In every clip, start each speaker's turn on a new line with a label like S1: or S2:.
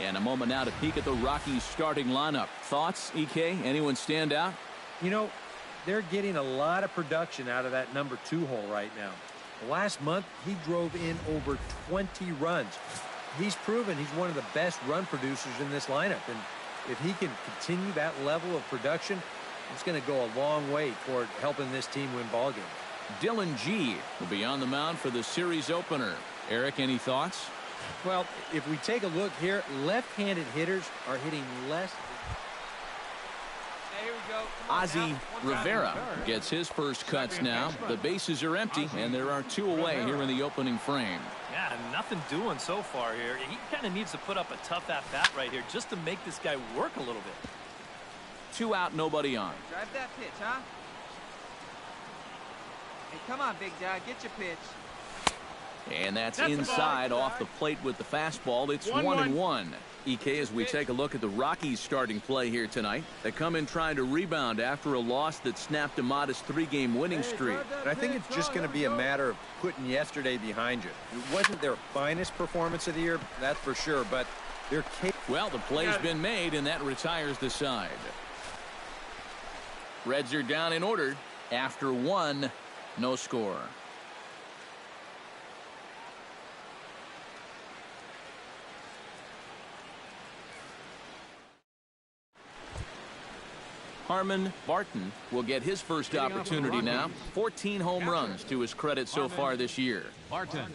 S1: And a moment now to peek at the Rockies starting lineup. Thoughts, EK? Anyone stand out?
S2: You know, they're getting a lot of production out of that number 2 hole right now. Last month, he drove in over 20 runs. He's proven he's one of the best run producers in this lineup. And if he can continue that level of production, it's going to go a long way toward helping this team win ball games.
S1: Dylan G will be on the mound for the series opener. Eric, any thoughts?
S2: Well, if we take a look here, left-handed hitters are hitting less.
S3: Hey, here we go.
S1: Ozzie Rivera gets his first cuts now. The bases are empty, and there are 2 away here in the opening frame.
S4: Yeah, nothing doing so far here. He kind of needs to put up a tough at-bat right here just to make this guy work a little bit.
S1: 2 out, nobody on.
S3: Drive that pitch, huh? Hey, come on, big dog. Get your pitch.
S1: And that's inside off the plate with the fastball. It's 1-1. EK, as we take a look at the Rockies starting play here tonight, they come in trying to rebound after a loss that snapped a modest 3-game winning streak.
S2: And I think it's just going to be a matter of putting yesterday behind you. It wasn't their finest performance of the year, that's for sure, but they're capable.
S1: Well, the play's been made, and that retires the side. Reds are down in order after 1, no score. Harmon Barton will get his first opportunity now. 14 home runs to his credit so far this year.
S5: Barton.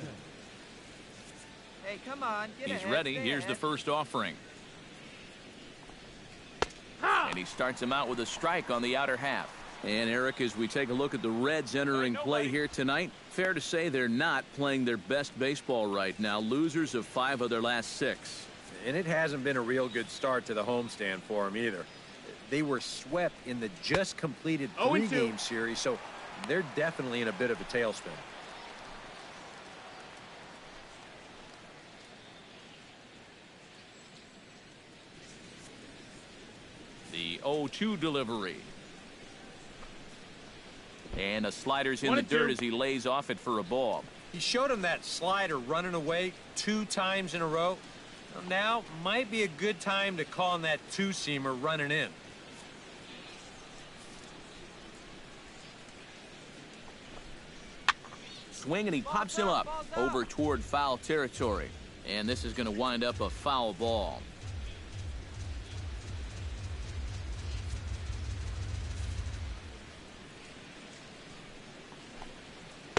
S3: Hey, come on.
S1: He's ready. Here's the first offering. And he starts him out with a strike on the outer half. And Eric, as we take a look at the Reds entering play here tonight, fair to say they're not playing their best baseball right now. Losers of 5 of their last 6.
S2: And it hasn't been a real good start to the homestand for them either. They were swept in the just completed 3-game series, so they're definitely in a bit of a tailspin.
S1: The 0-2 delivery. And a slider's in the dirt as he lays off it for a ball.
S2: He showed him that slider running away 2 times in a row. Now might be a good time to call him that 2-seamer running in.
S1: Swing, and he pops him up over toward foul territory. And this is going to wind up a foul ball.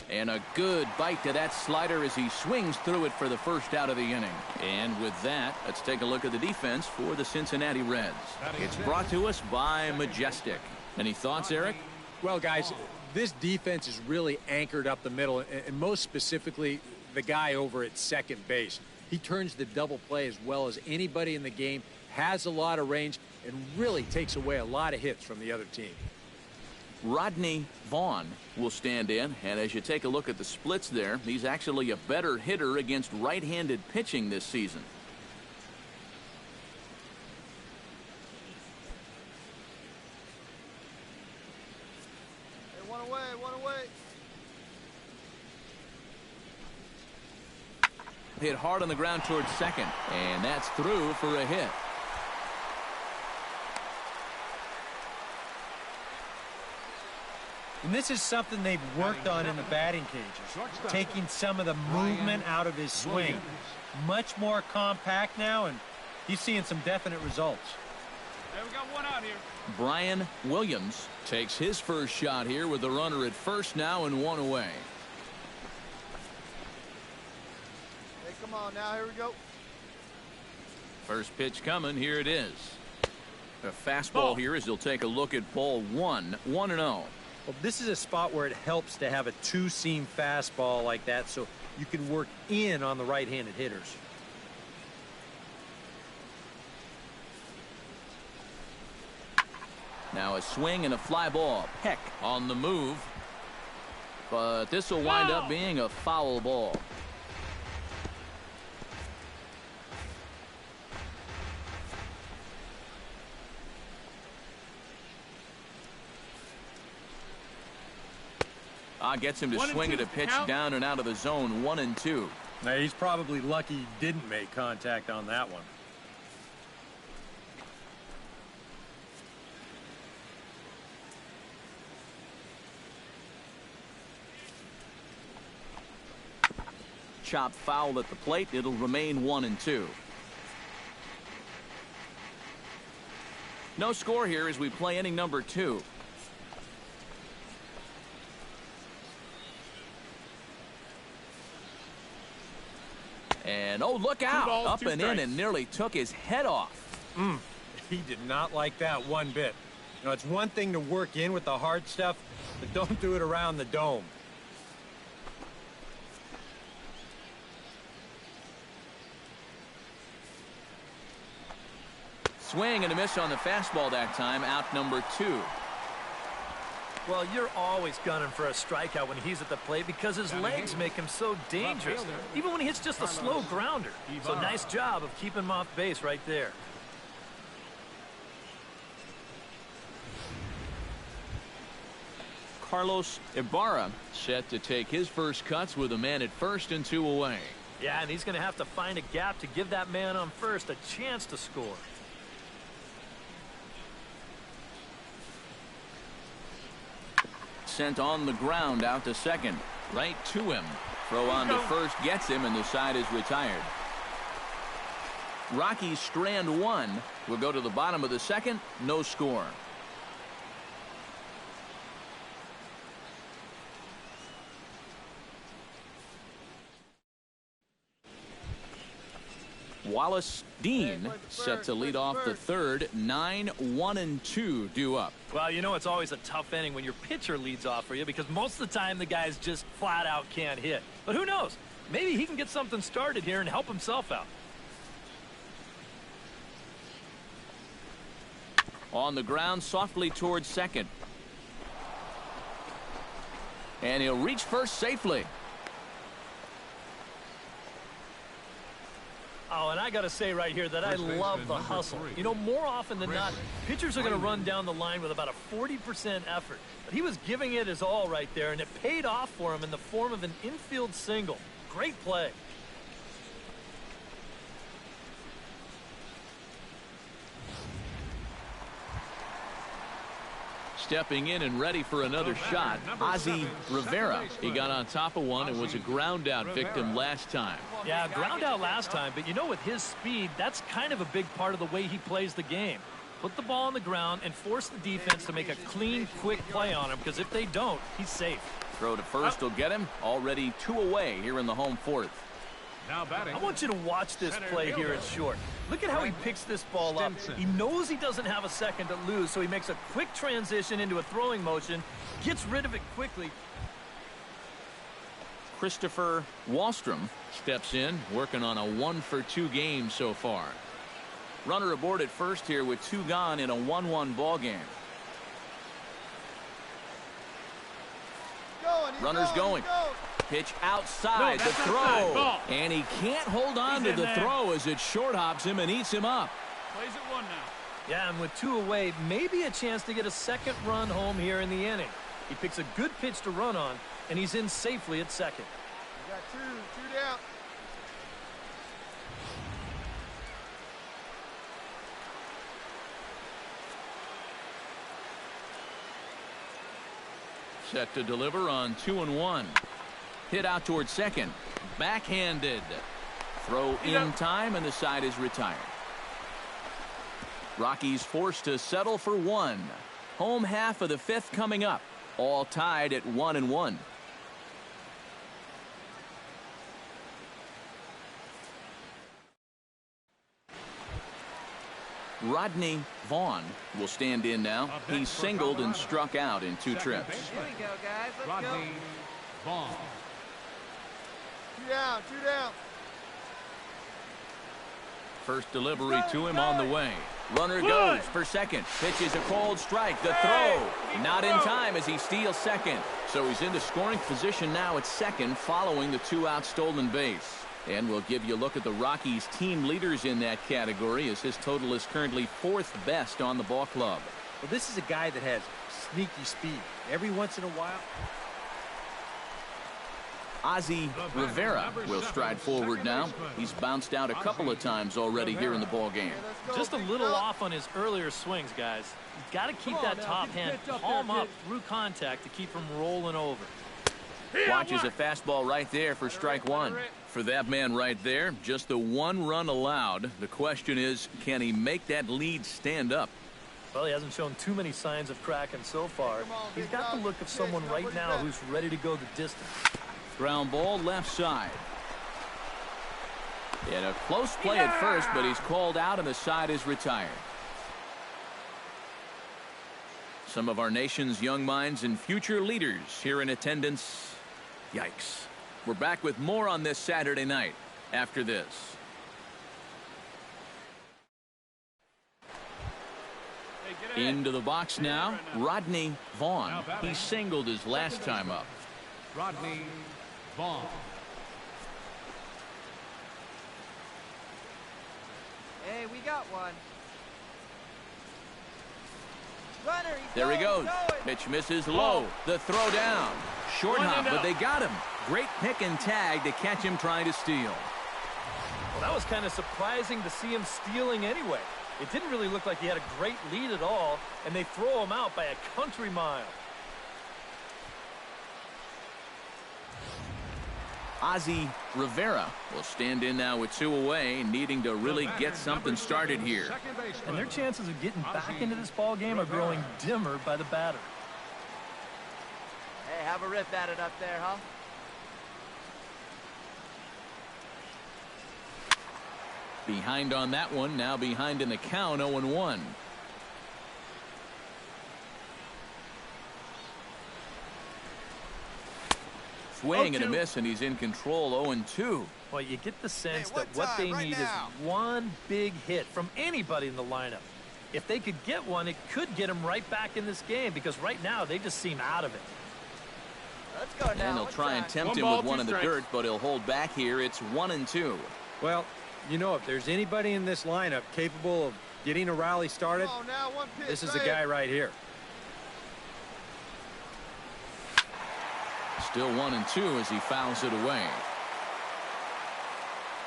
S1: And a good bite to that slider as he swings through it for the first out of the inning. And with that, let's take a look at the defense for the Cincinnati Reds. It's brought to us by Majestic. Any thoughts, Eric?
S2: Well, guys, this defense is really anchored up the middle, and most specifically, the guy over at second base. He turns the double play as well as anybody in the game, has a lot of range, and really takes away a lot of hits from the other team.
S1: Rodney Vaughn will stand in, and as you take a look at the splits there, he's actually a better hitter against right-handed pitching this season.
S3: Hey, one away.
S1: Hit hard on the ground towards second, and that's through for a hit.
S2: And this is something they've worked on in the batting cages, taking some of the movement out of his swing. Much more compact now, and he's seeing some definite results.
S3: Hey, we got one out here.
S1: Brian Williams takes his first shot here with the runner at first now and 1 away.
S3: Hey, come on now. Here we go.
S1: First pitch coming. Here it is. A fastball here as he'll take a look at ball 1, 1-0.
S2: Well, this is a spot where it helps to have a 2-seam fastball like that so you can work in on the right-handed hitters.
S1: Now a swing and a fly ball. Peck on the move. But this will wind up being a foul ball. Gets him to swing at a pitch down and out of the zone, 1-2.
S2: Now, he's probably lucky he didn't make contact on that one.
S1: chopped foul at the plate. It'll remain 1-2. No score here as we play inning number 2. And, oh, look out. Up and in and nearly took his head off.
S2: He did not like that one bit. You know, it's one thing to work in with the hard stuff, but don't do it around the dome.
S1: Swing and a miss on the fastball that time. Out number 2.
S4: Well, you're always gunning for a strikeout when he's at the plate because his legs make him so dangerous, even when he hits just a slow grounder. So nice job of keeping him off base right there.
S1: Carlos Ibarra set to take his first cuts with a man at first and 2 away.
S4: Yeah, and he's going to have to find a gap to give that man on first a chance to score.
S1: Sent on the ground out to second. Right to him. Throw on to first gets him, and the side is retired. Rockies strand 1. We'll go to the bottom of the second. No score. Wallace Dean set to lead off the third. 9-1-2 due up.
S4: Well, you know it's always a tough inning when your pitcher leads off for you because most of the time the guys just flat out can't hit. But who knows? Maybe he can get something started here and help himself out.
S1: On the ground softly towards second. And he'll reach first safely.
S4: Oh, and I got to say right here that I love the hustle. You know, more often than not, pitchers are going to run down the line with about a 40% effort. But he was giving it his all right there, and it paid off for him in the form of an infield single. Great play.
S1: Stepping in and ready for another shot, Ozzie Rivera. He got on top of one and was a ground out victim last time.
S4: Yeah, ground out last time, but you know, with his speed, that's kind of a big part of the way he plays the game. Put the ball on the ground and force the defense to make a clean, quick play on him, because if they don't, he's safe.
S1: Throw to first will get him. Already 2 away here in the home fourth.
S3: Now batting.
S4: I want you to watch this play here at short. Look at how he picks this ball up. He knows he doesn't have a second to lose, so he makes a quick transition into a throwing motion, gets rid of it quickly.
S1: Christopher Wallstrom steps in, working on a 1-for-2 game so far. Runner aboard at first here with 2 gone in a 1-1 ball game. Runners going. Pitch outside, the throw. And he can't hold on to the throw as it short hops him and eats him up.
S3: Plays it 1 now.
S4: Yeah, and with 2 away, maybe a chance to get a second run home here in the inning. He picks a good pitch to run on, and he's in safely at second.
S3: You got 2 down.
S1: Set to deliver on 2-1. Hit out towards second. Backhanded. Throw in time, and the side is retired. Rockies forced to settle for 1. Home half of the 5th coming up. All tied at 1-1. Rodney Vaughn will stand in now. He's singled and struck out in 2 trips.
S3: Here we go, guys. Let's go. Vaughn. 2 down. 2 down.
S1: First delivery to him on the way. Runner goes for second. Pitches a cold strike. The throw not in time as he steals second. So he's into scoring position now at second following the 2-out stolen base. And we'll give you a look at the Rockies team leaders in that category as his total is currently 4th best on the ball club.
S2: Well, this is a guy that has sneaky speed. Every once in a while.
S1: Ozzie Rivera will stride forward now. He's bounced out a couple of times already here in the ball game.
S4: Just a little off on his earlier swings, guys. You've got to keep that top hand palm up through contact to keep him rolling over.
S1: Watches a fastball right there for strike 1. for that man right there. Just the one run allowed. The question is, can he make that lead stand up?
S4: Well, he hasn't shown too many signs of cracking so far. He's got the look of someone right now who's ready to go the distance.
S1: Ground ball left side. He had a close play at first, but he's called out and the side is retired. Some of our nation's young minds and future leaders here in attendance. Yikes. We're back with more on this Saturday night after this. Into the box now, Rodney Vaughn. He singled his last time up.
S3: Rodney Vaughn.
S5: Hey, we got one. Runner,
S1: there he goes. Pitch misses low. The throw down. Short hop, but they got him. Great pick and tag to catch him trying to steal.
S4: Well, that was kind of surprising to see him stealing anyway. It didn't really look like he had a great lead at all, and they throw him out by a country mile.
S1: Ozzie Rivera will stand in now with 2 away, needing to really get something started here.
S4: And their chances of getting back into this ball game are growing dimmer by the batter.
S5: Hey, have a rip at it up there, huh?
S1: Behind on that one, now behind in the count, 0-1. Swing and a miss, and he's in control, 0-2.
S4: Well, you get the sense that what they need is one big hit from anybody in the lineup. If they could get one, it could get them right back in this game, because right now they just seem out of it.
S5: Let's go now.
S1: And they'll try and tempt him with one in the dirt, but he'll hold back here. It's 1-2.
S2: Well, you know, if there's anybody in this lineup capable of getting a rally started, this is the guy right here.
S1: Still 1-2 as he fouls it away.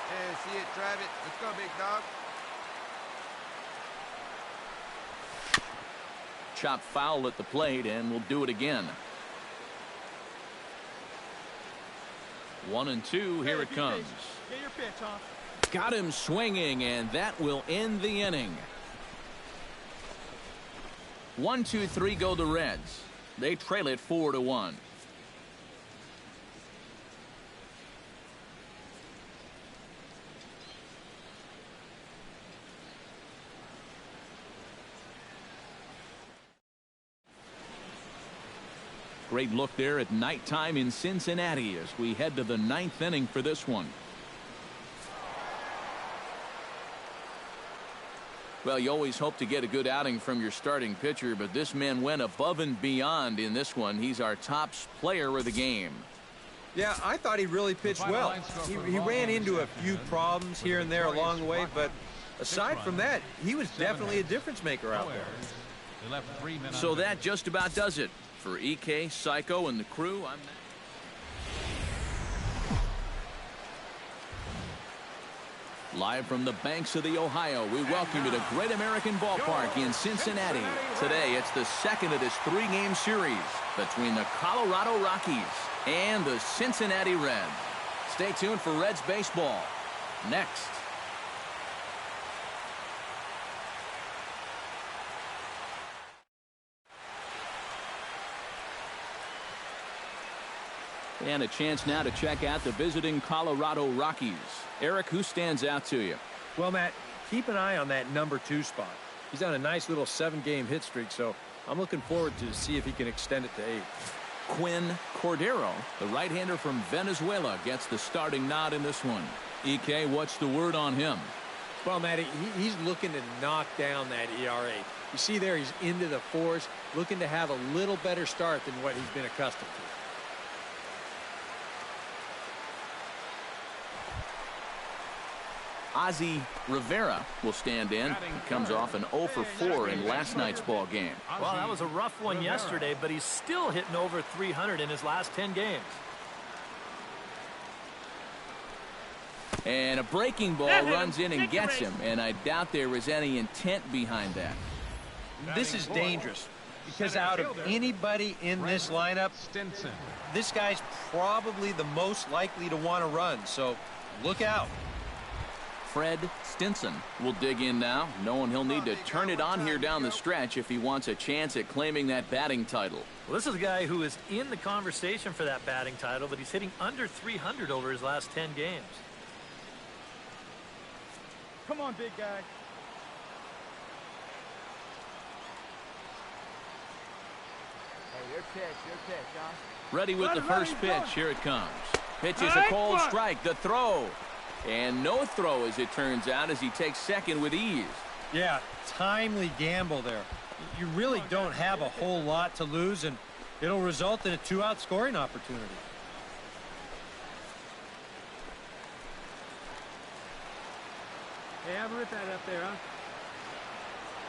S3: Yeah, see it, drive it. Let's go, big dog.
S1: Chop foul at the plate, and we'll do it again. 1-2, here it comes.
S3: Get your pitch, huh?
S1: Got him swinging, and that will end the inning. 1-2-3 go the Reds. They trail it 4-1. Great look there at nighttime in Cincinnati as we head to the 9th inning for this one. Well, you always hope to get a good outing from your starting pitcher, but this man went above and beyond in this one. He's our top player of the game.
S2: Yeah, I thought he really pitched well. He ran into a few problems here and there along the way, but aside from that, he was definitely a difference maker out there.
S1: So that just about does it. For EK, Psycho, and the crew, I'm live from the banks of the Ohio. We welcome you to Great American Ballpark in Cincinnati. Today, it's the second of this 3-game series between the Colorado Rockies and the Cincinnati Reds. Stay tuned for Reds baseball next. And a chance now to check out the visiting Colorado Rockies. Eric, who stands out to you?
S2: Well, Matt, keep an eye on that number 2 spot. He's on a nice little 7-game hit streak, so I'm looking forward to see if he can extend it to 8.
S1: Quinn Cordero, the right-hander from Venezuela, gets the starting nod in this one. EK, what's the word on him?
S2: Well, Matt, he's looking to knock down that ERA. You see there, he's into the 4s, looking to have a little better start than what he's been accustomed to.
S1: Ozzie Rivera will stand in. He comes off an 0-for-4 in last night's ball game.
S4: Well, that was a rough one yesterday, but he's still hitting over 300 in his last 10 games.
S1: And a breaking ball runs in and gets him, and I doubt there was any intent behind that.
S2: This is dangerous because out of anybody in this lineup, this guy's probably the most likely to want to run. So Look out.
S1: Fred Stinson will dig in now, knowing he'll need to turn it on here down the stretch if he wants a chance at claiming that batting title.
S4: Well, this is a guy who is in the conversation for that batting title, but he's hitting under 300 over his last 10 games.
S3: Come on, big guy.
S5: Hey, your pitch, huh?
S1: Ready with the first pitch. Here it comes. Pitch is a cold strike. The throw. And no throw, as it turns out, as he takes second with ease.
S2: Yeah, timely gamble there. You really don't have a whole lot to lose, and it'll result in a 2-out scoring opportunity.
S3: Hey, have a rip that up there, huh?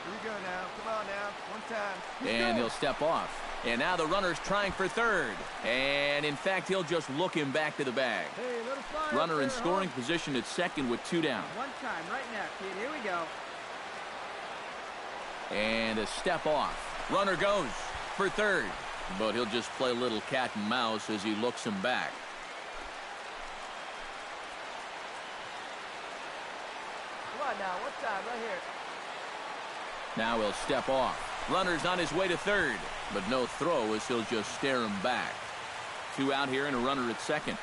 S5: Here we go now. Come on now. One time.
S1: And he'll step off. And now the runner's trying for third. And, in fact, he'll just look him back to the bag.
S3: Hey, let us fly
S1: Runner
S3: up
S1: in
S3: there,
S1: scoring
S3: huh?
S1: position at second with 2 down.
S5: One time, right now, kid. Here we go.
S1: And a step off. Runner goes for third. But he'll just play a little cat and mouse as he looks him back.
S5: Come on now. One time, right here.
S1: Now he'll step off. Runner's on his way to third, but no throw as he'll just stare him back. 2 out here and a runner at second.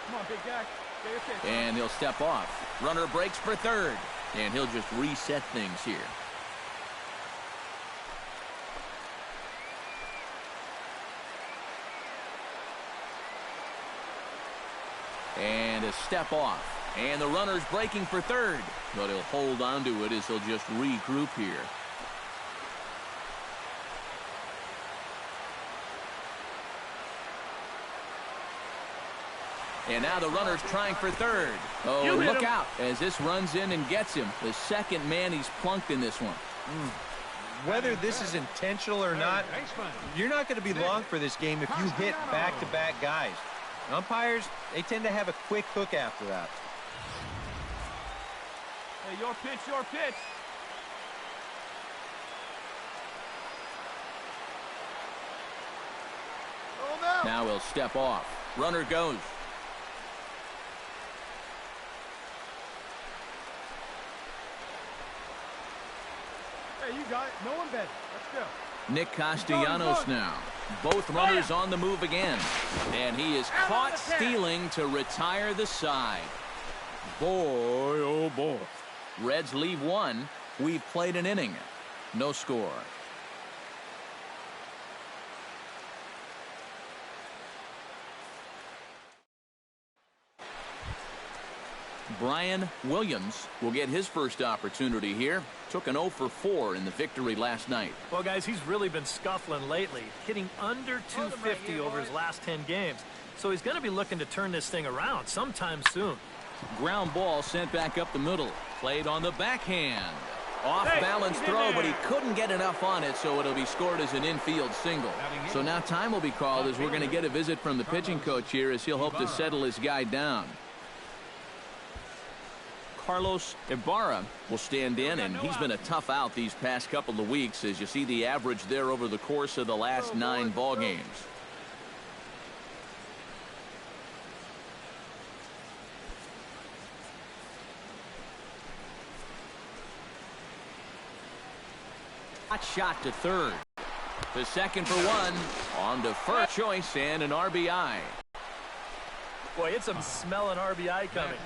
S3: Come on, big guy. Get your pitch.
S1: And he'll step off. Runner breaks for third, and he'll just reset things here. And a step off. And the runner's breaking for third, but he'll hold on to it as he'll just regroup here. And now the runner's trying for third. Oh, look out as this runs in and gets him. The second man he's plunked in this one.
S2: Whether this is intentional or not, you're not going to be long for this game if you hit back-to-back guys. Umpires, they tend to have a quick hook after that.
S3: Hey, your pitch, your pitch. Oh, no.
S1: Now he'll step off. Runner goes.
S3: Hey, you got it. No one better. Let's go.
S1: Nick Castellanos now. Both runners on the move again. And he is caught stealing to retire the side. Boy, oh boy. Reds leave one. We've played an inning. No score. Brian Williams will get his first opportunity here. Took an 0 for 4 in the victory last night.
S4: Well, guys, he's really been scuffling lately, hitting under 250 over his last 10 games. So he's going to be looking to turn this thing around sometime soon.
S1: Ground ball sent back up the middle. Played on the backhand. Off-balance throw, but he couldn't get enough on it, so it'll be scored as an infield single. So now time will be called as we're going to get a visit from the pitching coach here as he'll hope to settle his guy down. Carlos Ibarra will stand in, and he's been a tough out these past couple of weeks as you see the average there over the course of the last 9 ball games. Hot shot to third. The second for one. On to first choice and an RBI.
S4: Boy, it's a smelling RBI coming.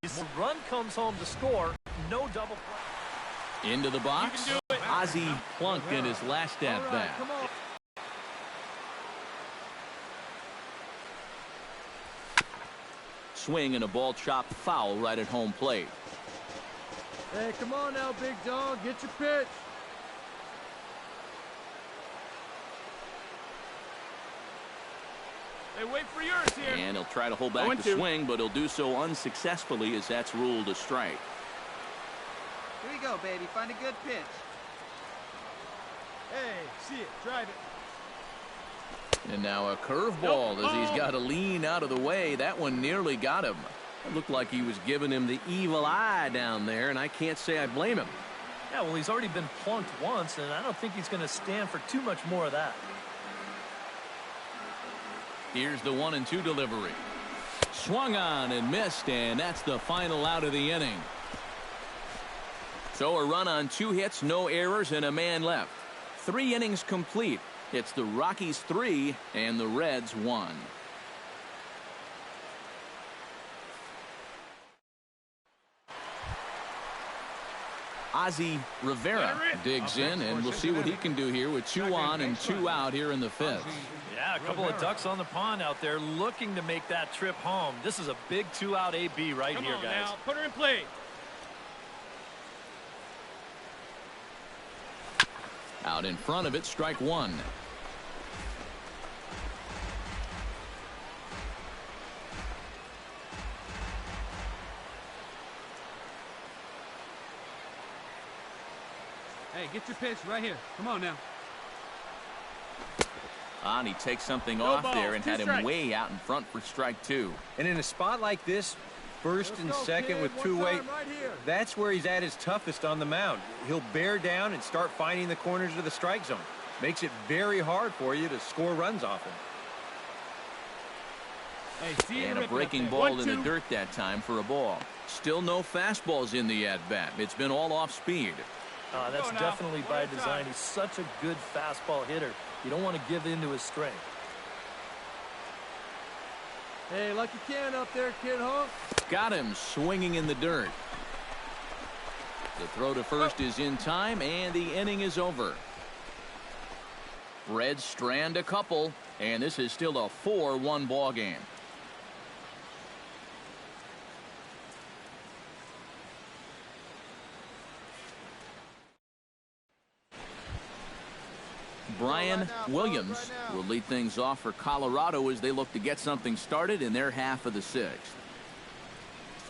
S4: His run comes home to score. No double play.
S1: Into the box. Ozzie Plunk in his last at bat. Swing and a ball chopped foul right at home plate.
S3: Hey, come on now, big dog. Get your pitch. Hey, wait for yours here.
S1: And he'll try to hold back the swing, but he'll do so unsuccessfully as that's ruled a strike.
S5: Here we go, baby. Find a good pitch.
S3: Hey, see it. Drive it.
S1: And now a curveball as he's got to lean out of the way. That one nearly got him. It looked like he was giving him the evil eye down there, and I can't say I blame him.
S4: Yeah, well, he's already been plunked once, and I don't think he's going to stand for too much more of that.
S1: Here's the 1-2 delivery. Swung on and missed, and that's the final out of the inning. So a run on 2 hits, no errors, and a man left. 3 innings complete. It's the Rockies 3 and the Reds 1. Ozzie Rivera digs in, and we'll see what he can do here with 2 on and 2 out here in the 5th.
S4: Yeah, a couple of ducks on the pond out there looking to make that trip home. This is a big 2-out AB right here, guys.
S3: Now, put her in play.
S1: Out in front of it, strike 1.
S3: Hey, get your pitch right here. Come on now.
S1: And he takes something off there and had him way out in front for strike 2.
S2: And in a spot like this, first and second with 2-way, that's where he's at his toughest on the mound. He'll bear down and start finding the corners of the strike zone. Makes it very hard for you to score runs off him.
S3: Hey,
S1: and a breaking ball in the dirt that time for a ball. Still no fastballs in the at-bat. It's been all off speed.
S4: That's definitely by design. He's such a good fastball hitter. You don't want to give in to his strength.
S5: Hey, like you can up there, kid, huh?
S1: Got him swinging in the dirt. The throw to first is in time, and the inning is over. Reds strand a couple, and this is still a 4-1 ball game. Brian Williams will lead things off for Colorado as they look to get something started in their half of the 6th.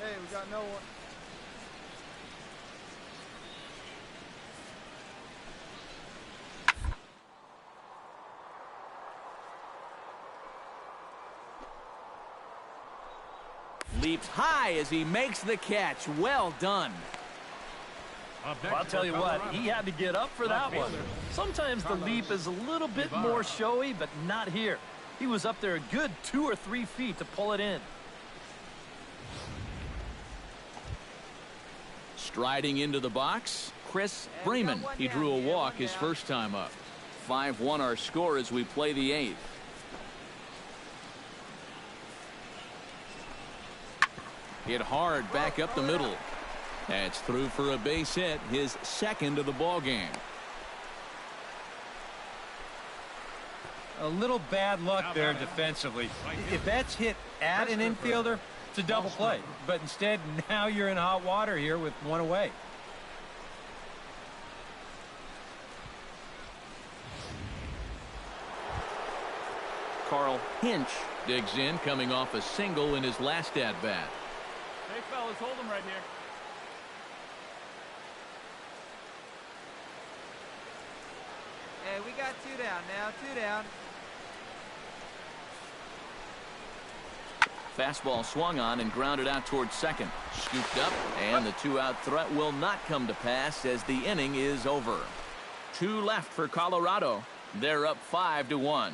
S5: Hey, we got no one.
S1: Leaps high as he makes the catch. Well done.
S4: Well, I'll tell you what, he had to get up for that one. Sometimes the leap is a little bit more showy, but not here. He was up there a good 2 or 3 feet to pull it in.
S1: Striding into the box, Chris Freeman. He drew a walk his first time up. 5-1 our score as we play the 8th. Hit hard back up the middle. That's through for a base hit, his 2nd of the ball game.
S2: A little bad luck there defensively. If that's hit at an infielder, it's a double play. But instead, now you're in hot water here with 1 away.
S1: Carl Hinch digs in, coming off a single in his last at-bat.
S3: Hey, fellas, hold him right here.
S5: Hey, we got 2 down now, 2 down.
S1: Fastball swung on and grounded out towards second. Scooped up, and the 2-out threat will not come to pass as the inning is over. 2 left for Colorado. They're up 5-1.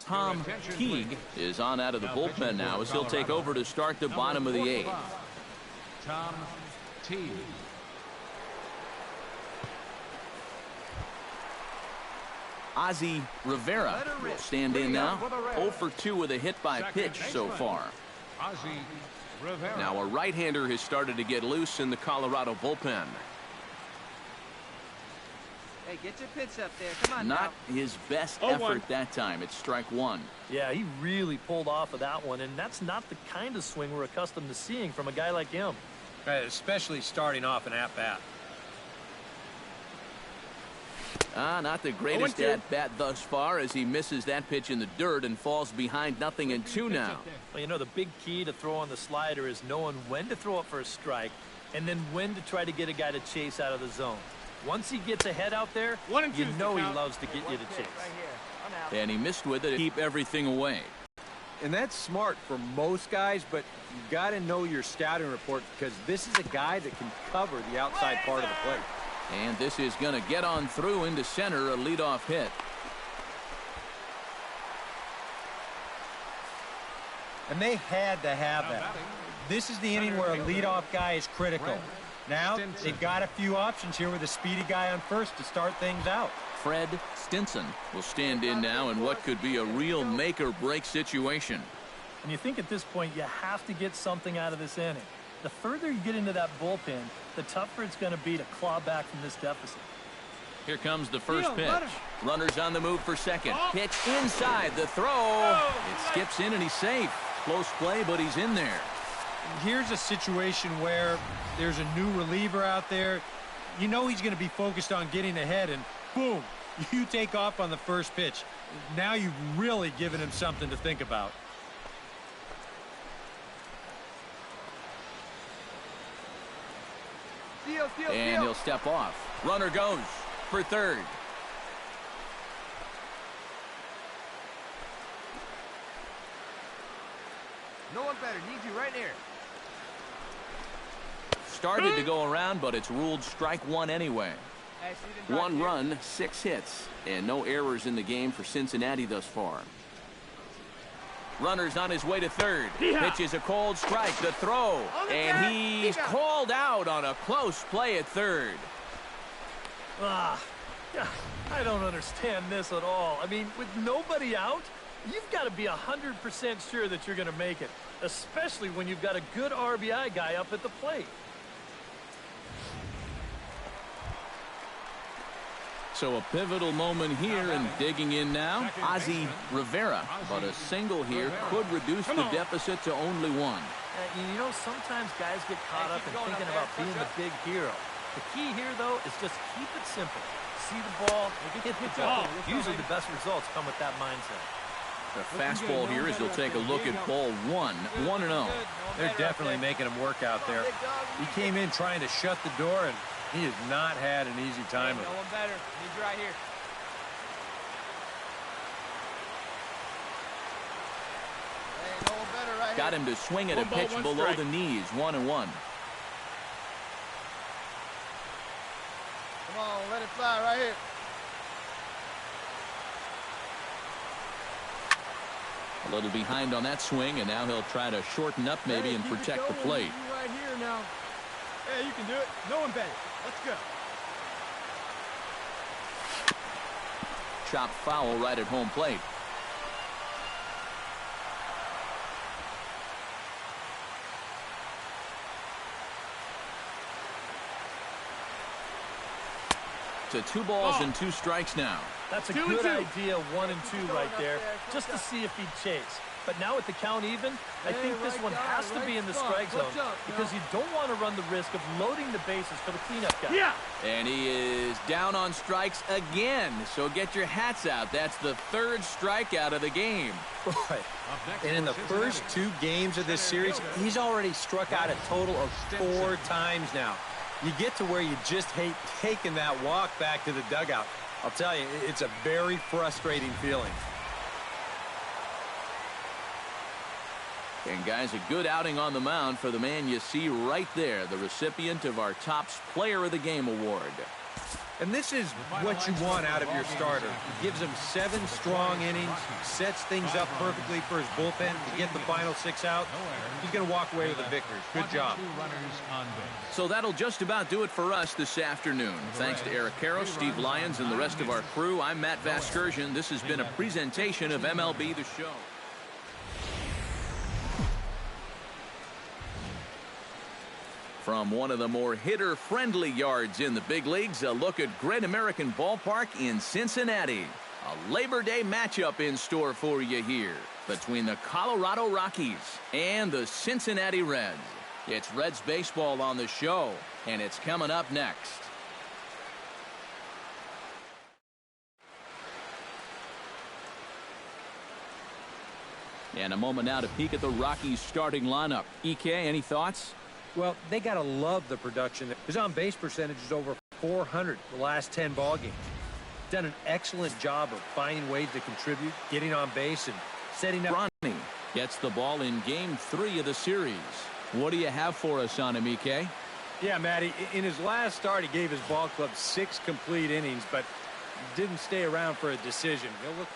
S1: Tom Teague is on out of the bullpen now as he'll take over to start the bottom of the 8th.
S6: Tom Teague.
S1: Ozzie Rivera will stand in now. 0 for 2 with a hit by pitch so far.
S6: Ozzie Rivera.
S1: Now a right-hander has started to get loose in the Colorado bullpen.
S5: Hey, get your pitch up there. Come on
S1: Not
S5: now.
S1: his best effort that time. It's strike 1.
S4: Yeah, he really pulled off of that one, and that's not the kind of swing we're accustomed to seeing from a guy like him.
S2: Especially starting off an at-bat.
S1: Not the greatest at-bat thus far as he misses that pitch in the dirt and falls behind 0-2 now.
S4: Well, you know, the big key to throw on the slider is knowing when to throw it for a strike and then when to try to get a guy to chase out of the zone. Once he gets ahead out there, you know he loves to get you to chase.
S1: And he missed with it to keep everything away.
S2: And that's smart for most guys, but you've got to know your scouting report because this is a guy that can cover the outside part of the plate.
S1: And this is going to get on through into center, a leadoff hit.
S2: And they had to have that. This is the inning where a leadoff guy is critical. Now, they've got a few options here with a speedy guy on first to start things out.
S1: Fred Stinson will stand in now in what could be a real make-or-break situation.
S4: And you think at this point you have to get something out of this inning. The further you get into that bullpen, the tougher it's going to be to claw back from this deficit.
S1: Here comes the first pitch. Runners on the move for second. Pitch inside the throw. It skips in and he's safe. Close play, but he's in there.
S2: Here's a situation where there's a new reliever out there. You know he's going to be focused on getting ahead, and boom, you take off on the first pitch. Now you've really given him something to think about.
S1: And he'll step off. Runner goes for third.
S5: No one better. Need you right here.
S1: Started to go around, but it's ruled strike one anyway. One run, 6 hits, and no errors in the game for Cincinnati thus far. Runner's on his way to third. Pitches a cold strike. The throw. And he's called out on a close play at third.
S4: I don't understand this at all. I mean, with nobody out, you've got to be 100% sure that you're going to make it, especially when you've got a good RBI guy up at the plate.
S1: So a pivotal moment here, and digging in now, Ozzie Rivera. But a single here could reduce the deficit to only one.
S4: You know, sometimes guys get caught up in thinking about being the big hero. The key here, though, is just keep it simple. See the ball, hit the ball. Usually the best results come with that mindset.
S1: The fastball here as he'll take a look at ball 1, 1-0.
S2: They're definitely making him work out there. He came in trying to shut the door, and he has not had an easy time of it.
S5: No one better. Need you right here. Hey, no one better right here.
S1: Got him to swing at a pitch below the knees, 1-1.
S5: Come on, let it fly right here.
S1: A little behind on that swing, and now he'll try to shorten up maybe and protect the plate.
S5: You right here now. Hey, you can do it. No one better. Let's go.
S1: Chop foul right at home plate. To 2 balls and 2 strikes now.
S4: That's a good idea, 1 and 2 right there, just to see if he'd chase. But now with the count even, I think this one has to be in the strike zone because you don't want to run the risk of loading the bases for the cleanup guy.
S1: Yeah. And he is down on strikes again. So get your hats out. That's the 3rd strikeout of the game.
S2: Boy. And in the first 2 games of this series, he's already struck out a total of 4 times now. You get to where you just hate taking that walk back to the dugout. I'll tell you, it's a very frustrating feeling.
S1: And guys, a good outing on the mound for the man you see right there, the recipient of our Topps Player of the Game award.
S2: And this is what you want out of your starter. He gives him 7 strong innings, sets things up perfectly for his bullpen to get the final 6 out. He's going to walk away with a victory. Good job.
S1: So that'll just about do it for us this afternoon. Thanks to Eric Caro, Steve Lyons, and the rest of our crew. I'm Matt Vasgersian. This has been a presentation of MLB The Show. From one of the more hitter-friendly yards in the big leagues, a look at Great American Ballpark in Cincinnati. A Labor Day matchup in store for you here between the Colorado Rockies and the Cincinnati Reds. It's Reds baseball on the show, and it's coming up next. And a moment now to peek at the Rockies starting lineup. EK, any thoughts?
S2: Well, they got to love the production. His on-base percentage is over 400 the last 10 ball games. Done an excellent job of finding ways to contribute, getting on base, and setting up.
S1: Ronnie Gets the ball in game 3 of the series. What do you have for us on him, EK?
S2: Yeah, Matty, in his last start, he gave his ball club 6 complete innings, but didn't stay around for a decision. He'll look.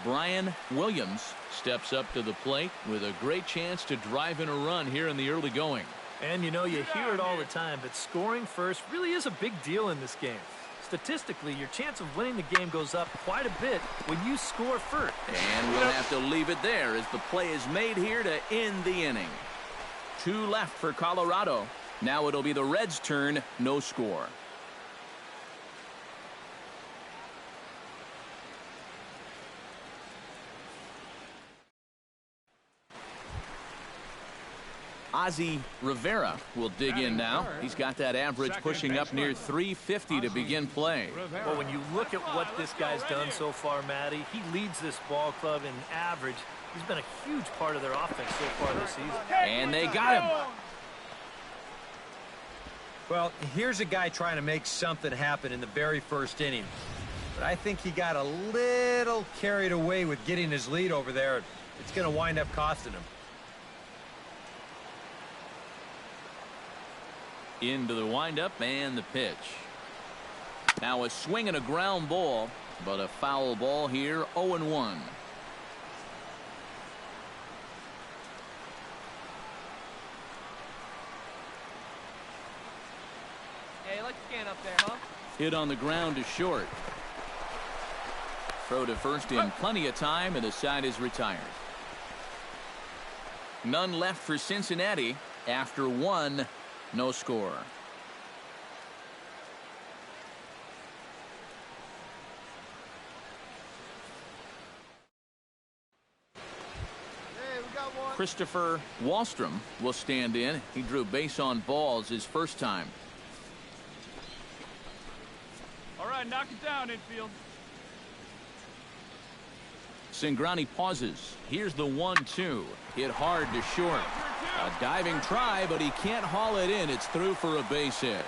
S1: Brian Williams steps up to the plate with a great chance to drive in a run here in the early going.
S4: And you know, you hear it all the time, but scoring first really is a big deal in this game. Statistically, your chance of winning the game goes up quite a bit when you score first.
S1: And we'll have to leave it there as the play is made here to end the inning. 2 left for Colorado. Now it'll be the Reds' turn, no score. Ozzie Rivera will dig in now. He's got that average pushing up near 350 to begin play.
S4: Well, when you look at what this guy's done so far, Matty, he leads this ball club in average. He's been a huge part of their offense so far this season.
S1: And they got him.
S2: Well, here's a guy trying to make something happen in the very first inning. But I think he got a little carried away with getting his lead over there. It's going to wind up costing him.
S1: Into the windup and the pitch. Now a swing and a ground ball, but a foul ball here, 0-1.
S3: Hey, let's scan up there, huh?
S1: Hit on the ground to short. Throw to first in plenty of time, and the side is retired. None left for Cincinnati after 1. No score.
S5: Hey, we got one.
S1: Christopher Wallstrom will stand in. He drew base on balls his first time.
S3: All right, knock it down, infield.
S1: Cingrani pauses. Here's the 1-2. Hit hard to short. A diving try, but he can't haul it in. It's through for a base hit.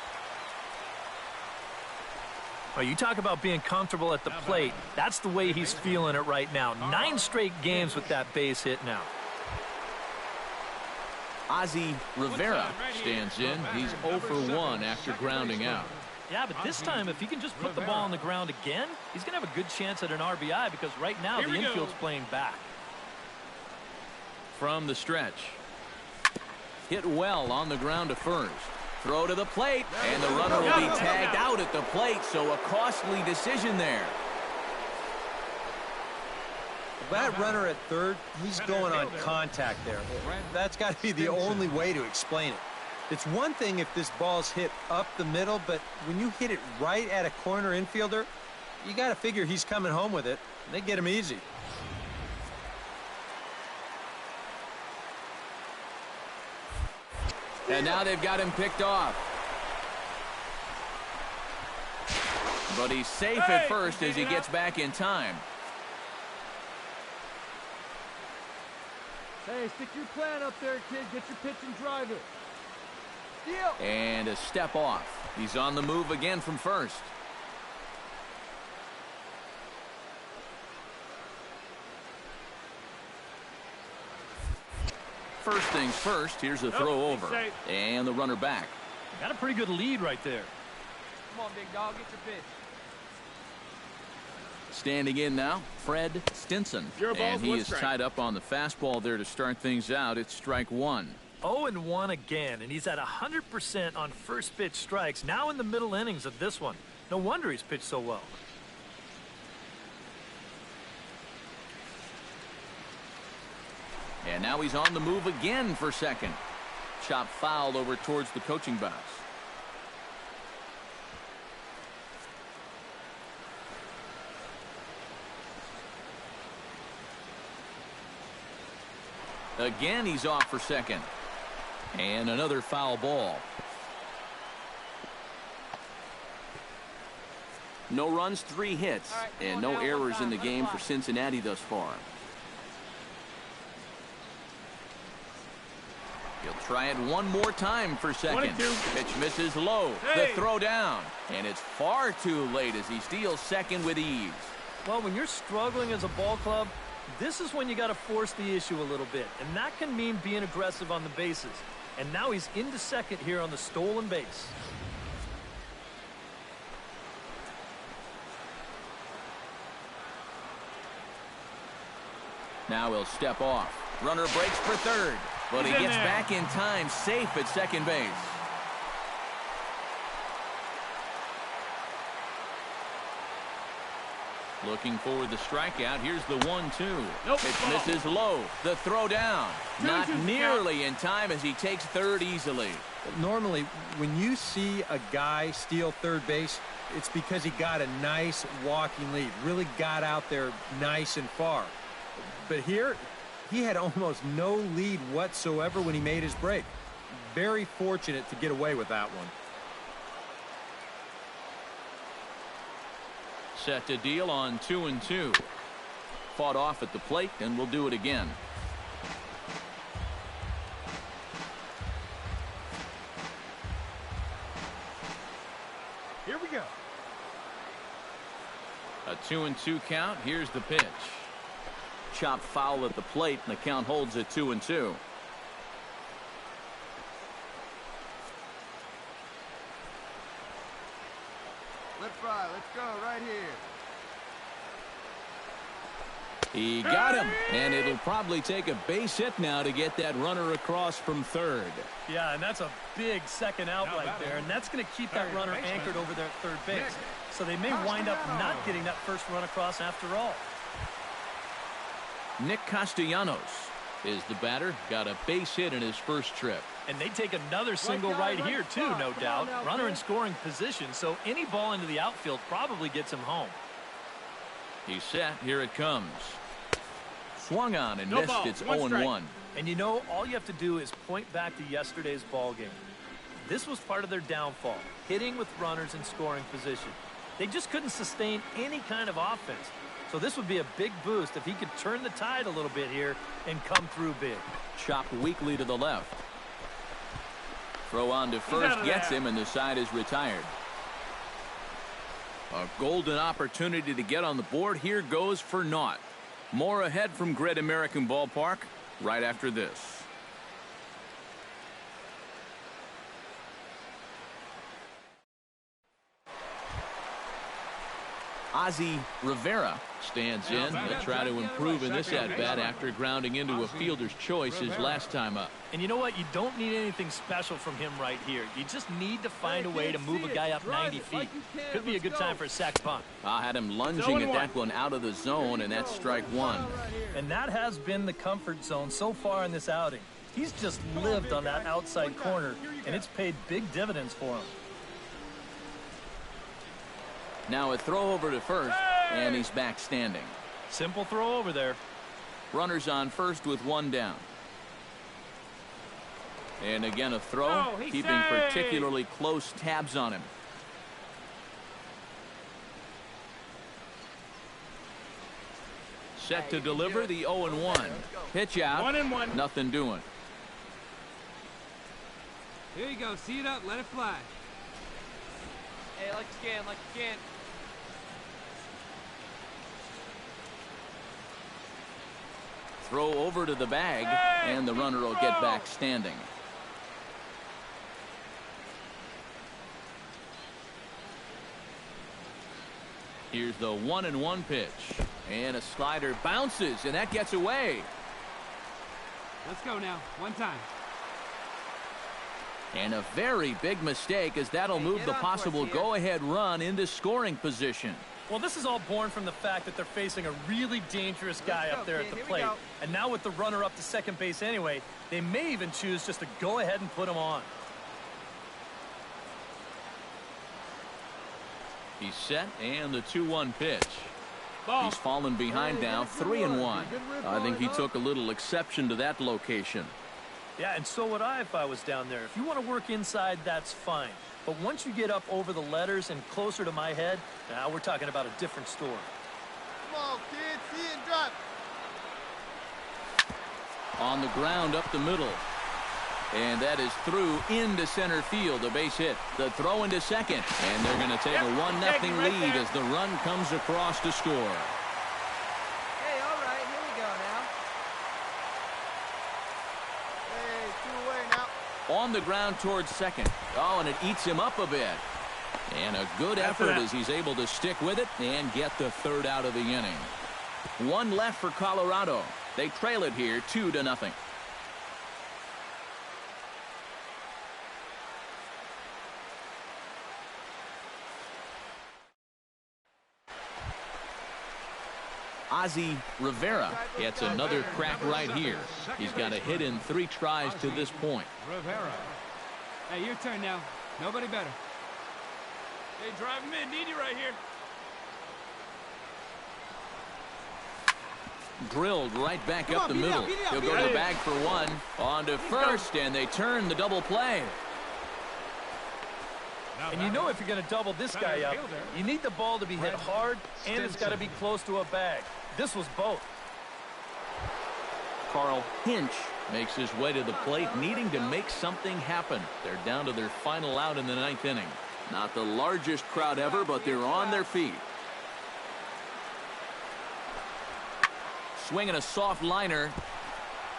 S4: Well, you talk about being comfortable at the plate. That's the way he's feeling it right now. 9 straight games with that base hit now.
S1: Ozzie Rivera stands in. He's 0 for 1 after grounding out.
S4: Yeah, but this time, if he can just put the ball on the ground again, he's going to have a good chance at an RBI because right now the infield's playing back.
S1: From the stretch. Hit well on the ground to first. Throw to the plate, and the runner will be tagged out at the plate, so a costly decision there.
S2: That runner at third, he's going on contact there. That's got to be the only way to explain it. It's one thing if this ball's hit up the middle, but when you hit it right at a corner infielder, you got to figure he's coming home with it. They get him easy.
S1: And now they've got him picked off. But he's safe at first as he gets back in time.
S5: Hey, stick your plan up there, kid. Get your pitch and drive it. Deal.
S1: And a step off. He's on the move again from first. First things first, here's a throw over. And the runner back.
S4: Got a pretty good lead right there.
S3: Come on, big dog, get your pitch.
S1: Standing in now, Fred Stinson. And he is tied up on the fastball there to start things out. It's strike 1.
S4: 0-1 again, and he's at 100% on first pitch strikes, now in the middle innings of this one. No wonder he's pitched so well.
S1: And now he's on the move again for second. Chop fouled over towards the coaching box. Again, he's off for second. And another foul ball. No runs, 3 hits, and no errors in the game for Cincinnati thus far. He'll try it one more time for second. Pitch misses low. The throw down. And it's far too late as he steals second with ease.
S4: Well, when you're struggling as a ball club, This is when you got to force the issue a little bit, and that can mean being aggressive on the bases. And now he's into second here on the stolen base.
S1: Now he'll step off. Runner breaks for third, but he gets back in time, safe at second base. Looking for the strikeout. Here's the 1-2.
S3: Nope.
S1: It misses low. The throw down. Not nearly in time as he takes third easily.
S2: Normally, when you see a guy steal third base, it's because he got a nice walking lead. Really got out there nice and far. But here, he had almost no lead whatsoever when he made his break. Very fortunate to get away with that one.
S1: Set to deal on 2-2. Fought off at the plate, and we'll do it again.
S3: Here we go.
S1: A 2-2 count. Here's the pitch. Chopped foul at the plate, and the count holds at 2-2.
S3: Let's fly. Let's go right here.
S1: He got him, and it'll probably take a base hit now to get that runner across from third.
S4: Yeah, and that's a big second out right there, and that's going to keep that runner anchored over there at third base. So they may wind up not getting that first run across after all.
S1: Nick Castellanos is the batter. Got a base hit in his first trip.
S4: And they take another single right here, too, no doubt. Runner in scoring position, so any ball into the outfield probably gets him home.
S1: He's set. Here it comes. Swung on and missed. It's 0-1.
S4: And you know, all you have to do is point back to yesterday's ball game. This was part of their downfall, hitting with runners in scoring position. They just couldn't sustain any kind of offense. So this would be a big boost if he could turn the tide a little bit here and come through big.
S1: Chopped weakly to the left. Throw on to first gets him, and the side is retired. A golden opportunity to get on the board. Here goes for naught. More ahead from Great American Ballpark right after this. Ozzie Rivera stands in to try to improve in this at-bat after grounding into a fielder's choice his last time up.
S4: And you know what? You don't need anything special from him right here. You just need to find a way to move a guy up 90 feet. Could be a good time for a sac bunt.
S1: I had him lunging at that one out of the zone, and that's strike one.
S4: And that has been the comfort zone so far in this outing. He's just lived on that outside corner, and it's paid big dividends for him.
S1: Now a throw over to first, and he's back standing.
S4: Simple throw over there.
S1: Runners on first with one down. And again a throw, keeping particularly close tabs on him. Set to deliver the 0-1. Pitch out,
S3: 1-1.
S1: nothing doing.
S5: Here you go. See it up. Let it fly.
S7: Hey, like a scan, like a scan.
S1: Throw over to the bag, and the runner will get back standing. Here's the 1-1 pitch, and a slider bounces, and that gets away.
S5: Let's go now. One time.
S1: And a very big mistake, as that'll move the possible go-ahead run into scoring position.
S4: Well, this is all born from the fact that they're facing a really dangerous guy up there at the plate. And now with the runner up to second base anyway, they may even choose just to go ahead and put him on.
S1: He's set, and the 2-1 pitch. He's fallen behind now, 3-1. I think he took a little exception to that location.
S4: Yeah, and so would I if I was down there. If you want to work inside, that's fine. But once you get up over the letters and closer to my head, now we're talking about a different story.
S3: Come on, kids. See it drop.
S1: On the ground up the middle. And that is through into center field, a base hit. The throw into second. And they're going to take a 1-0 lead as the run comes across to score.
S7: Hey, all right, here we
S1: On the ground towards second. Oh, and it eats him up a bit. And a good effort as he's able to stick with it and get the third out of the inning. One left for Colorado. They trail it here 2-0. Ozzie Rivera gets another crack right here. He's got a hit in 3 tries to this point.
S6: Rivera.
S5: Hey, your turn now. Nobody better.
S7: Hey, drive him in. Need you right here.
S1: Drilled right back up the middle. He'll go to the bag for one. On to first, and they turn the double play.
S4: And you know if you're going to double this guy up, you need the ball to be hit hard, and it's got to be close to a bag. This was both.
S1: Carl Hinch makes his way to the plate, needing to make something happen. They're down to their final out in the 9th inning. Not the largest crowd ever, but they're on their feet. Swinging a soft liner,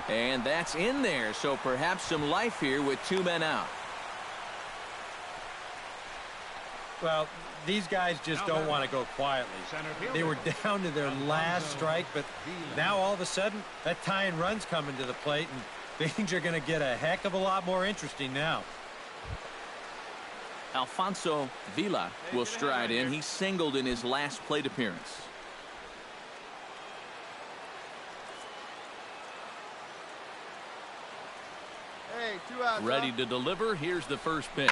S1: and that's in there, so perhaps some life here with 2 men out.
S2: Well, these guys just don't want to go quietly. They were down to their last strike, but now all of a sudden, that tying run's coming to the plate, and things are going to get a heck of a lot more interesting now.
S1: Alfonso Villa will stride in. He singled in his last plate appearance.
S3: Hey, 2 outs.
S1: Ready to deliver. Here's the first pitch.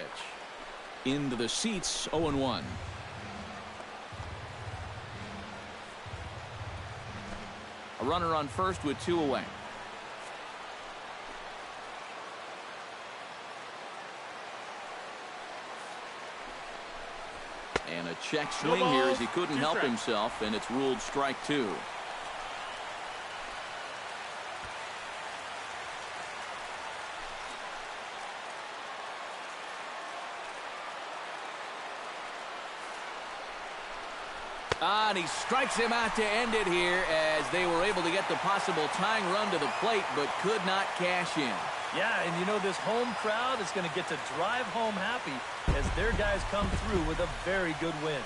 S1: Into the seats, 0-1. A runner on first with 2 away. And a check swing here as he couldn't help himself, and it's ruled strike 2. And he strikes him out to end it here as they were able to get the possible tying run to the plate but could not cash in.
S4: Yeah, and you know this home crowd is going to get to drive home happy as their guys come through with a very good win.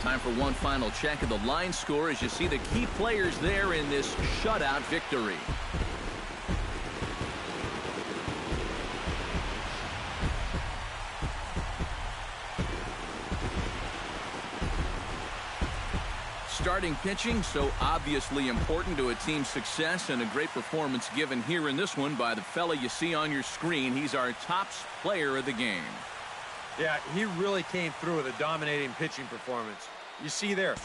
S1: Time for one final check of the line score as you see the key players there in this shutout victory. Starting pitching, so obviously important to a team's success, and a great performance given here in this one by the fella you see on your screen. He's our top player of the game.
S2: Yeah, he really came through with a dominating pitching performance. You see there,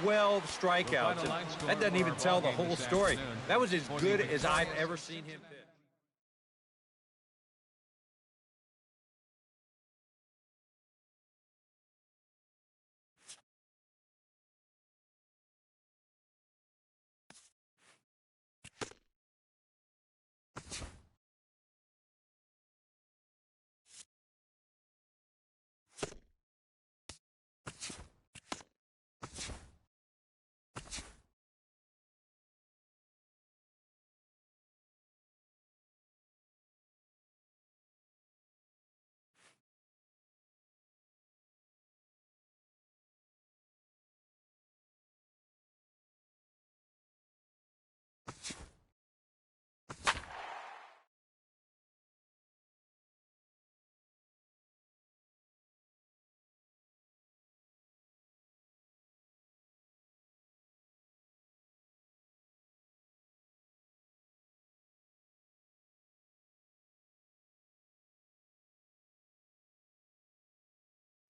S2: 12 strikeouts. And that doesn't even tell the whole story. That was as good as I've ever seen him pitch.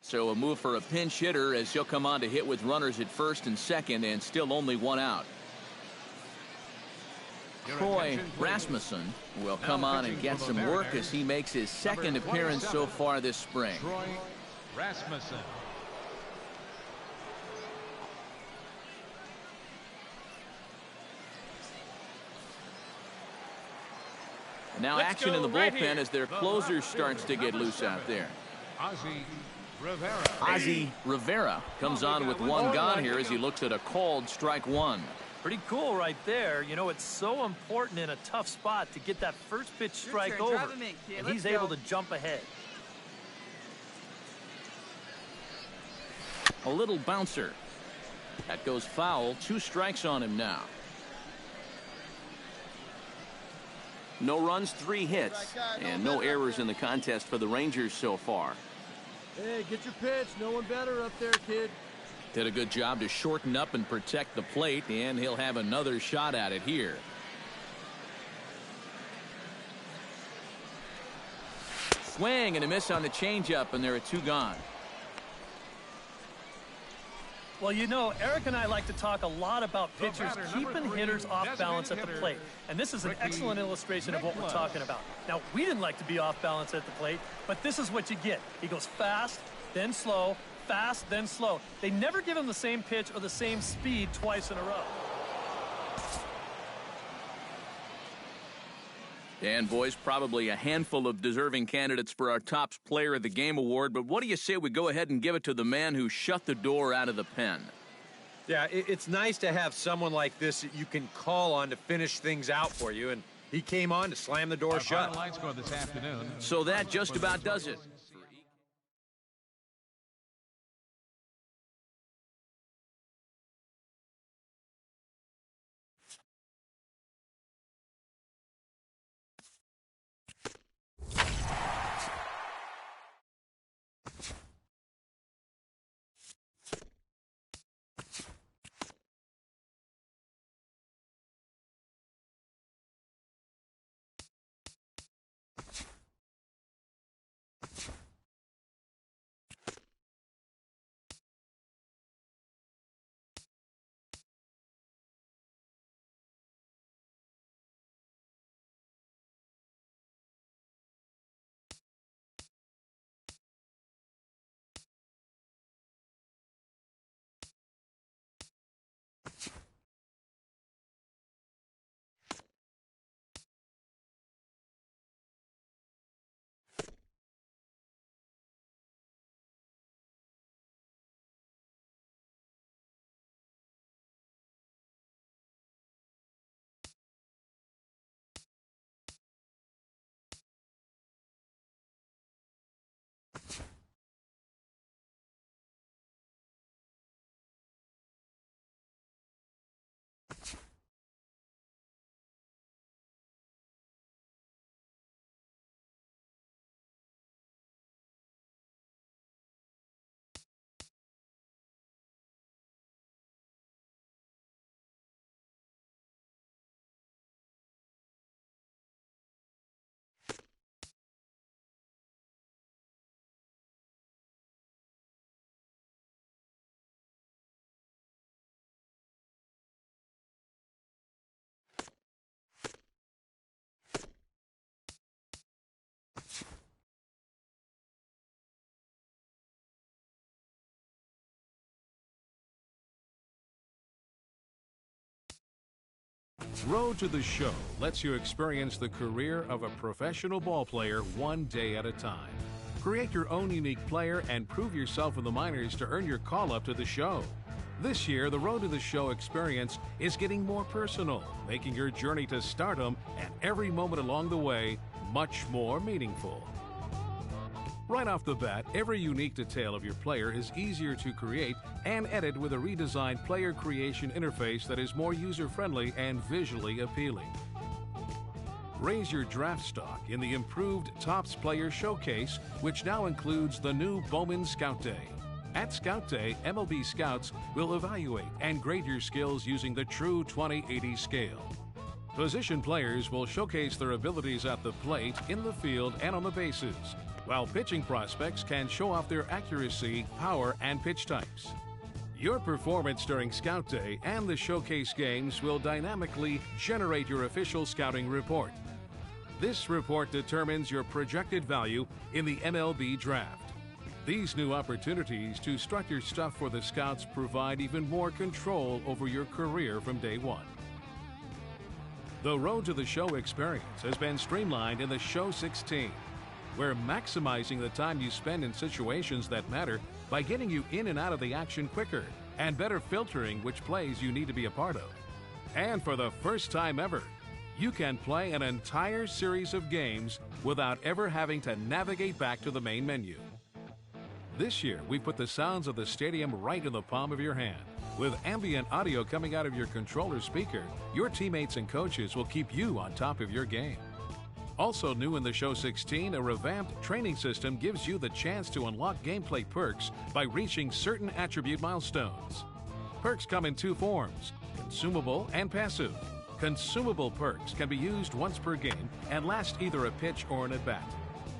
S1: So a move for a pinch hitter as he'll come on to hit with runners at first and second and still only one out. Troy Rasmussen will come on and get some work as he makes his second appearance so far this spring.
S6: Troy Rasmussen.
S1: Now action in the bullpen as their closer starts to get loose out there. Ozzie Rivera comes on with one gone here as he looks at a called strike one.
S4: Pretty cool right there. You know, it's so important in a tough spot to get that first pitch strike over, and he's able to jump ahead.
S1: A little bouncer. That goes foul. 2 strikes on him now. No runs, 3 hits, and no errors in the contest for the Rangers so far.
S5: Hey, get your pitch. No one better up there, kid.
S1: Did a good job to shorten up and protect the plate, and he'll have another shot at it here. Swing and a miss on the changeup, and there are 2 gone.
S4: Well, you know, Eric and I like to talk a lot about pitchers keeping hitters off balance at the plate. And this is an excellent illustration of what we're talking about. Now, we didn't like to be off balance at the plate, but this is what you get. He goes fast, then slow, fast, then slow. They never give him the same pitch or the same speed twice in a row.
S1: And, boys, probably a handful of deserving candidates for our top player of the game award, but what do you say we go ahead and give it to the man who shut the door out of the pen?
S2: Yeah, it's nice to have someone like this that you can call on to finish things out for you, and he came on to slam the door shut.
S6: Final line score this afternoon.
S1: So that just about does it.
S6: Road to the Show lets you experience the career of a professional ball player one day at a time. Create your own unique player and prove yourself in the minors to earn your call-up to the show. This year, the Road to the Show experience is getting more personal, making your journey to stardom and every moment along the way much more meaningful. Right off the bat, every unique detail of your player is easier to create and edit with a redesigned player creation interface that is more user-friendly and visually appealing. Raise your draft stock in the improved Topps Player Showcase, which now includes the new Bowman Scout Day. At Scout Day, MLB scouts will evaluate and grade your skills using the true 20/80 scale. Position players will showcase their abilities at the plate, in the field, and on the bases. while pitching prospects can show off their accuracy, power, and pitch types. Your performance during Scout Day and the Showcase games will dynamically generate your official scouting report. This report determines your projected value in the MLB draft. These new opportunities to strut your stuff for the scouts provide even more control over your career from day one. The Road to the Show experience has been streamlined in the Show 16. We're maximizing the time you spend in situations that matter by getting you in and out of the action quicker and better filtering which plays you need to be a part of. And for the first time ever, you can play an entire series of games without ever having to navigate back to the main menu. This year, we put the sounds of the stadium right in the palm of your hand. With ambient audio coming out of your controller speaker, your teammates and coaches will keep you on top of your game. Also new in the Show 16, a revamped training system gives you the chance to unlock gameplay perks by reaching certain attribute milestones. Perks come in two forms, consumable and passive. Consumable perks can be used once per game and last either a pitch or an at-bat.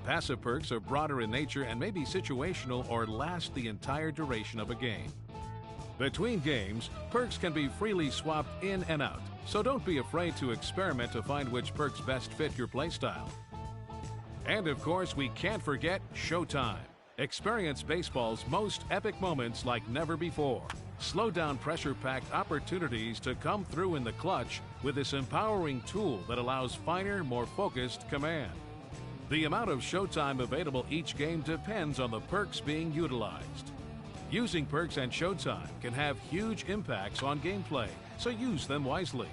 S6: Passive perks are broader in nature and may be situational or last the entire duration of a game. Between games, perks can be freely swapped in and out, so don't be afraid to experiment to find which perks best fit your playstyle. And of course, we can't forget Showtime. Experience baseball's most epic moments like never before. Slow down pressure-packed opportunities to come through in the clutch with this empowering tool that allows finer, more focused command. The amount of Showtime available each game depends on the perks being utilized. Using perks and Showtime can have huge impacts on gameplay, so use them wisely.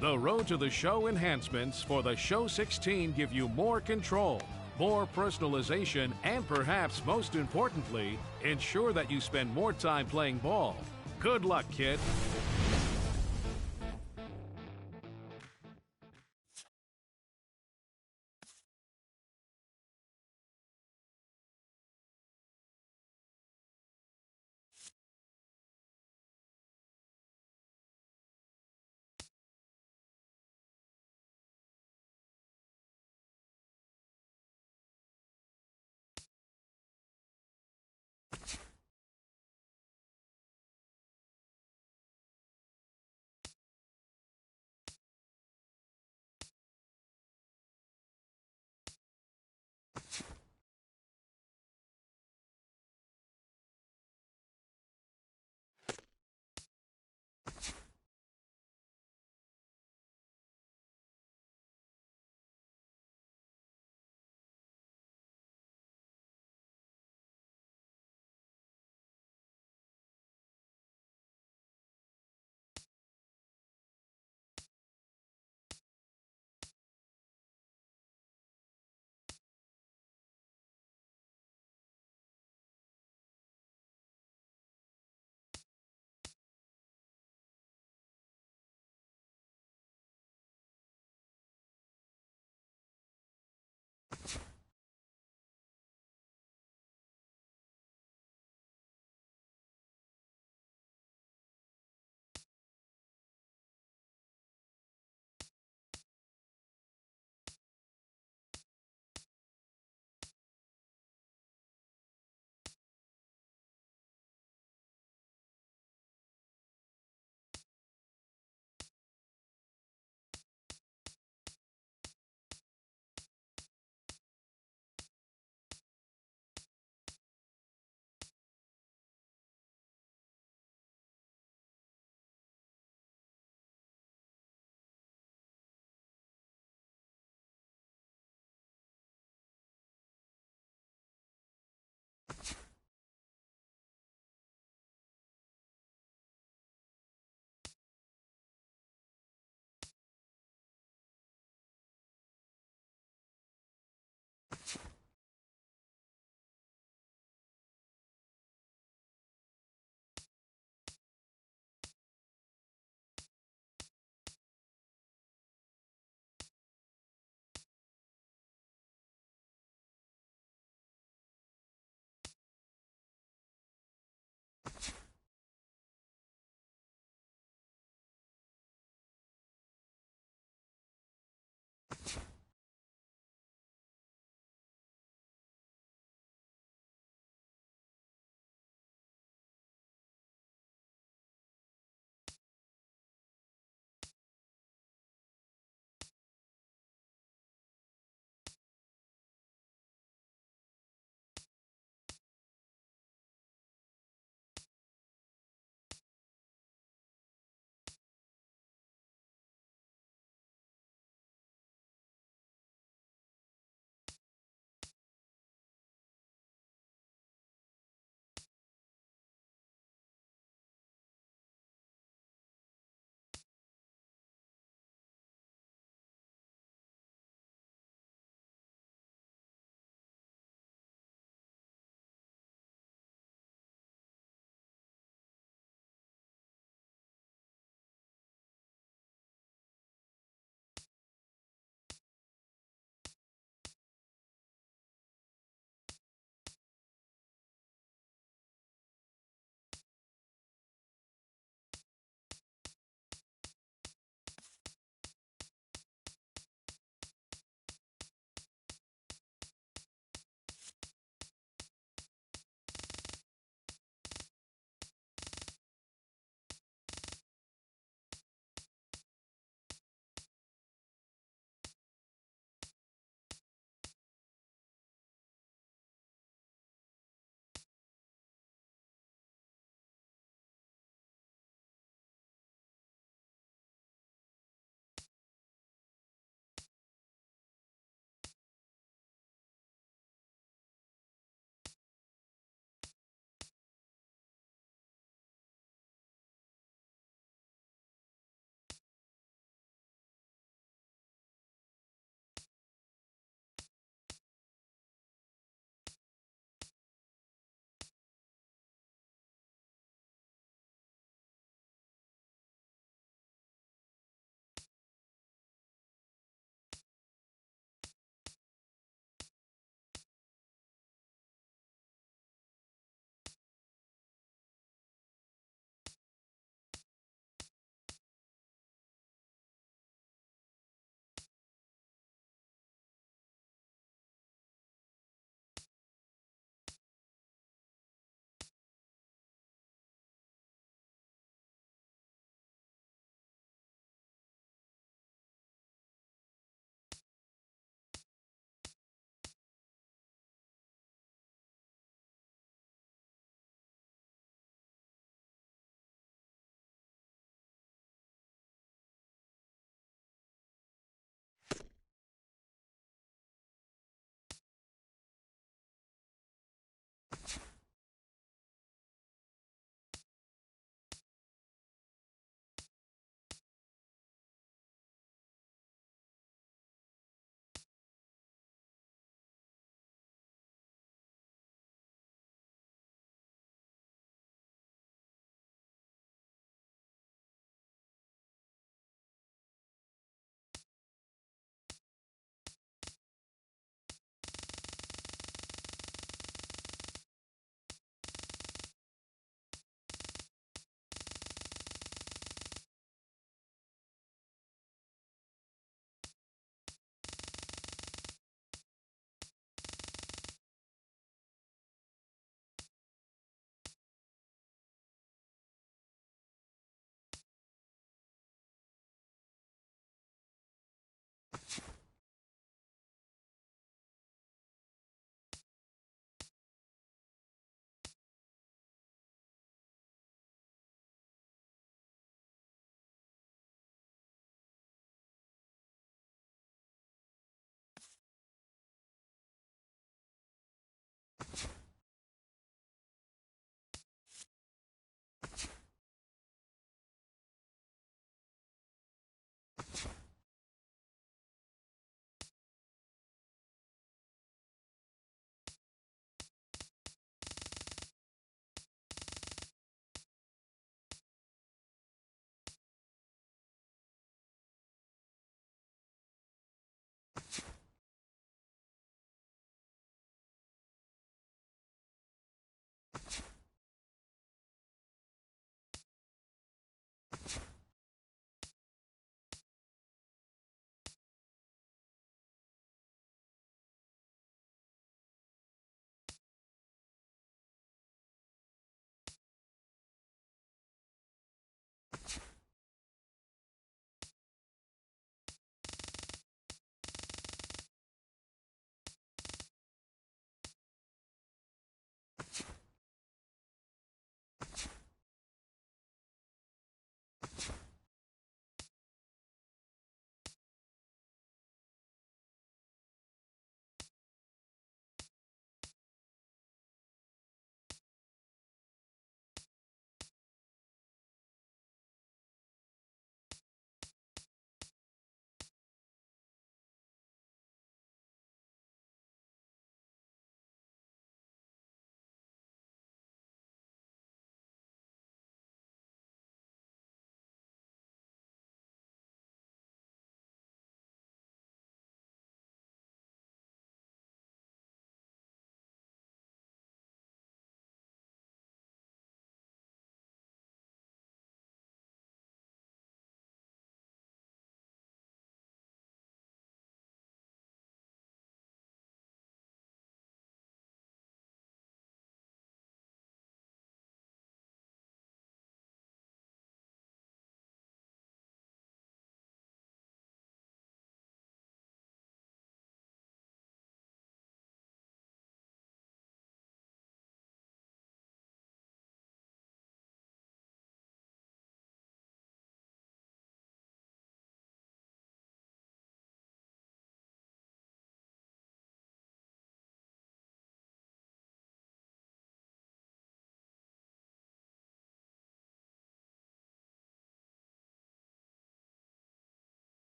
S6: The Road to the Show enhancements for the Show 16 give you more control, more personalization, and perhaps most importantly, ensure that you spend more time playing ball. Good luck, kid.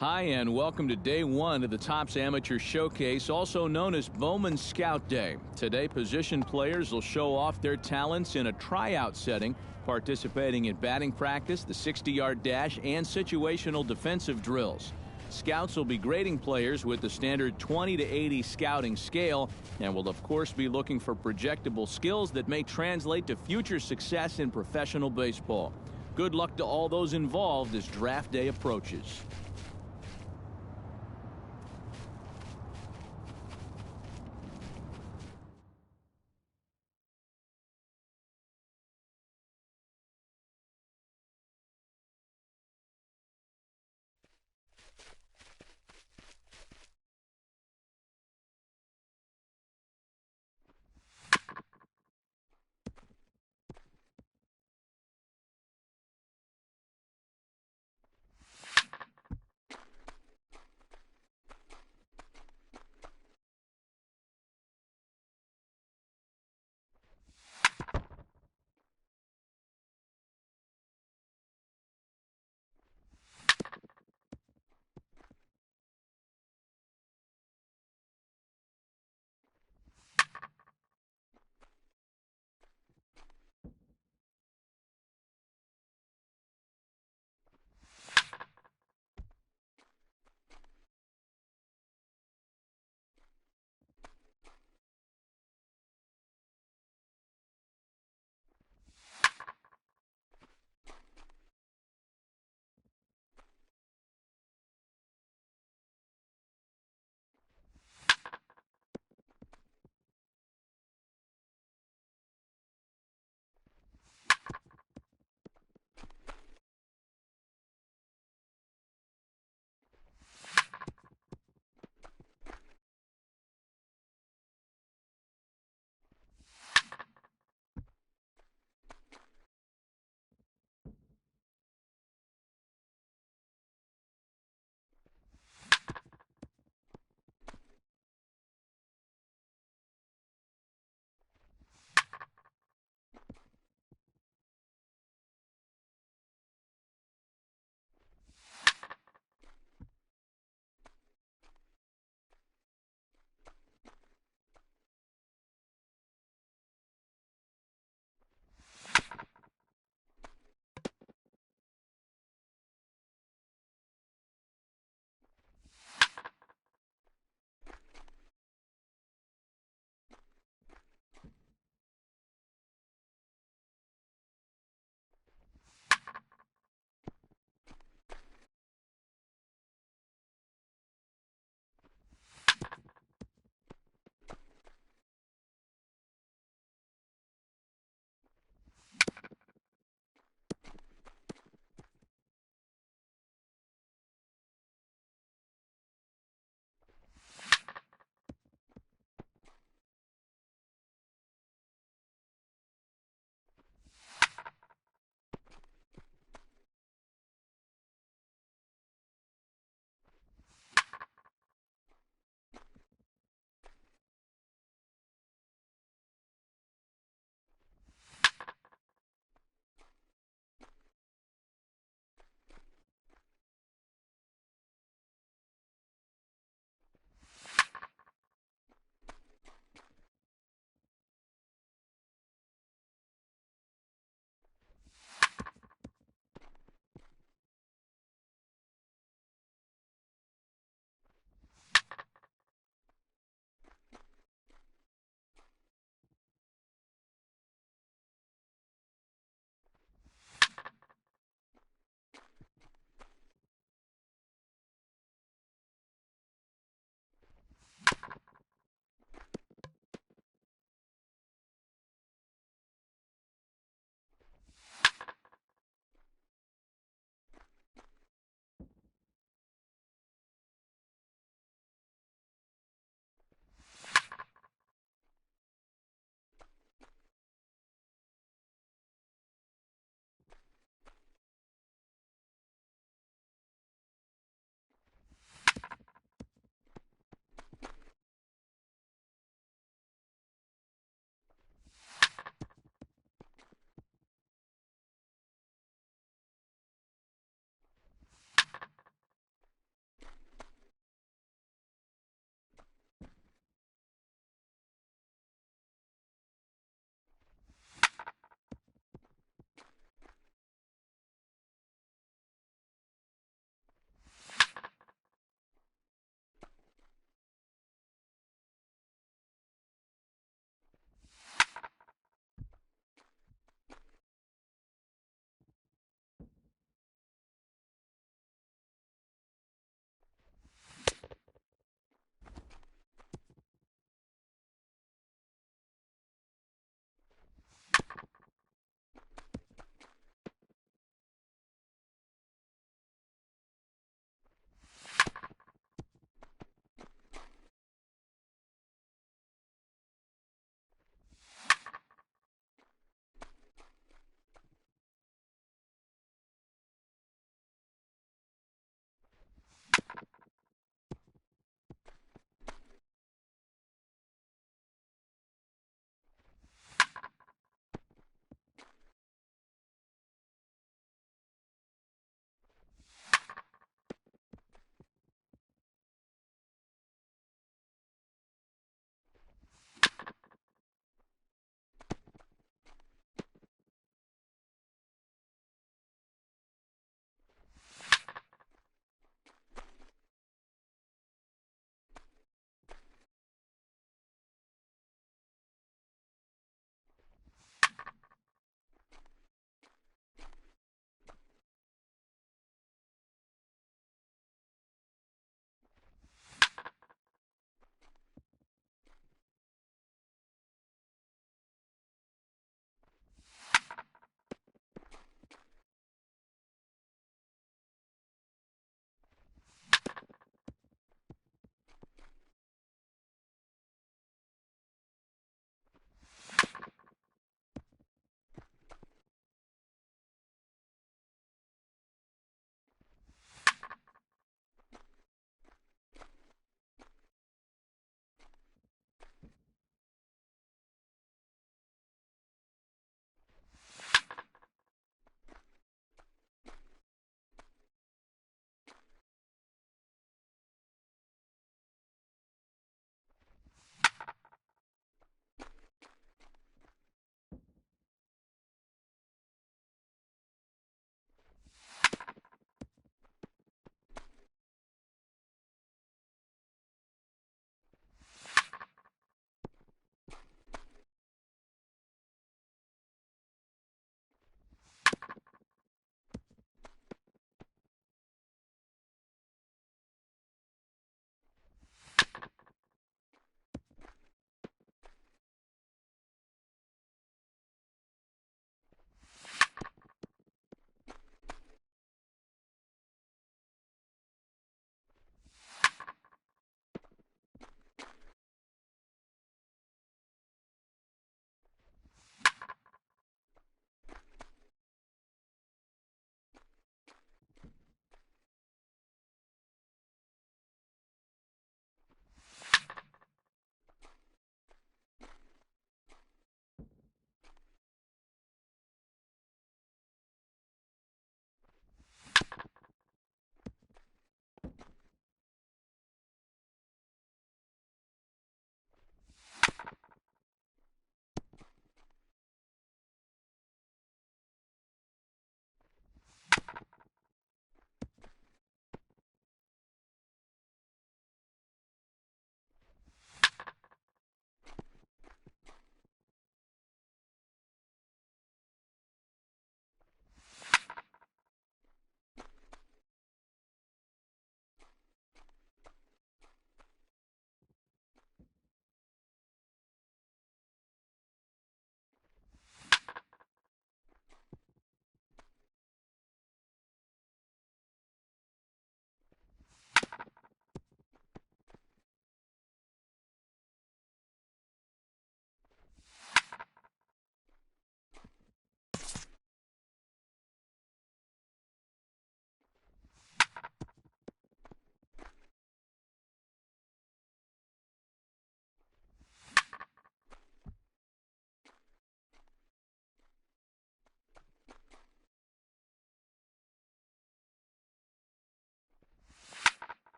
S1: Hi, and welcome to day one of the Topps Amateur Showcase, also known as Bowman Scout Day. Today, position players will show off their talents in a tryout setting, participating in batting practice, the 60-yard dash, and situational defensive drills. Scouts will be grading players with the standard 20 to 80 scouting scale, and will of course be looking for projectable skills that may translate to future success in professional baseball. Good luck to all those involved as draft day approaches.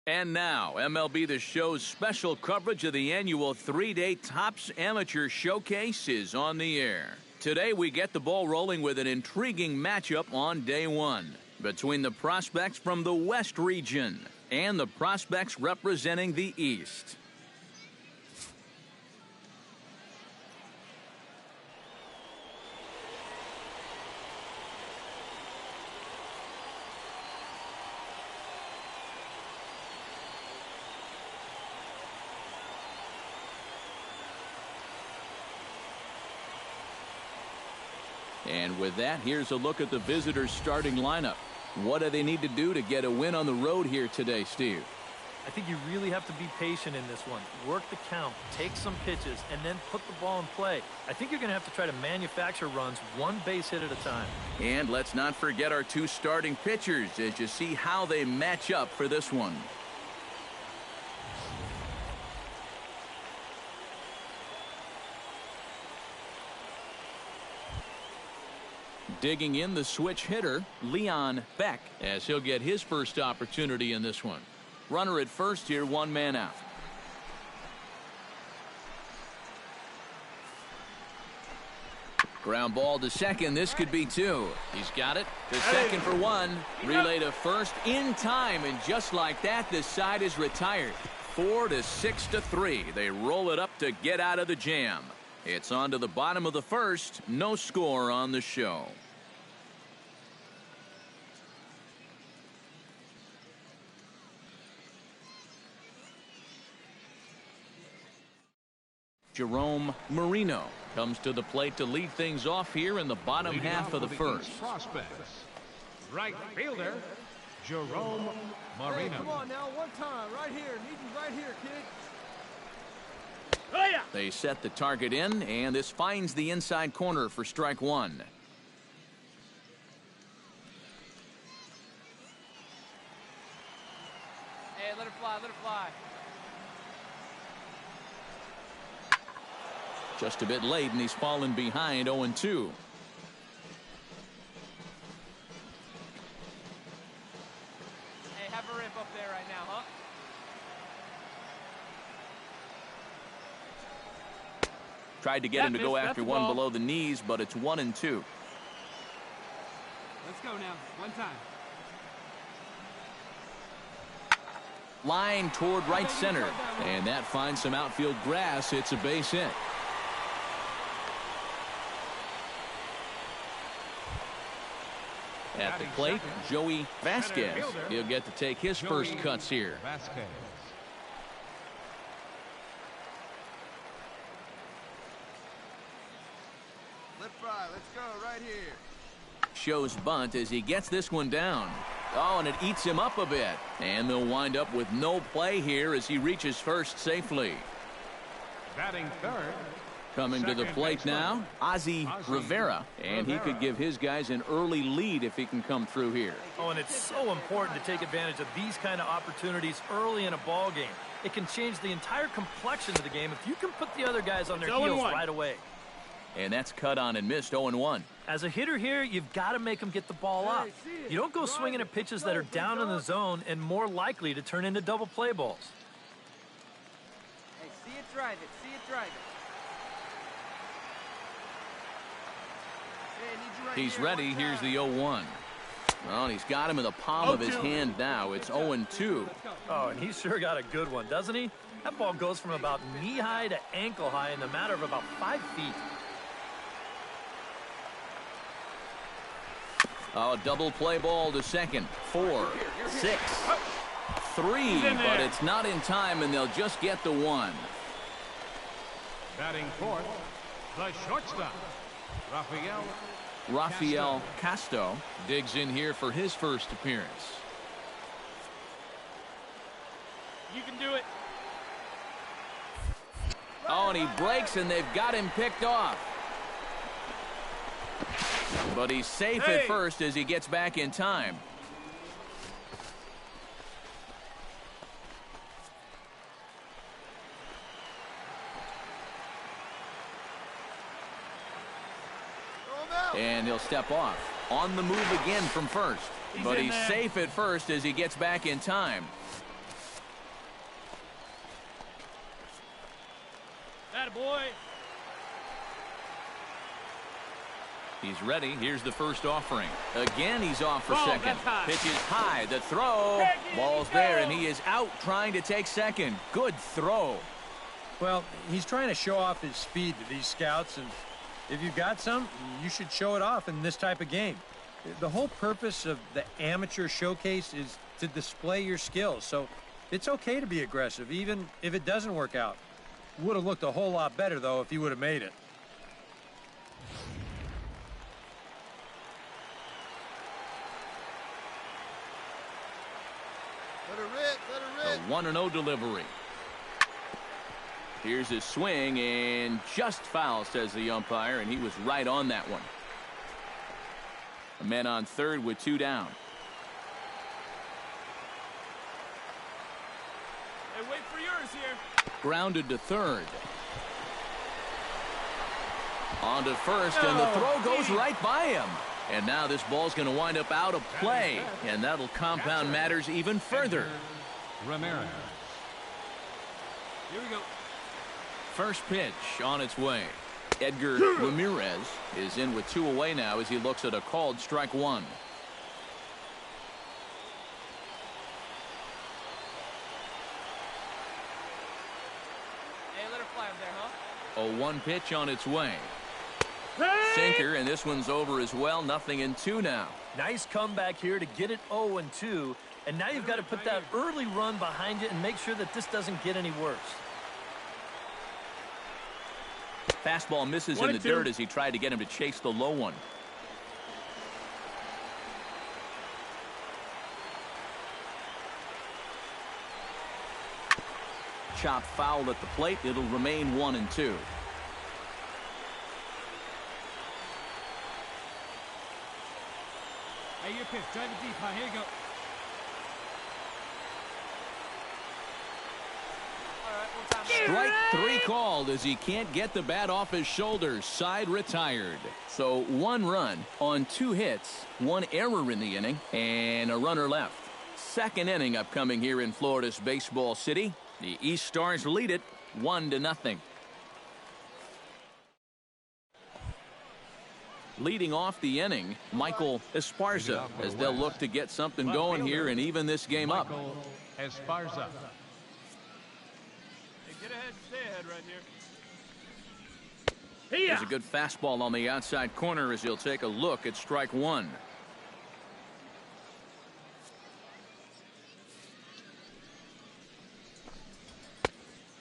S1: And now, MLB The Show's special coverage of the annual 3-day Topps Amateur Showcase is on the air. Today, we get the ball rolling with an intriguing matchup on day one between the prospects from the West region and the prospects representing the East. And with that, here's a look at the visitors' starting lineup. What do they need to do to get a win on the road here today, Steve?
S4: I think you really have to be patient in this one. Work the count, take some pitches, and then put the ball in play. I think you're going to have to try to manufacture runs one base hit at a time.
S1: And let's not forget our two starting pitchers as you see how they match up for this one. Digging in the switch hitter, Leon Beck, as he'll get his first opportunity in this one. Runner at first here, one man out. Ground ball to second. This could be two. He's got it. To second for one. Relay to first in time. And just like that, this side is retired. 4-6-3. They roll it up to get out of the jam. It's on to the bottom of the first. No score on the show. Jerome Marino comes to the plate to lead things off here in the bottom half of the first.
S6: Prospects. Right fielder, Jerome Marino.
S5: Hey, come on now, one time, right here. Need you right here, kid.
S1: They set the target in, and this finds the inside corner for strike one.
S7: Hey, let it fly, let it fly.
S1: Just a bit late, and he's fallen behind 0-2.
S7: Hey, have a rip up there right now, huh?
S1: Tried to get him to go after one below the knees, but it's 1-2.
S3: Let's go now. One time.
S1: Line toward right center, and that finds some outfield grass. It's a base hit. At the plate, Joey Vasquez. He'll get to take his first cuts here.
S3: Left fly. Let's go right here.
S1: Shows bunt as he gets this one down. Oh, and it eats him up a bit. And they'll wind up with no play here as he reaches first safely.
S6: Batting third.
S1: Coming to the plate now, Ozzie Rivera. And he could give his guys an early lead if he can come through here.
S4: Oh, and it's so important to take advantage of these kind of opportunities early in a ball game. It can change the entire complexion of the game if you can put the other guys on their heels right away.
S1: And that's cut on and missed 0-1.
S4: As a hitter here, you've got to make them get the ball up. You don't go swinging at pitches that are down in the zone and more likely to turn into double play balls.
S7: Hey, see it, drive it. See it, drive it.
S1: He's ready. Here's the 0-1. Well, he's got him in the palm of his hand now. It's 0-2.
S4: Oh, and he's sure got a good one, doesn't he? That ball goes from about knee-high to ankle-high in the matter of about 5 feet.
S1: Oh, double play ball to second. 4, 6, 3, but it's not in time, and they'll just get the one.
S6: Batting fourth, the shortstop,
S1: Rafael Castro digs in here for his first appearance.
S7: You can do it.
S1: Oh, and he breaks, and they've got him picked off. But he's safe at first as he gets back in time. And he'll step off. On the move again from first. But he's safe at first as he gets back in time.
S7: Attaboy.
S1: He's ready. Here's the first offering. Again, he's off for
S7: Ball,
S1: second.
S7: that's high.
S1: Pitch is high. The throw. Ball's there, and he is out trying to take second. Good throw.
S2: Well, he's trying to show off his speed to these scouts, and if you've got some, you should show it off in this type of game. The whole purpose of the amateur showcase is to display your skills, so it's okay to be aggressive, even if it doesn't work out. Would have looked a whole lot better, though, if he would have made it.
S3: Let her rip, let her rip.
S1: A 1-0 delivery. Here's his swing, and just foul, says the umpire, and he was right on that one. A man on third with 2 down.
S7: Hey, wait for yours here.
S1: Grounded to third. On to first, and the throw goes right by him. And now this ball's going to wind up out of play, and that'll compound matters even further.
S6: Ramirez.
S7: Here we go.
S1: First pitch on its way. Edgar Ramirez is in with 2 away now as he looks at a called strike 1.
S7: Hey, let her fly up there, huh?
S1: A 1 pitch on its way. Sinker, and this one's over as well. 0-2 now.
S4: Nice comeback here to get it 0-2. And now you've got to put that early run behind you and make sure that this doesn't get any worse.
S1: Fastball misses in the dirt as he tried to get him to chase the low one. Chop foul at the plate. It'll remain 1-2.
S5: Hey, your pitch. Drive it deep, huh? Here you go.
S1: Strike 3 called as he can't get the bat off his shoulders. Side retired. So 1 run on 2 hits, 1 error in the inning, and a runner left. Second inning upcoming here in Florida's Baseball City. The East Stars lead it 1-0. Leading off the inning, Michael Esparza, as they'll look to get something going here and even this game up.
S6: Esparza.
S7: Get ahead, stay ahead right here.
S1: There's a good fastball on the outside corner as he'll take a look at strike 1.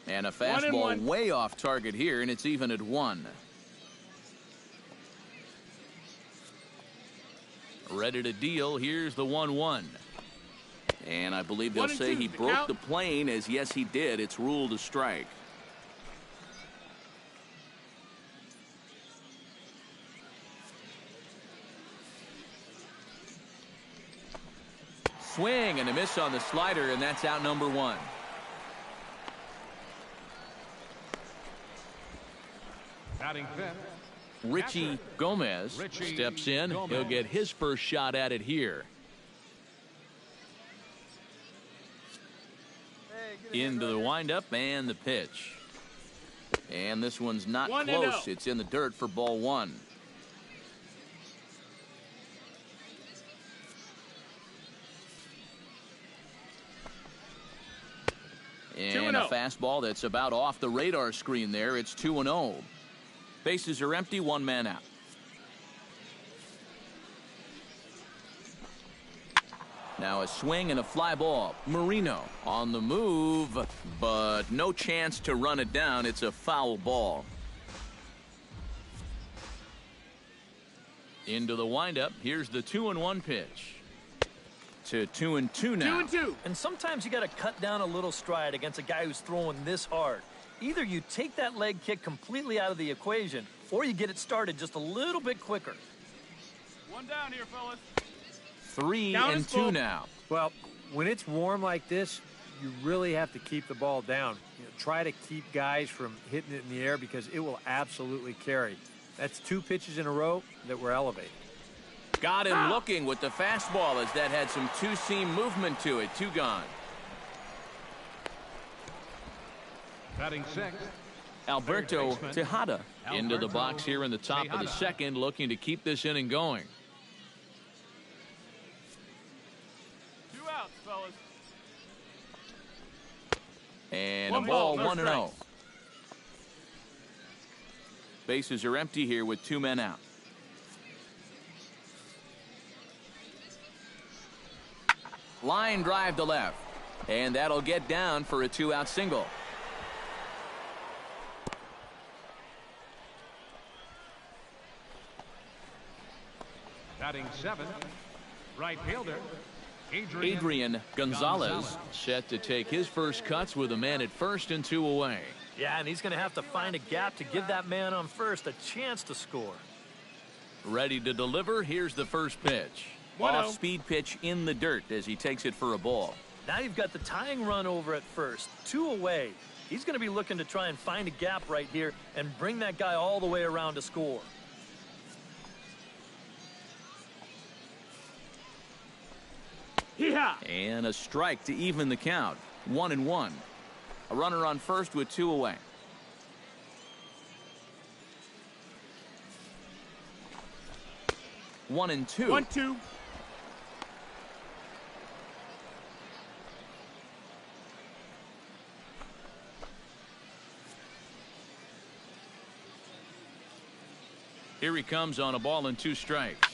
S1: And a fastball way off target here, and it's even at 1. Ready to deal. Here's the 1-1. And I believe they'll say he broke the plane, as yes, he did. It's ruled a strike. Swing and a miss on the slider, and that's out number 1.
S6: Batting fifth.
S1: Richie Gomez steps in. He'll get his first shot at it here. Into the windup and the pitch. And this one's not close. It's in the dirt for ball 1. And a fastball that's about off the radar screen there. It's 2-0. Bases are empty, 1 man out. Now a swing and a fly ball. Marino on the move, but no chance to run it down. It's a foul ball. Into the windup. Here's the 2-1 pitch. To 2-2 now.
S4: 2-2. And sometimes you got to cut down a little stride against a guy who's throwing this hard. Either you take that leg kick completely out of the equation, or you get it started just a little bit quicker.
S7: 1 down here, fellas.
S1: 3-2 now.
S2: Well, when it's warm like this, you really have to keep the ball down. Try to keep guys from hitting it in the air because it will absolutely carry. That's 2 pitches in a row that were elevated.
S1: Got him looking with the fastball as that had some 2-seam movement to it. 2 gone.
S6: Batting sixth.
S1: Alberto Tejada into the box here in the top of the second, looking to keep this inning going.
S7: 2 outs, fellas.
S1: And a ball, 1-0. Bases are empty here with 2 men out. Line drive to left. And that'll get down for a 2-out single.
S6: Batting 7, right fielder,
S1: Adrian Gonzalez set to take his first cuts with a man at first and 2 away.
S4: Yeah, and he's going to have to find a gap to give that man on first a chance to score.
S1: Ready to deliver. Here's the first pitch.
S7: 1-0.
S1: Off-speed pitch in the dirt as he takes it for a ball.
S4: Now you've got the tying run over at first, 2 away. He's going to be looking to try and find a gap right here and bring that guy all the way around to score.
S7: Yeah.
S1: And a strike to even the count. 1-1. A runner on first with 2 away. One and two.
S7: 1-2.
S1: Here he comes on a ball and 2 strikes.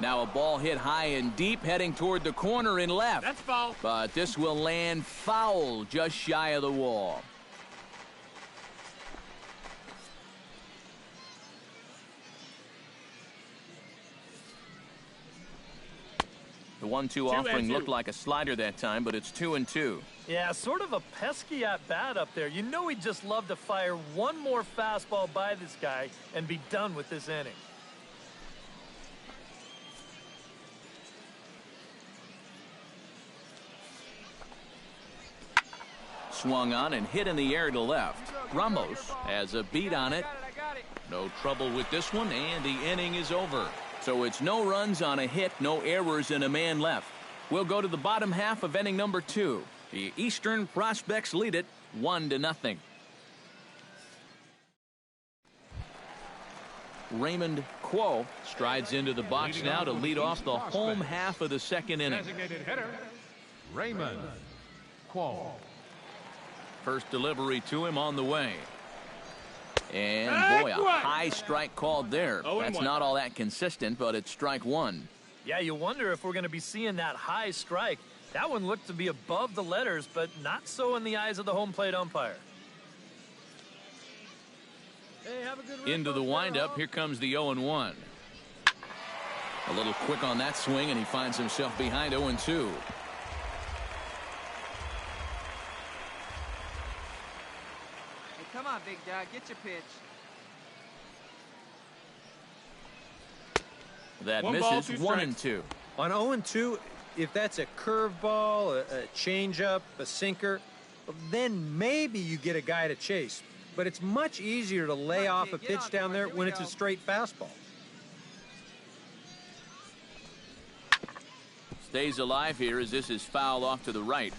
S1: Now a ball hit high and deep, heading toward the corner in left.
S7: That's foul.
S1: But this will land foul just shy of the wall. The 1-2 offering looked like a slider that time, but it's 2-2.
S4: Yeah, sort of a pesky at-bat up there. You know he'd just love to fire one more fastball by this guy and be done with this inning.
S1: Swung on and hit in the air to left. Ramos has a beat on it. No trouble with this one, and the inning is over. So it's no runs on a hit, no errors, and a man left. We'll go to the bottom half of inning number 2. The Eastern Prospects lead it 1-0. Raymond Quo strides into the box now to lead off the home half of the second inning.
S6: designated hitter, Raymond Quo.
S1: First delivery to him on the way. And boy, a high strike called there. That's not all that consistent, but it's strike 1.
S4: Yeah, you wonder if we're going to be seeing that high strike. That one looked to be above the letters, but not so in the eyes of the home plate umpire.
S5: Hey, have a good
S1: Into the windup, here comes the 0-1. A little quick on that swing, and he finds himself behind 0-2.
S7: Come on, big dog. Get your pitch.
S1: That
S7: One ball,
S1: misses.
S7: 2
S1: 1-2.
S2: On 0-2, if that's a curveball, a changeup, a sinker, then maybe you get a guy to chase. But it's much easier to lay off a pitch down there when it's a straight fastball.
S1: Stays alive here as this is fouled off to the right.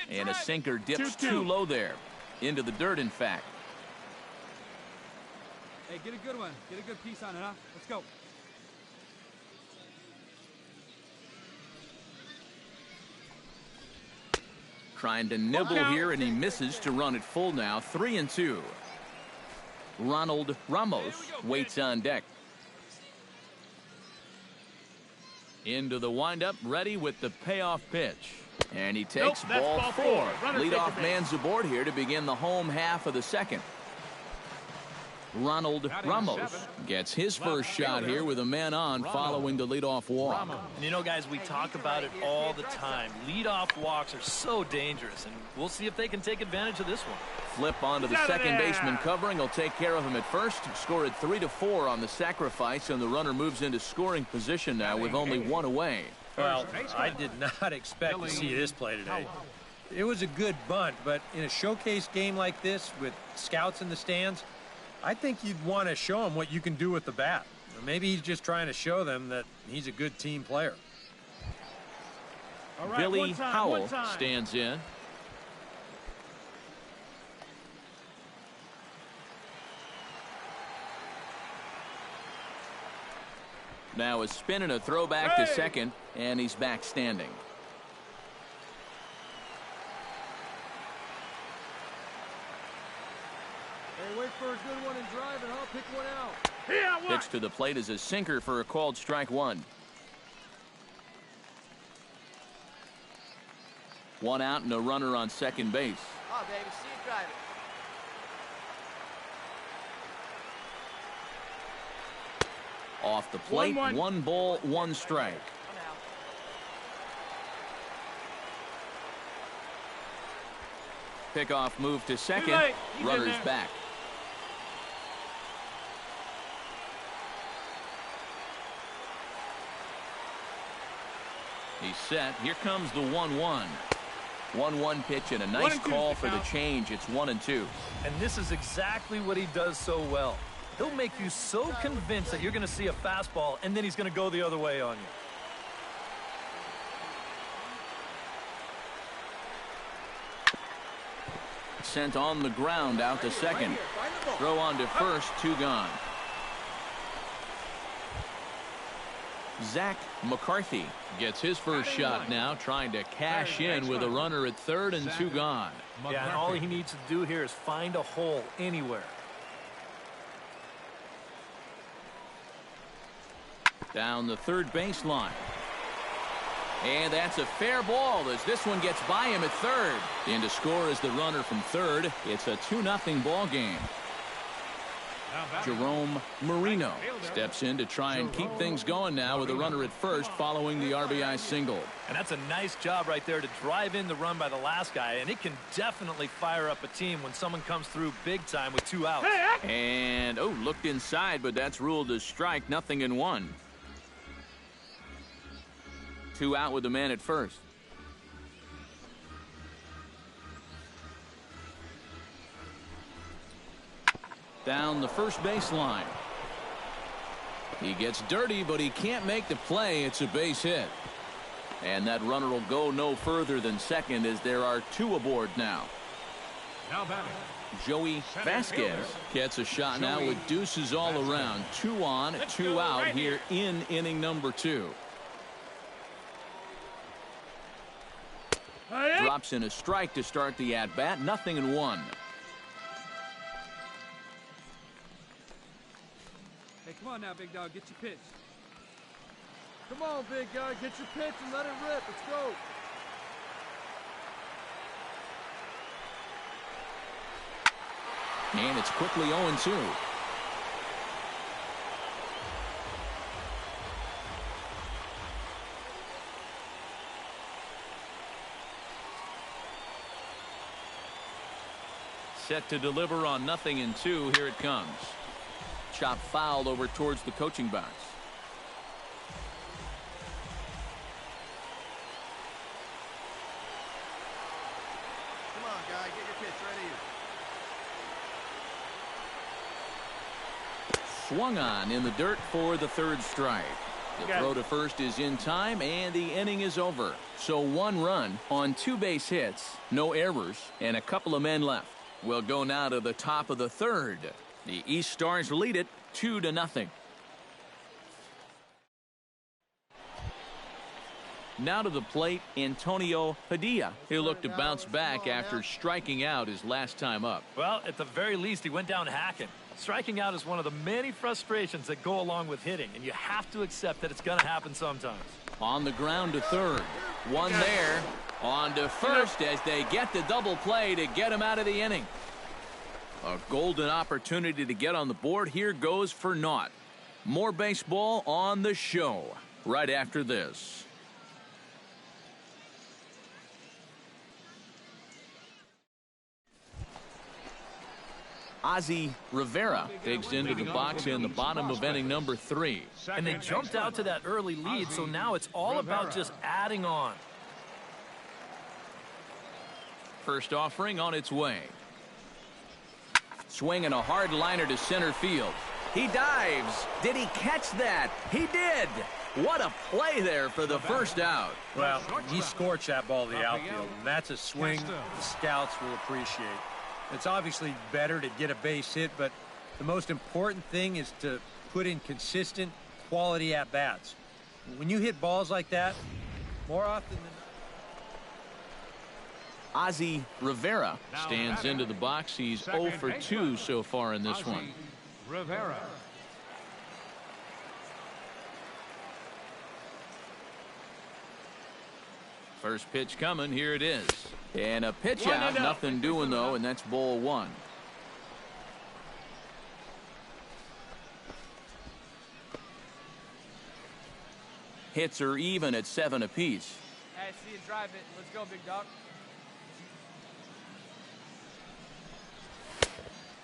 S1: And a sinker dips
S7: 2-2.
S1: too low there. Into the dirt, in fact.
S5: Hey, get a good one. Get a good piece on it, huh? Let's go.
S1: Trying to nibble here, and he misses to run it full now. 3-2. Ronald Ramos waits on deck. Into the windup, ready with the payoff pitch. And he takes ball 4. Leadoff man's aboard here to begin the home half of the second. Ronald Ramos gets his first shot here with a man on following the leadoff walk.
S4: And you know, guys, we talk about it all the time. Leadoff walks are so dangerous, and we'll see if they can take advantage of this one.
S1: Flip onto the second baseman covering. He'll take care of him at first. Score at 3-4 on the sacrifice, and the runner moves into scoring position now with only 1 away.
S2: Well, I did not expect to see this play today. It was a good bunt, but in a showcase game like this with scouts in the stands, I think you'd want to show them what you can do with the bat. Or maybe he's just trying to show them that he's a good team player.
S5: All right,
S1: Billy Howell stands in. Now a spin and a throwback to second, and he's back standing.
S5: Hey, wait for a good one and drive, and I'll pick one out.
S1: Pitch to the plate is a sinker for a called strike one. One out and a runner on second base.
S7: Oh, baby, see you drive it.
S1: Off the plate, 1 ball, 1 strike. Pickoff move to second. Runners back. He's set. Here comes the 1-1. 1-1 pitch and a nice call for the change. It's 1-2.
S4: And this is exactly what he does so well. He'll make you so convinced that you're going to see a fastball, and then he's going to go the other way on you.
S1: Sent on the ground out to second. Throw on to first, 2 gone. Zach McCarthy gets his first shot now, trying to cash in with a runner at third and 2 gone.
S4: Yeah, and all he needs to do here is find a hole anywhere.
S1: Down the third baseline. And that's a fair ball as this one gets by him at third. In to score is the runner from third. It's a 2-0 ball game. Jerome Marino steps in to try and keep things going now with a runner at first following the RBI single.
S4: And that's a nice job right there to drive in the run by the last guy, and it can definitely fire up a team when someone comes through big time with 2 outs.
S1: And, oh, looked inside, but that's ruled as strike, 0-1. 2 out with the man at first. Down the first baseline. He gets dirty, but he can't make the play. It's a base hit. And that runner will go no further than second as there are 2 aboard now.
S6: Now batting,
S1: Joey Vasquez gets a shot now with deuces all around. 2 on, 2 out here in inning number 2. Drops in a strike to start the at-bat. 0-1.
S5: Hey, come on now, big dog. Get your pitch. Come on, big guy. Get your pitch and let it rip. Let's go.
S1: And it's quickly 0-2. Set to deliver on 0-2. Here it comes. Chop fouled over towards the coaching box.
S3: Come on, guy. Get your pitch ready.
S1: Swung on in the dirt for the third strike. The throw to first is in time, and the inning is over. So 1 run on 2 base hits, no errors, and a couple of men left. We'll go now to the top of the third. The East Stars lead it 2-0. Now to the plate, Antonio Padilla. He'll look to bounce back after striking out his last time up.
S4: Well, at the very least, he went down hacking. Striking out is one of the many frustrations that go along with hitting, and you have to accept that it's going to happen sometimes.
S1: On the ground to third. One there. On to first as they get the double play to get him out of the inning. A golden opportunity to get on the board. Here goes for naught. More baseball on the show right after this. Ozzie Rivera digs into the box in the bottom of inning number 3.
S4: And they jumped out to that early lead, so now it's all about just adding on.
S1: First offering on its way. Swinging a hard liner to center field. He dives. Did he catch that? He did. What a play there for the first out.
S2: Well, he scorched that ball to the outfield, and that's a swing the scouts will appreciate. It's obviously better to get a base hit, but the most important thing is to put in consistent, quality at-bats. When you hit balls like that, more often than
S1: Ozzie Rivera stands into the box. He's 0 for 2 so far in this one.
S6: Rivera.
S1: First pitch coming. Here it is. And a pitch out. Nothing doing, though, and that's ball 1. Hits are even at 7 apiece.
S7: Hey, see you drive it. Let's go, big dog.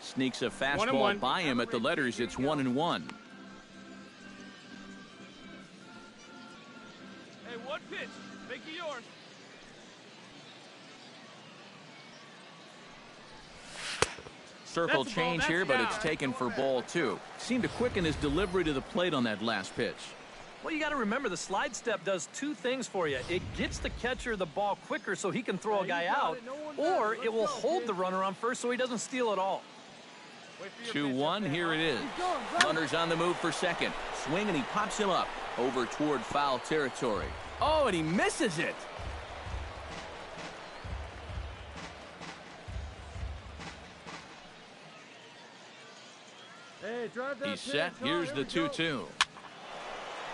S1: Sneaks a fastball by him at the letters. It's 1-1.
S7: Hey, one pitch. Make it yours.
S1: Circle change here, but it's taken for ball 2. Seemed to quicken his delivery to the plate on that last pitch.
S4: Well, you got to remember the slide step does 2 things for you. It gets the catcher the ball quicker so he can throw a guy out, or it will hold the runner on first so he doesn't steal it all.
S1: 2-1, here it is. Runner's on the move for second. Swing, and he pops him up over toward foul territory. Oh, and he misses it.
S5: Hey, drive that
S1: He's set. Here's the 2-2.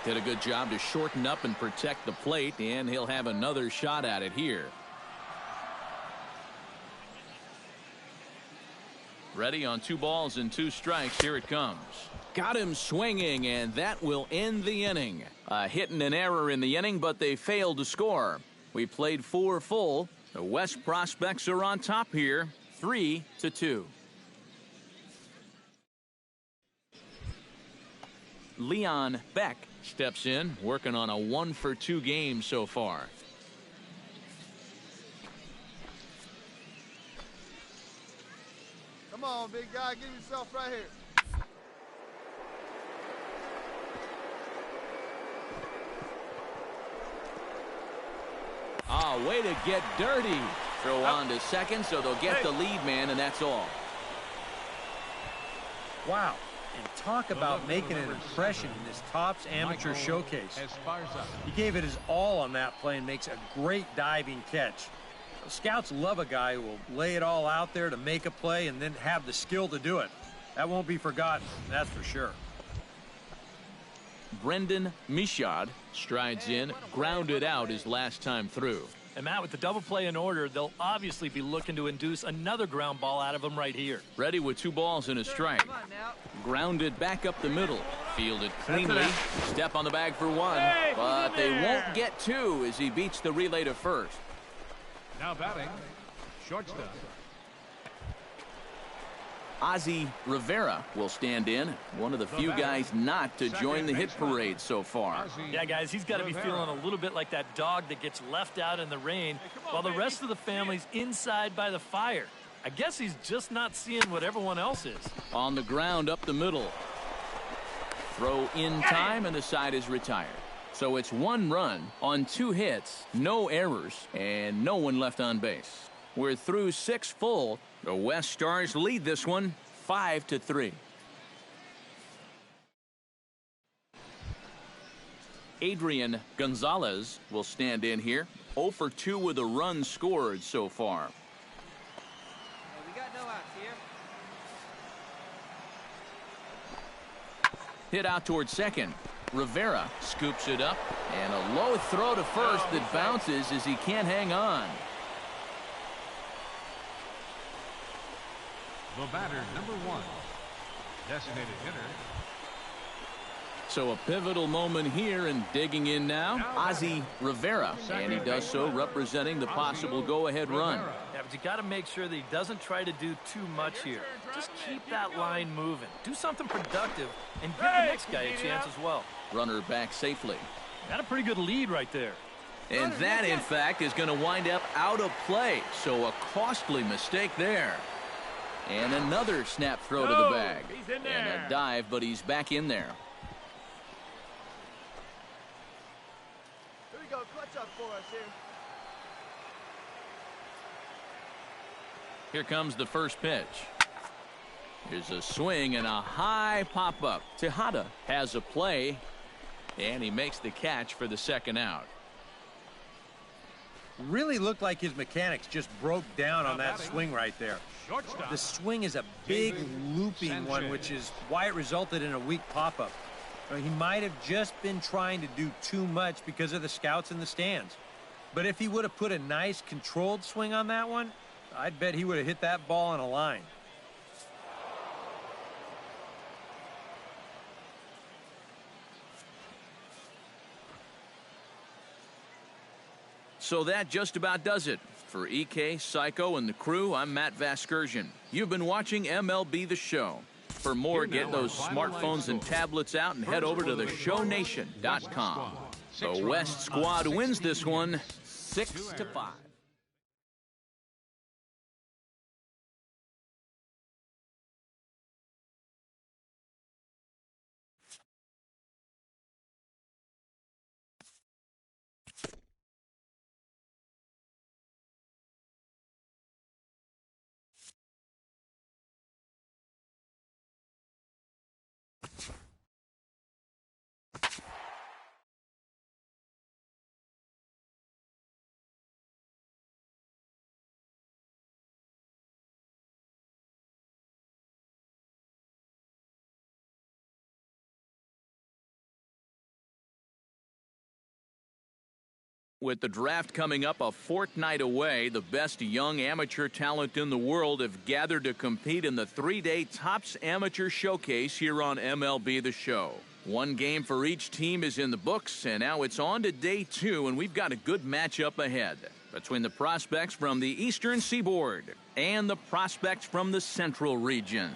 S1: Did a good job to shorten up and protect the plate, and he'll have another shot at it here. Ready on 2 balls and 2 strikes. Here it comes. Got him swinging, and that will end the inning. A hit and an error in the inning, but they failed to score. We played 4 full. The West prospects are on top here, 3-2. Leon Beck steps in, working on a 1 for 2 game so far.
S3: Come on, big guy. Give yourself right here.
S1: Way to get dirty. Throw on to second, so they'll get the lead man, and that's all.
S2: wow. And talk about making an impression in this Topps Amateur Showcase. He gave it his all on that play and makes a great diving catch. The scouts love a guy who will lay it all out there to make a play and then have the skill to do it. That won't be forgotten, that's for sure.
S1: Brendan Michaud strides in, grounded out his last time through.
S4: And Matt, with the double play in order, they'll obviously be looking to induce another ground ball out of him right here.
S1: Ready with 2 balls and a strike. Grounded back up the middle. Fielded cleanly. Step on the bag for 1. But they won't get 2 as he beats the relay to first.
S6: Now batting, shortstop.
S1: Ozzie Rivera will stand in. One of the few guys not to join the hit parade so far.
S4: Yeah, guys, he's got to be feeling a little bit like that dog that gets left out in the rain while the rest of the family's inside by the fire. I guess he's just not seeing what everyone else is.
S1: On the ground up the middle. Throw in time, and the side is retired. So it's 1 run on 2 hits, no errors, and no one left on base. We're through 6 full. The West Stars lead this one 5-3. Adrian Gonzalez will stand in here. 0 for 2 with a run scored so far.
S7: We got no outs here.
S1: Hit out towards second. Rivera scoops it up, and a low throw to first that bounces as he can't hang on.
S6: The batter, number 1. Designated hitter.
S1: So a pivotal moment here, and digging in now, Ozzie Rivera. And he does so representing the possible go-ahead run.
S4: Yeah, but you got to make sure that he doesn't try to do too much here. Just keep that line moving. Do something productive and give the next guy a chance as well.
S1: Runner back safely.
S4: Got a pretty good lead right there.
S1: And that, in fact, is going to wind up out of play. So a costly mistake there. And another snap throw to the bag. And a dive, but he's back in there.
S3: Here we go. Clutch up for us here.
S1: Here comes the first pitch. Here's a swing and a high pop-up. Tejada has a play, and he makes the catch for the second out.
S2: Really looked like his mechanics just broke down on that swing right there. The swing is a big looping one, which is why it resulted in a weak pop-up. He might have just been trying to do too much because of the scouts in the stands. But if he would have put a nice controlled swing on that one, I'd bet he would have hit that ball on a line.
S1: So that just about does it. For EK, Psycho, and the crew, I'm Matt Vasgersian. You've been watching MLB The Show. For more, get those smartphones and tablets out and head over to theshownation.com. The West squad wins this one 6-5. With the draft coming up a fortnight away, the best young amateur talent in the world have gathered to compete in the 3-day Topps Amateur Showcase here on MLB The Show. One game for each team is in the books, and now it's on to day 2, and we've got a good matchup ahead between the prospects from the Eastern Seaboard and the prospects from the Central Region.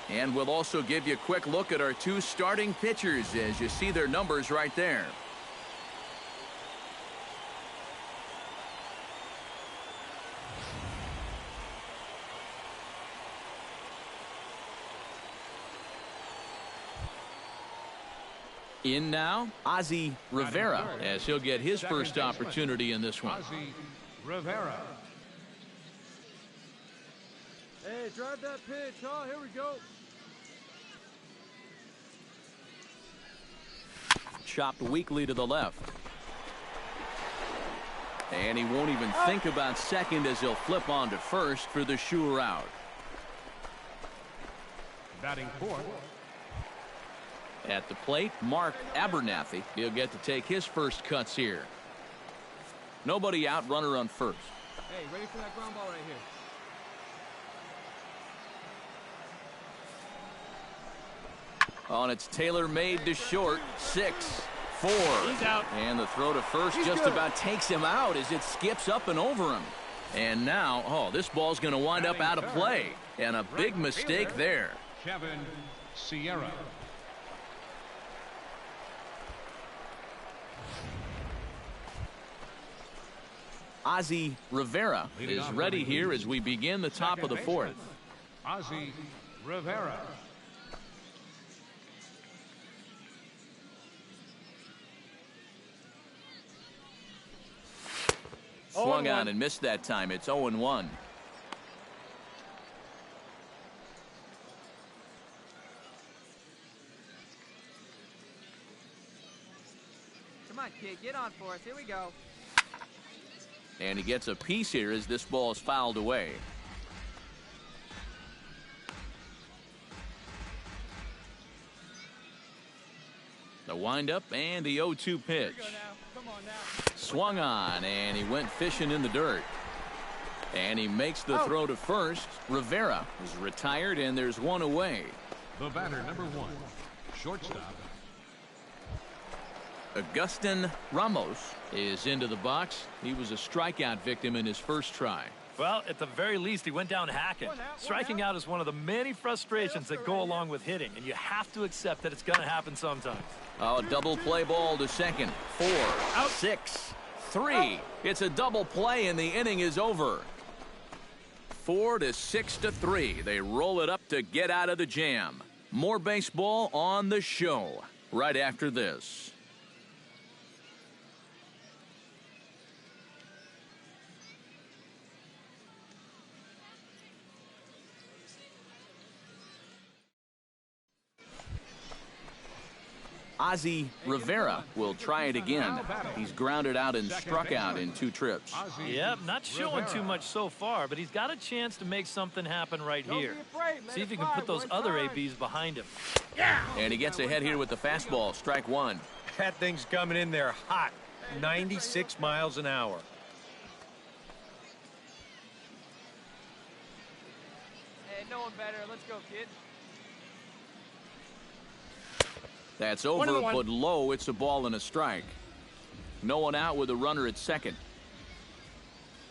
S1: And we'll also give you a quick look at our 2 starting pitchers as you see their numbers right there. In now, Ozzie Rivera, as he'll get his first opportunity in this one.
S6: Ozzie Rivera.
S5: Hey, drive that pitch, huh? Here we go.
S1: Chopped weakly to the left. And he won't even think about second as he'll flip on to first for the sure out.
S6: Batting fourth.
S1: At the plate, Mark Abernathy. He'll get to take his first cuts here. Nobody out, runner on first.
S5: Hey, ready for that ground ball right here.
S1: On its tailor-made to short, 6-4.
S4: He's out.
S1: And the throw to first just about takes him out as it skips up and over him. And now, this ball's going to wind up out of play. And a big mistake there.
S6: Kevin Sierra.
S1: Ozzie Rivera is ready here as we begin the top of the fourth.
S6: Ozzie Rivera.
S1: Swung on and missed that time. It's 0-1.
S7: Come on, kid. Get on for us. Here we go.
S1: And he gets a piece here as this ball is fouled away. The windup and the 0-2 pitch.
S5: Come on now.
S1: Swung on and he went fishing in the dirt. And he makes the throw to first. Rivera is retired and there's one away.
S6: The batter, number 1, shortstop.
S1: Agustin Ramos is into the box. He was a strikeout victim in his first try.
S4: Well, at the very least, he went down hacking. Striking out is one of the many frustrations that go along with hitting, and you have to accept that it's going to happen sometimes.
S1: Oh, double play ball to second. 4, 6, 3. It's a double play, and the inning is over. 4 to 6 to 3. They roll it up to get out of the jam. More baseball on the show right after this. Ozzie Rivera will try it again. He's grounded out and struck out in 2 trips.
S4: Yep, not showing too much so far, but he's got a chance to make something happen right here. See if he can put those other ABs behind him.
S1: And he gets ahead here with the fastball. Strike 1.
S2: That thing's coming in there hot. 96 miles an hour.
S7: Hey, no one better. Let's go, kid.
S1: That's over, but low. It's a ball and a strike. No one out with a runner at second.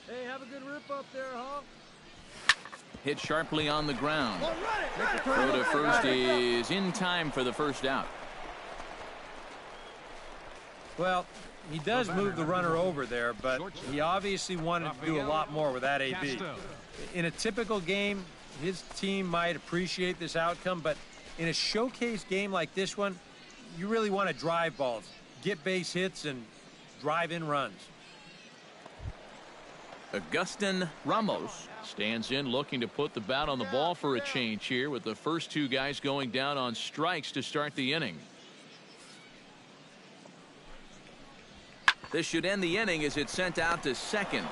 S5: Hey, have a good rip up there, huh?
S1: Hit sharply on the ground. Throw to first is in time for the first out.
S2: Well, he does move the runner over there, but he obviously wanted to do a lot more with that AB. In a typical game, his team might appreciate this outcome, but in a showcase game like this one, you really want to drive balls, get base hits, and drive in runs.
S1: Agustin Ramos stands in looking to put the bat on the ball for a change here with the first 2 guys going down on strikes to start the inning. This should end the inning as it's sent out to second.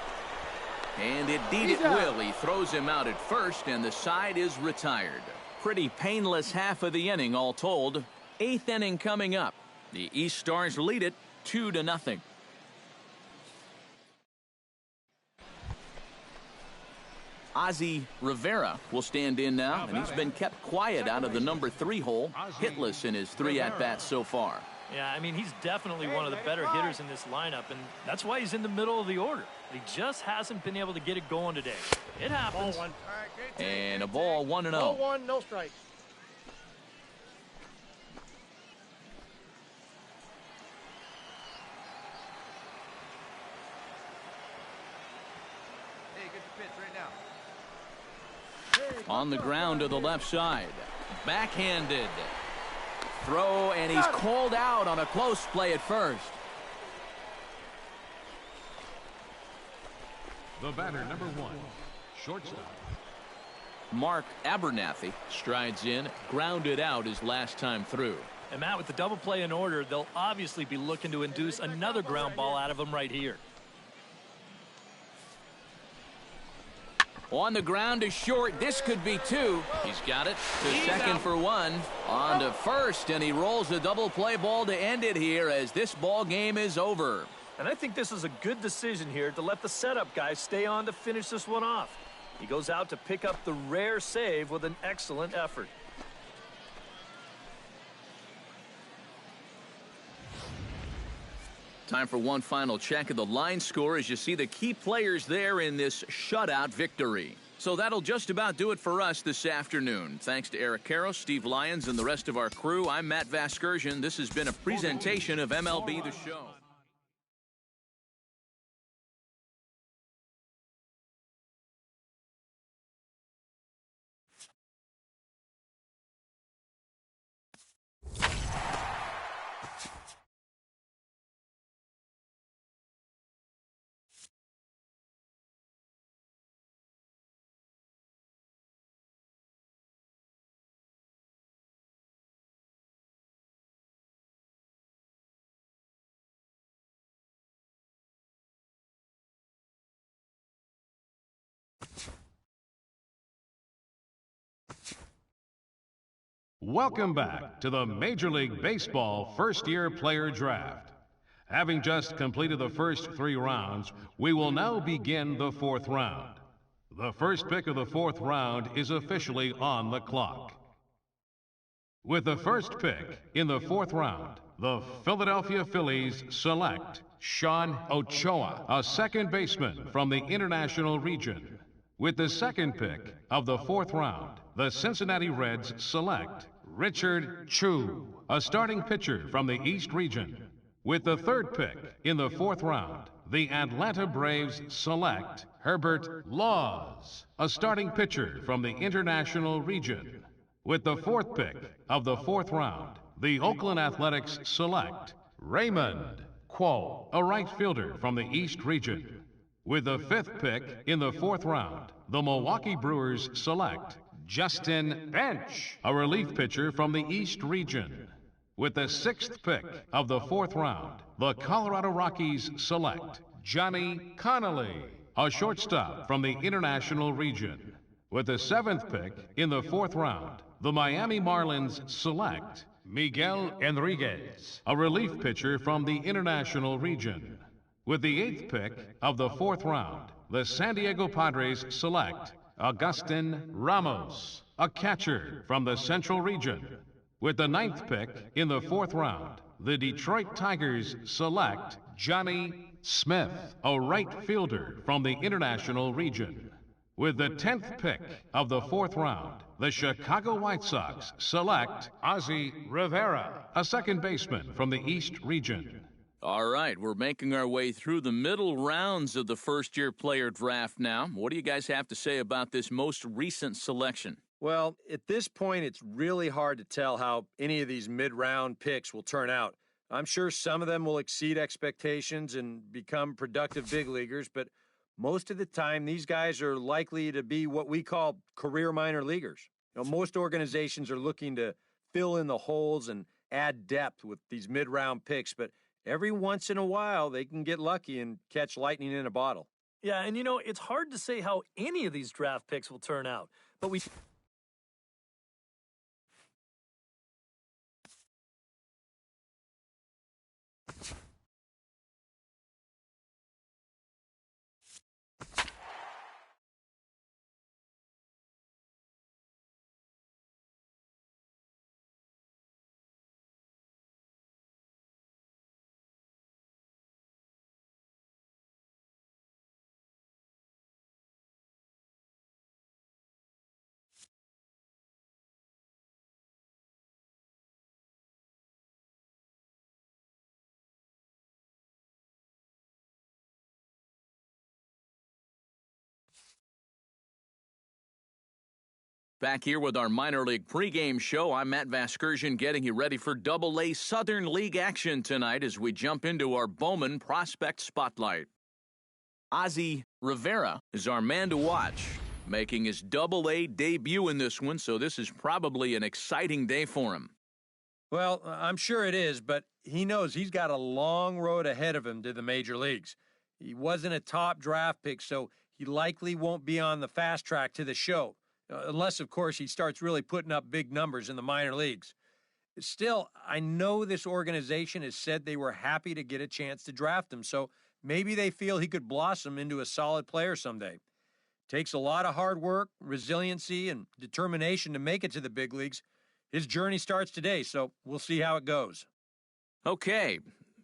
S1: And indeed it will. He throws him out at first, and the side is retired. Pretty painless half of the inning all told. 8th inning coming up. The East Stars lead it 2-0. Ozzie Rivera will stand in now, and he's been kept quiet out of the number 3 hole, hitless in his 3 at-bats so far.
S4: Yeah, I mean, he's definitely one of the better hitters in this lineup, and that's why he's in the middle of the order. He just hasn't been able to get it going today. It happens.
S1: And a ball, 1-0.
S3: 1, no strikes.
S7: Hey, get the pitch right now.
S1: On the ground to the left side. Backhanded. Throw, and he's called out on a close play at first.
S6: The batter, number 1, shortstop.
S1: Mark Abernathy strides in, grounded out his last time through.
S4: And Matt, with the double play in order, they'll obviously be looking to induce another ground ball out of him right here.
S1: On the ground to short. This could be 2. He's got it to second for 1. On to first, and he rolls the double play ball to end it here as this ball game is over.
S4: And I think this is a good decision here to let the setup guy stay on to finish this one off. He goes out to pick up the rare save with an excellent effort.
S1: Time for one final check of the line score as you see the key players there in this shutout victory. So that'll just about do it for us this afternoon. Thanks to Eric Karros, Steve Lyons, and the rest of our crew. I'm Matt Vasgersian. This has been a presentation of MLB The Show.
S6: Welcome back to the Major League Baseball first-year player draft. Having just completed the first 3 rounds, we will now begin the 4th round. The first pick of the 4th round is officially on the clock. With the first pick in the 4th round, the Philadelphia Phillies select Sean Ochoa, a second baseman from the International Region. With the second pick of the 4th round, the Cincinnati Reds select Richard Chu, a starting pitcher from the East Region. With the third pick in the 4th round, the Atlanta Braves select Herbert Laws, a starting pitcher from the International Region. With the 4th pick of the 4th round, the Oakland Athletics select Raymond Quo, a right fielder from the East Region. With the 5th pick in the 4th round, the Milwaukee Brewers select Justin Bench, a relief pitcher from the East Region. With the 6th pick of the 4th round, the Colorado Rockies select Johnny Connolly, a shortstop from the International Region. With the 7th pick in the 4th round, the Miami Marlins select Miguel Enriquez, a relief pitcher from the International Region. With the 8th pick of the 4th round, the San Diego Padres select Agustin Ramos, a catcher from the Central Region. With the 9th pick in the 4th round, the Detroit Tigers select Johnny Smith, a right fielder from the International Region. With the 10th pick of the 4th round, the Chicago White Sox select Ozzie Rivera, a second baseman from the East Region.
S1: All right, we're making our way through the middle rounds of the first-year player draft now. What do you guys have to say about this most recent selection?
S2: Well, at this point, it's really hard to tell how any of these mid-round picks will turn out. I'm sure some of them will exceed expectations and become productive big leaguers, but most of the time, these guys are likely to be what we call career minor leaguers. Most organizations are looking to fill in the holes and add depth with these mid-round picks, but every once in a while, they can get lucky and catch lightning in a bottle.
S4: Yeah, and it's hard to say how any of these draft picks will turn out, but we...
S1: Back here with our minor league pregame show, I'm Matt Vasgersian getting you ready for Double-A Southern League action tonight as we jump into our Bowman Prospect Spotlight. Ozzie Rivera is our man to watch, making his Double-A debut in this one, so this is probably an exciting day for him.
S2: Well, I'm sure it is, but he knows he's got a long road ahead of him to the major leagues. He wasn't a top draft pick, so he likely won't be on the fast track to the show. Unless, of course, he starts really putting up big numbers in the minor leagues. Still, I know this organization has said they were happy to get a chance to draft him, so maybe they feel he could blossom into a solid player someday. Takes a lot of hard work, resiliency, and determination to make it to the big leagues. His journey starts today, so we'll see how it goes.
S1: Okay,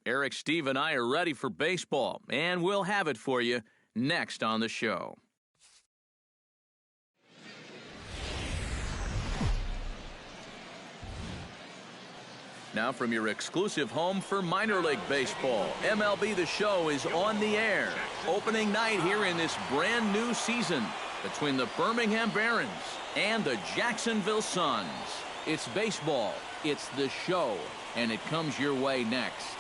S1: Eric, Steve, and I are ready for baseball, and we'll have it for you next on the show. Now from your exclusive home for minor league baseball, MLB The Show is on the air. Opening night here in this brand new season between the Birmingham Barons and the Jacksonville Suns. It's baseball, it's The Show, and it comes your way next.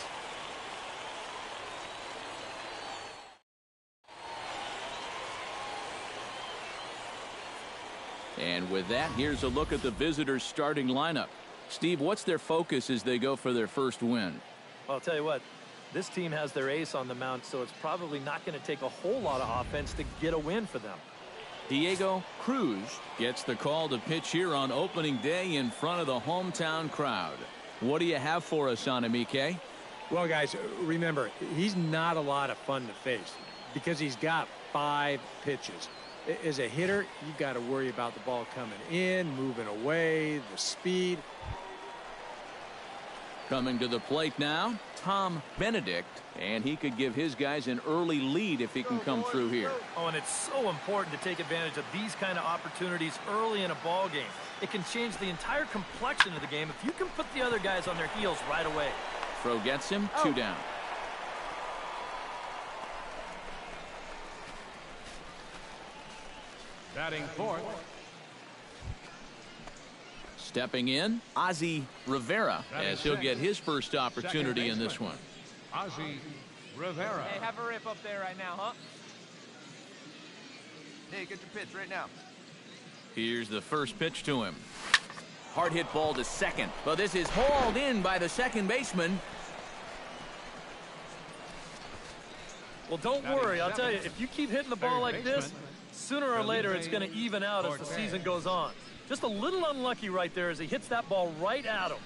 S1: And with that, here's a look at the visitors' starting lineup. Steve, what's their focus as they go for their first win?
S4: Well, I'll tell you what, this team has their ace on the mound, so it's probably not going to take a whole lot of offense to get a win for them.
S1: Diego Cruz gets the call to pitch here on opening day in front of the hometown crowd. What do you have for us on him, EK?
S2: Well, guys, remember, he's not a lot of fun to face because he's got 5 pitches. As a hitter, you've got to worry about the ball coming in, moving away, the speed.
S1: Coming to the plate now, Tom Benedict, and he could give his guys an early lead if he can come through here.
S4: Oh, and it's so important to take advantage of these kind of opportunities early in a ball game. It can change the entire complexion of the game if you can put the other guys on their heels right away.
S1: Throw gets him, 2 down.
S6: Batting fourth.
S1: Stepping in, Ozzy Rivera, as he'll get his first opportunity in this one.
S6: Ozzy Rivera.
S7: Hey, have a rip up there right now, huh?
S3: Hey, get your pitch right now.
S1: Here's the first pitch to him. Hard hit ball to second, but this is hauled in by the second baseman.
S4: Well, don't worry. I'll tell you, if you keep hitting the ball like this, sooner or later it's going to even out as the season goes on. Just a little unlucky right there as he hits that ball right at him.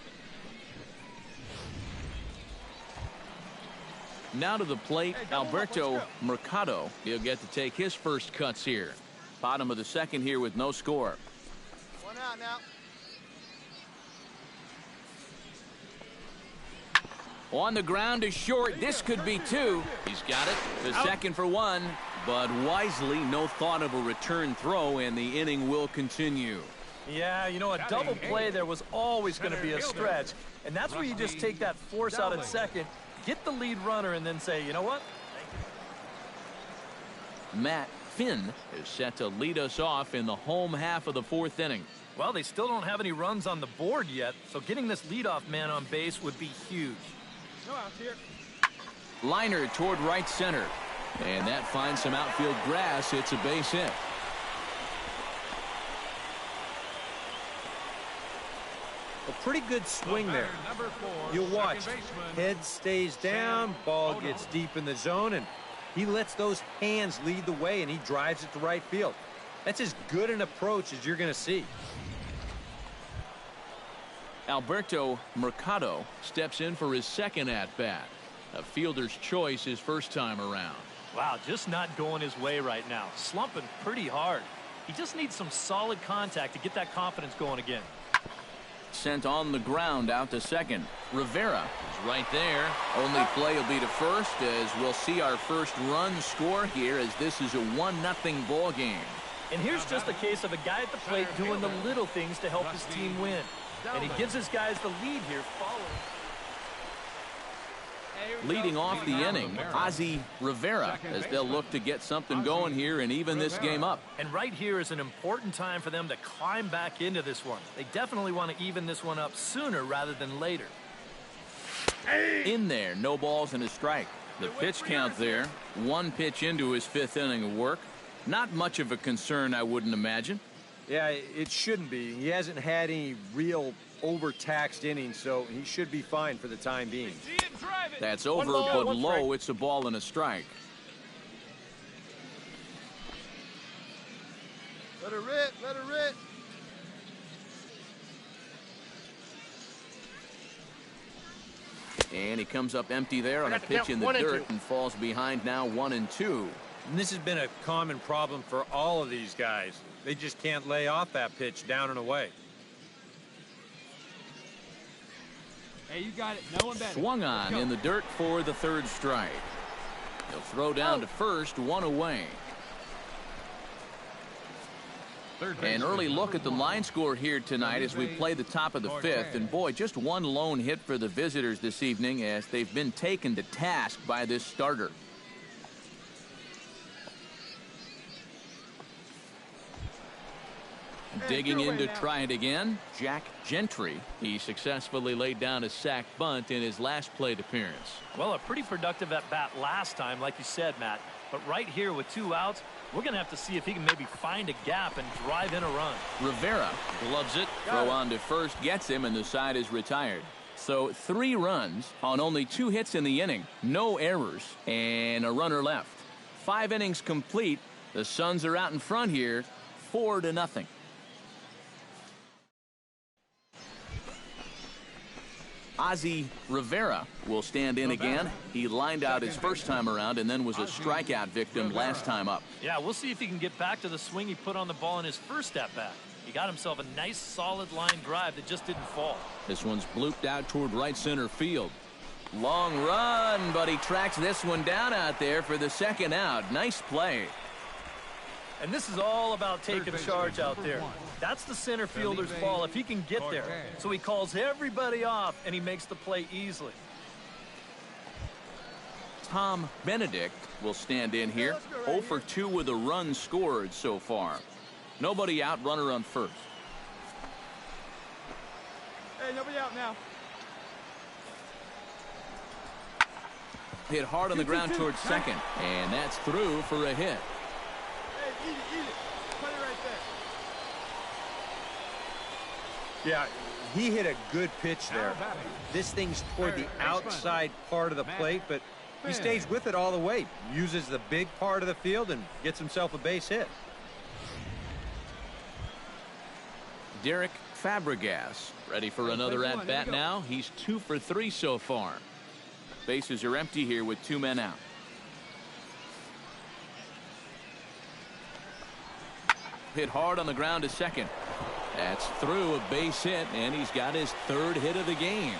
S1: Now to the plate, Alberto Mercado. He'll get to take his first cuts here. Bottom of the second here with no score.
S3: One out now.
S1: On the ground is short. This could be two. He's got it. The second for one. But wisely, no thought of a return throw, and the inning will continue.
S4: Yeah, you know, a double play there was always going to be a stretch. And that's where you just take that force out at second, get the lead runner, and then say, you know what?
S1: Matt Finn is set to lead us off in the home half of the fourth inning.
S4: Well, they still don't have any runs on the board yet, so getting this leadoff man on base would be huge.
S5: No out here.
S1: Liner toward right center. And that finds some outfield grass. It's a base hit.
S2: A pretty good swing there. You'll watch. Head stays down, ball gets deep in the zone, and he lets those hands lead the way, and he drives it to right field. That's as good an approach as you're going to see.
S1: Alberto Mercado steps in for his second at-bat. A fielder's choice his first time around.
S4: Wow, just not going his way right now. Slumping pretty hard. He just needs some solid contact to get that confidence going again.
S1: Sent on the ground out to second. Rivera is right there. Only play will be to first as we'll see our first run score here as this is a 1-0 ball game.
S4: And here's just a case of a guy at the plate doing the little things to help his team win. And he gives his guys the lead here following.
S1: Leading off the inning, Ozzy Rivera, as they'll look to get something going here and even this game up.
S4: And right here is an important time for them to climb back into this one. They definitely want to even this one up sooner rather than later.
S1: In there, no balls and a strike. The pitch count there, one pitch into his fifth inning of work. Not much of a concern, I wouldn't imagine.
S2: Yeah, it shouldn't be. He hasn't had any real overtaxed innings, so he should be fine for the time being.
S1: That's over, but low. It's a ball and a strike.
S3: Let her rip, let her rip.
S1: And he comes up empty there on a pitch in the dirt and falls behind now 1-2.
S2: And this has been a common problem for all of these guys. They just can't lay off that pitch down and away.
S5: Hey, you got it. No one better.
S1: Swung on in the dirt for the third strike. He'll throw down to first, one away. An early look at the line score here tonight as we play the top of the fifth. And boy, just one lone hit for the visitors this evening as they've been taken to task by this starter. Digging in to try it again, Jack Gentry. He successfully laid down a sac bunt in his last plate appearance.
S4: Well, a pretty productive at bat last time, like you said, Matt. But right here with 2 outs, we're going to have to see if he can maybe find a gap and drive in a run.
S1: Rivera gloves it, throw on to first, gets him, and the side is retired. So 3 runs on only 2 hits in the inning, no errors, and a runner left. 5 innings complete. The Suns are out in front here, 4-0. Ozzy Rivera will stand in again. He lined out his first time around and then was a strikeout victim last time up.
S4: Yeah, we'll see if he can get back to the swing he put on the ball in his first at-bat. He got himself a nice solid line drive that just didn't fall.
S1: This one's blooped out toward right center field. Long run, but he tracks this one down out there for the second out. Nice play.
S4: And this is all about taking charge out there. That's the center fielder's ball if he can get there. So he calls everybody off, and he makes the play easily.
S1: Tom Benedict will stand in here. 0 for 2 with a run scored so far. Nobody out, runner on first.
S3: Hey, nobody out now.
S1: Hit hard on the ground towards second, and that's through for a hit.
S3: Hey, eat it. Put it right there.
S2: Yeah, he hit a good pitch there. This thing's toward the outside part of the plate, but he stays with it all the way. Uses the big part of the field and gets himself a base hit.
S1: Derek Fabregas ready for another at-bat now. He's 2 for 3 so far. Bases are empty here with 2 men out. Hit hard on the ground to second. That's through, a base hit, and he's got his 3rd hit of the game.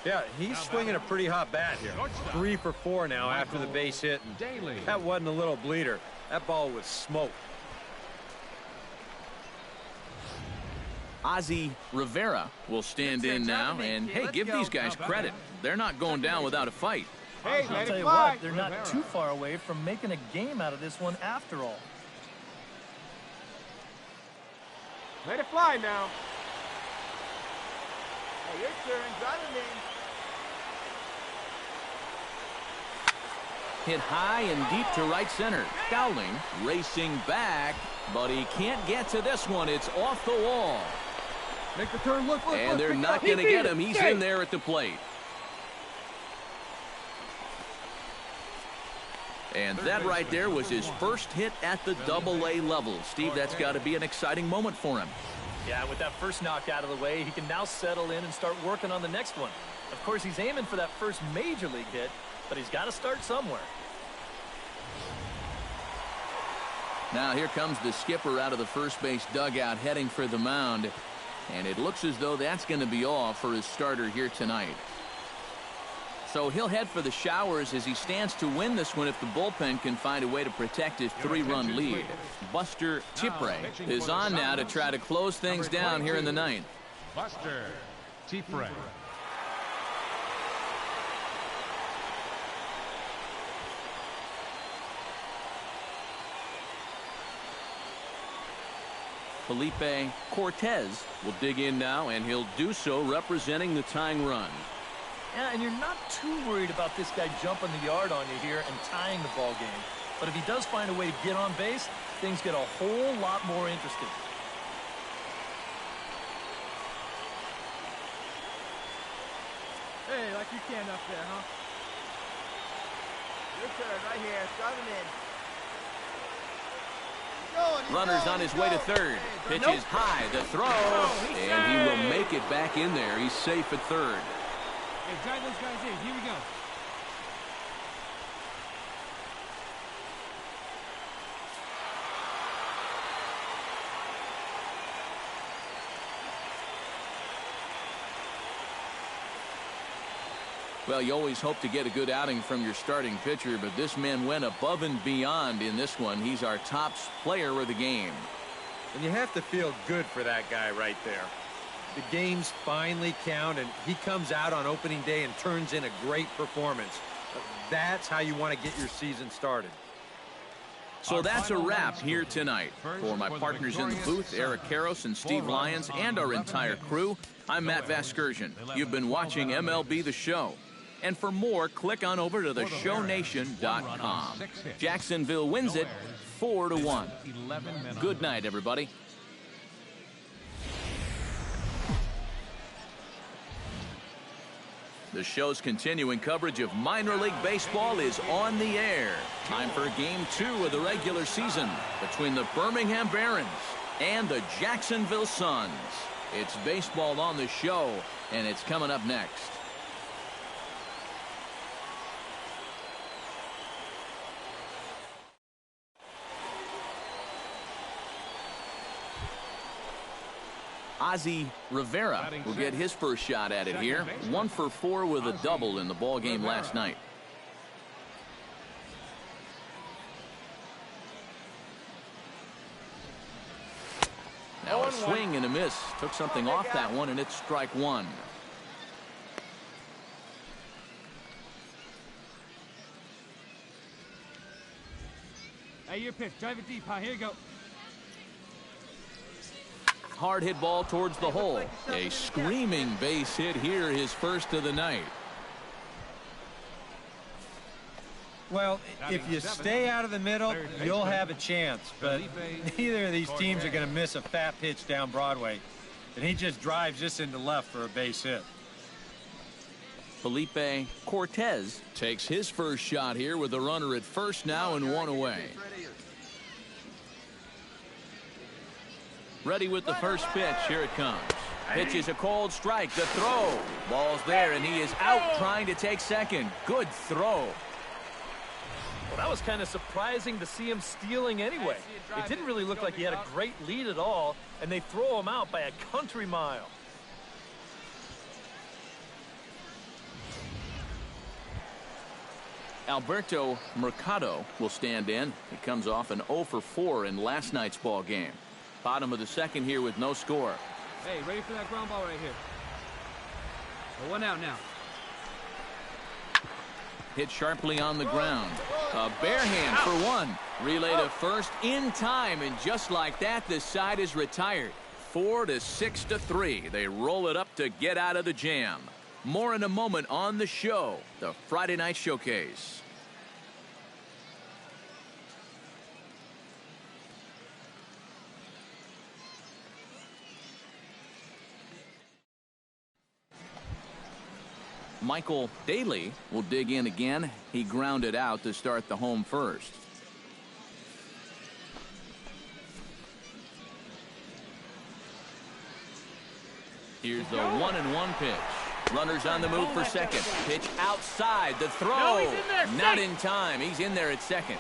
S2: Yeah, he's swinging a pretty hot bat here. 3 for 4 now after the base hit. And that wasn't a little bleeder. That ball was smoke.
S1: Ozzie Rivera will stand in now, and hey, give these guys credit. They're not going down without a fight.
S3: Hey,
S4: I'll
S3: let
S4: tell
S3: it
S4: you
S3: fly.
S4: what, they're not too far away from making a game out of this one after all.
S3: Let it fly now. Hey, your turn. Drive him in.
S1: Hit high and deep to right center. Dowling racing back, but he can't get to this one. It's off the wall.
S3: Make the turn. Look.
S1: And they're not going to get him. He's in there at the plate. And that right there was his first hit at the AA level. Steve, that's got to be an exciting moment for him.
S4: Yeah, with that first knock out of the way, he can now settle in and start working on the next one. Of course, he's aiming for that first major league hit, but he's got to start somewhere.
S1: Now here comes the skipper out of the first base dugout heading for the mound. And it looks as though that's going to be all for his starter here tonight. So he'll head for the showers as he stands to win this one if the bullpen can find a way to protect his 3-run lead. Buster Tipre is on now to try to close things down here in the 9th.
S6: Buster Tipre.
S1: Felipe Cortez will dig in now, and he'll do so representing the tying run.
S4: Yeah, and you're not too worried about this guy jumping the yard on you here and tying the ball game. But if he does find a way to get on base, things get a whole lot more interesting.
S3: Hey, like you can up there, huh? Your turn right here. Drive him in.
S1: Runner's on his way to third. Pitch is high, the throw, and he will make it back in there. He's safe at third.
S5: Hey, drive those guys in. Here we go.
S1: Well, you always hope to get a good outing from your starting pitcher, but this man went above and beyond in this one. He's our top player of the game.
S2: And you have to feel good for that guy right there. The games finally count, and he comes out on opening day and turns in a great performance. That's how you want to get your season started.
S1: So that's a wrap here tonight. For my partners in the booth, Eric Karros and Steve Lyons, and our entire crew, I'm Matt Vasgersian. You've been watching MLB The Show. And for more, click on over to theshownation.com. Jacksonville wins it 4-1. Good night, everybody. The show's continuing coverage of minor league baseball is on the air. Time for Game 2 of the regular season between the Birmingham Barons and the Jacksonville Suns. It's baseball on the show, and it's coming up next. Ozzie Rivera will get his first shot at it here. 1 for 4 with a double in the ball game last night. Now a swing and a miss. Took something off that one, and it's strike one.
S5: Hey, your pitch. Drive it deep, huh? Here you go.
S1: Hard hit ball towards the hole. A screaming base hit here, his first of the night.
S2: Well, if you stay out of the middle, you'll have a chance. But neither of these teams are going to miss a fat pitch down Broadway. And he just drives this into left for a base hit.
S1: Felipe Cortez takes his first shot here with a runner at first now and one away. Ready with the first pitch. Here it comes. Pitch is a cold strike. The throw. Ball's there, and he is out trying to take second. Good throw.
S4: Well, that was kind of surprising to see him stealing anyway. It didn't really look like he had a great lead at all, and they throw him out by a country mile.
S1: Alberto Mercado will stand in. He comes off an 0 for 4 in last night's ball game. Bottom of the second here with no score.
S5: Hey, ready for that ground ball right here. Well, 1 out now.
S1: Hit sharply on the ground. A bare hand for one. Relay to first in time, and just like that, the side is retired. 4 to 6 to 3. They roll it up to get out of the jam. More in a moment on the show, the Friday Night Showcase. Michael Daly will dig in again. He grounded out to start the home first. Here's the 1-1 pitch. Runners on the move for second. Pitch outside. The throw.
S4: No, he's in there.
S1: Not in time. He's in there at second.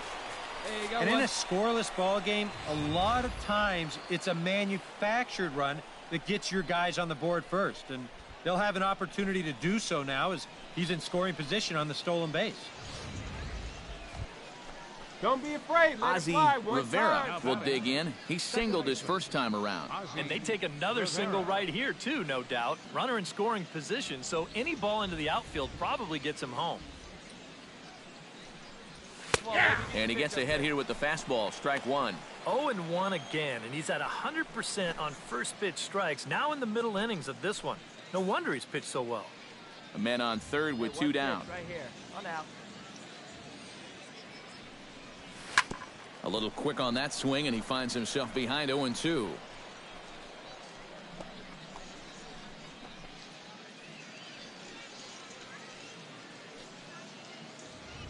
S2: And in a scoreless ball game, a lot of times it's a manufactured run that gets your guys on the board first. And they'll have an opportunity to do so now as he's in scoring position on the stolen base.
S3: Don't be afraid.
S1: Ozzie Rivera will dig in. He singled his first time around.
S4: And they take another single right here, too, no doubt. Runner in scoring position, so any ball into the outfield probably gets him home.
S1: And he gets ahead here with the fastball. Strike one.
S4: 0-1 again, and he's at 100% on first pitch strikes, now in the middle innings of this one. No wonder he's pitched so well.
S1: A man on third with 2 down.
S7: Right here. 1 out.
S1: A little quick on that swing, and he finds himself behind 0-2.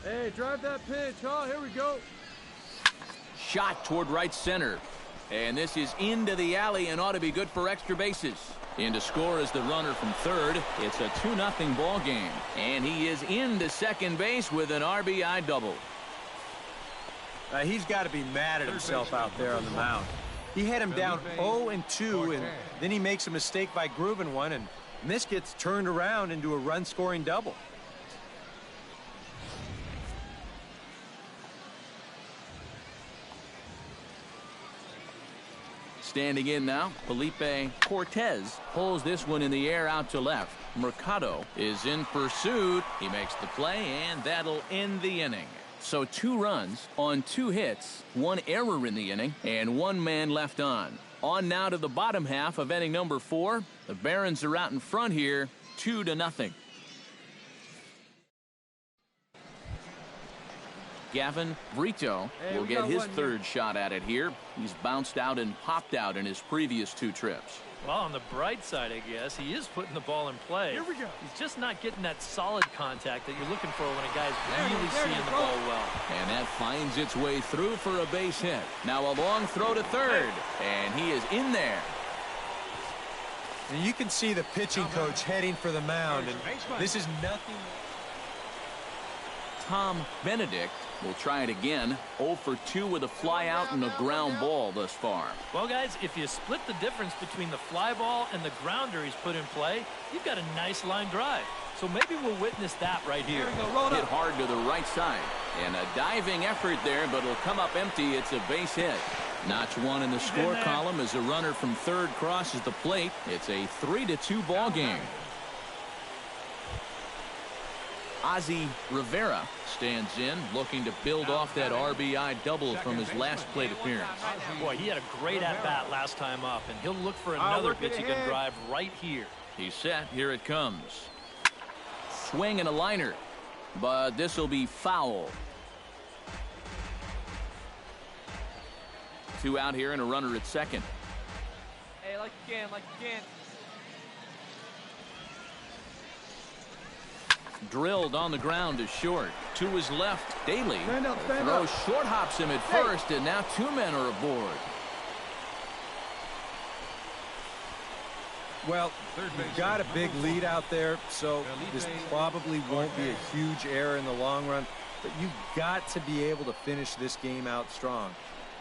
S5: Hey, drive that pitch, huh? Here we go.
S1: Shot toward right center. And this is into the alley and ought to be good for extra bases. In to score is the runner from third. It's a 2-0 ball game. And he is into second base with an RBI double.
S2: He's got to be mad at himself out there on the mound. He had him down 0-2, and then he makes a mistake by grooving one, and this gets turned around into a run-scoring double.
S1: Standing in now, Felipe Cortez pulls this one in the air out to left. Mercado is in pursuit. He makes the play, and that'll end the inning. So 2 runs on 2 hits, 1 error in the inning, and 1 man left on. On now to the bottom half of inning number 4. The Barons are out in front here, 2-0. Gavin Brito will get his third shot at it here. He's bounced out and popped out in his previous 2 trips.
S4: Well, on the bright side, I guess, he is putting the ball in play.
S5: Here we go.
S4: He's just not getting that solid contact that you're looking for when a guy's really seeing the ball well.
S1: And that finds its way through for a base hit. Now a long throw to third, and he is in there.
S2: And you can see the pitching coach heading for the mound, and this is nothing.
S1: Tom Benedict will try it again. 0 for 2 with a fly out and a ground ball thus far.
S4: Well, guys, if you split the difference between the fly ball and the grounder he's put in play, you've got a nice line drive. So maybe we'll witness that right here.
S1: Hit hard to the right side. And a diving effort there, but it'll come up empty. It's a base hit. Notch 1 in the score column as a runner from third crosses the plate. It's a 3-2 ball game. Ozzie Rivera stands in, looking to build off that RBI double from his last plate appearance.
S4: Boy, he had a great at-bat last time up, and he'll look for another pitch he can drive right here.
S1: He's set. Here it comes. Swing and a liner, but this will be foul. 2 out here and a runner at second.
S7: Hey, like again, like again.
S1: Drilled on the ground to short. To his left, Daly.
S3: Stand
S1: Throw
S3: up.
S1: short hops him at first, and now 2 men are aboard.
S2: Well, you've got a big lead out there, so this probably won't be a huge error in the long run, but you've got to be able to finish this game out strong.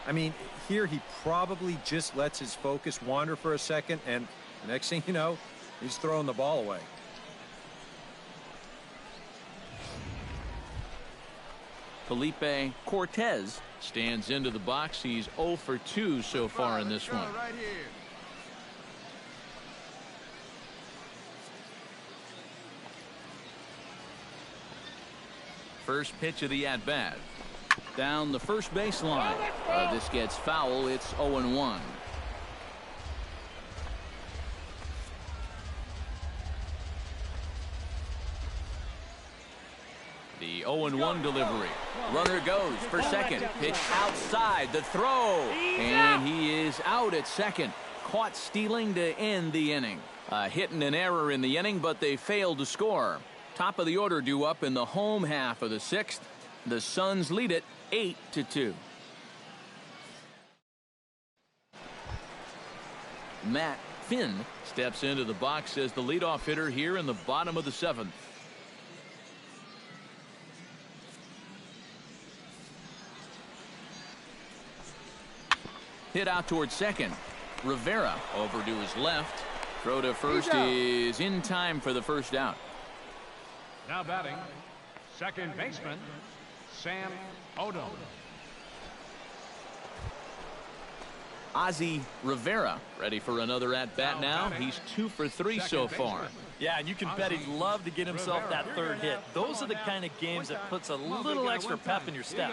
S2: I mean, here he probably just lets his focus wander for a second, and the next thing you know, he's throwing the ball away.
S1: Felipe Cortez stands into the box. He's 0 for 2 so far in this one.
S3: Right here.
S1: First pitch of the at-bat. Down the first baseline. This gets foul. It's 0-1. The 0-1 delivery. Runner goes for second. Pitch outside. The throw. And he is out at second. Caught stealing to end the inning. Hit and an error in the inning, but they failed to score. Top of the order due up in the home half of the 6th. The Suns lead it 8-2. Matt Finn steps into the box as the leadoff hitter here in the bottom of the 7th. Hit out towards second. Rivera over to his left. Throw to first is in time for the first out.
S6: Now batting, second baseman, Sam Odo.
S1: Ozzie Rivera ready for another at-bat now. He's 2 for 3 so far.
S4: Yeah, and you can bet he'd love to get himself that third hit. Those are the kind of games that puts a little extra pep in your step.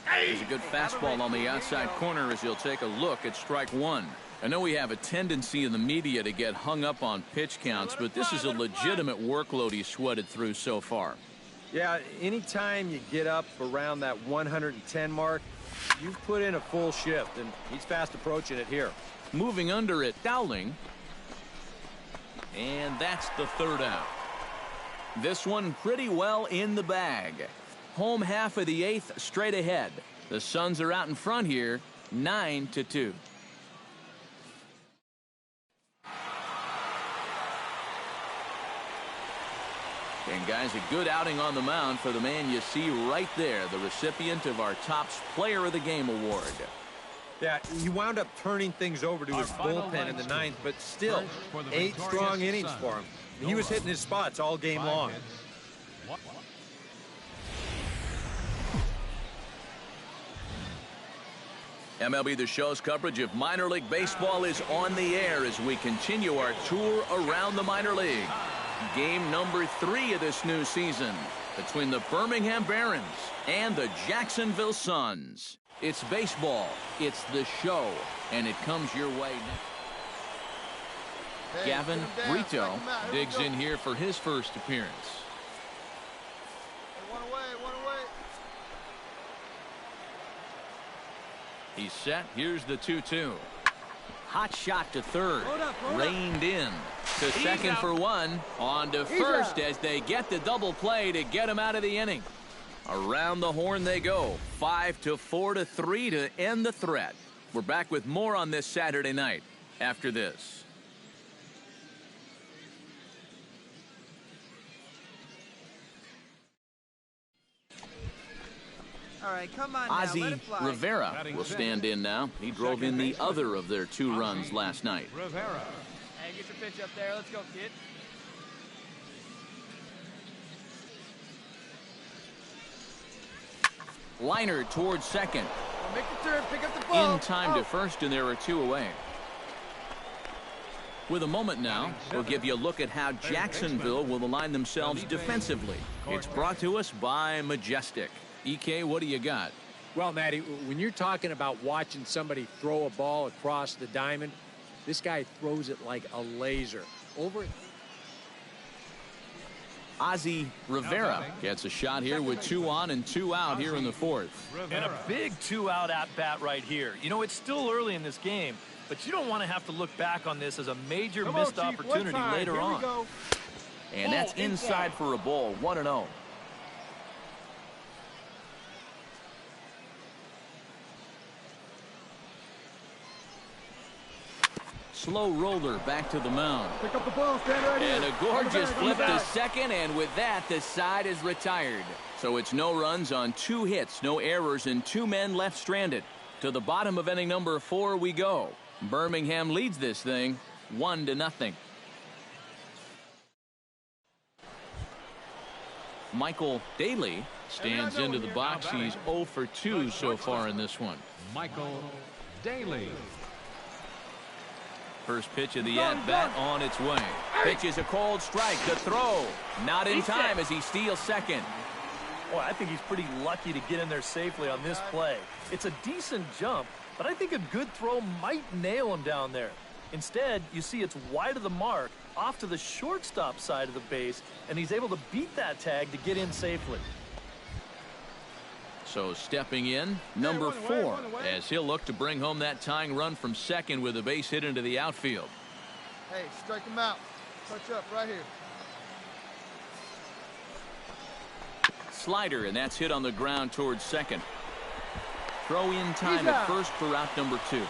S1: There's a good fastball on the outside corner as he'll take a look at strike 1. I know we have a tendency in the media to get hung up on pitch counts, but this is a legitimate workload he's sweated through so far.
S2: Yeah, anytime you get up around that 110 mark, you've put in a full shift, and he's fast approaching it here.
S1: Moving under it, Dowling. And that's the third out. This one pretty well in the bag. Home half of the 8th straight ahead. The Suns are out in front here, 9-2. And guys, a good outing on the mound for the man you see right there, the recipient of our Topps Player of the Game award.
S2: Yeah, he wound up turning things over to his bullpen in the 9th, but still, 8 strong innings for him. He was hitting his spots all game long.
S1: MLB The Show's coverage of minor league baseball is on the air as we continue our tour around the minor league. Game number 3 of this new season between the Birmingham Barons and the Jacksonville Suns. It's baseball, it's the show, and it comes your way next.
S3: Hey,
S1: Gavin Brito digs in here for his first appearance.
S3: One away, one away.
S1: He's set. Here's the 2-2. Hot shot to third.
S5: Hold up.
S1: Reined in. To second for 1. On to first as they get the double play to get him out of the inning. Around the horn they go. 5-4-3 to end the threat. We're back with more on this Saturday night after this.
S7: All right, come on now,
S1: Ozzie
S7: let it fly.
S1: Rivera will stand in now. He drove in the other of their 2 runs last night.
S6: Rivera.
S7: Hey, get your pitch up there. Let's go, kid.
S1: Liner towards second.
S3: Make the turn, pick up the ball.
S1: In time to first, and there are 2 away. With a moment now, we'll give you a look at how Jacksonville will align themselves defensively. It's brought to us by Majestic. EK, what do you got?
S2: Well, Matty, when you're talking about watching somebody throw a ball across the diamond, this guy throws it like a laser.
S1: Ozzie Rivera gets a shot here with 2 on and 2 out here in the 4th.
S4: And a big 2-out at-bat right here. You know, it's still early in this game, but you don't want to have to look back on this as a major missed opportunity later on.
S1: And that's inside for a ball, 1-0. Slow roller back to the mound.
S3: Pick up the ball, stand right here.
S1: And a gorgeous flip to second, and with that, the side is retired. So it's no runs on 2 hits, no errors, and 2 men left stranded. To the bottom of inning number 4 we go. Birmingham leads this thing 1-0. Michael Daly stands into the box. He's 0 for 2 so far in this one.
S6: Michael Daly.
S1: First pitch of the at-bat on its way. Pitch is a cold strike. The throw. Not in time as he steals second.
S4: Boy, I think he's pretty lucky to get in there safely on this play. It's a decent jump, but I think a good throw might nail him down there. Instead, you see it's wide of the mark, off to the shortstop side of the base, and he's able to beat that tag to get in safely.
S1: So stepping in, number 4, as he'll look to bring home that tying run from second with a base hit into the outfield.
S3: Hey, strike him out. Touch up right here.
S1: Slider, and that's hit on the ground towards second. Throw in time at first for out number 2.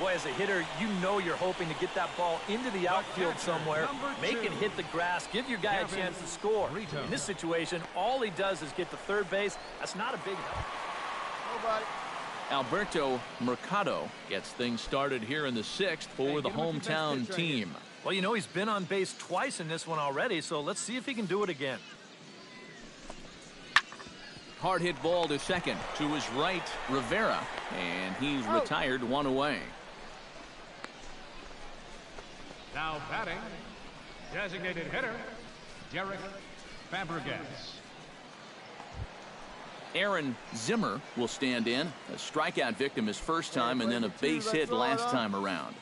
S4: Boy, as a hitter, you know you're hoping to get that ball into the outfield somewhere, make it hit the grass, give your guy a chance to score. In this situation, all he does is get to third base. That's not a big help.
S3: Nobody.
S1: Alberto Mercado gets things started here in the 6th for the hometown team.
S4: Well, you know, he's been on base twice in this one already, so let's see if he can do it again.
S1: Hard hit ball to second. To his right, Rivera, and he's retired 1 away.
S6: Now batting, designated hitter, Derek Fabregas.
S1: Aaron Zimmer will stand in. A strikeout victim his first time, and then a base hit last time around.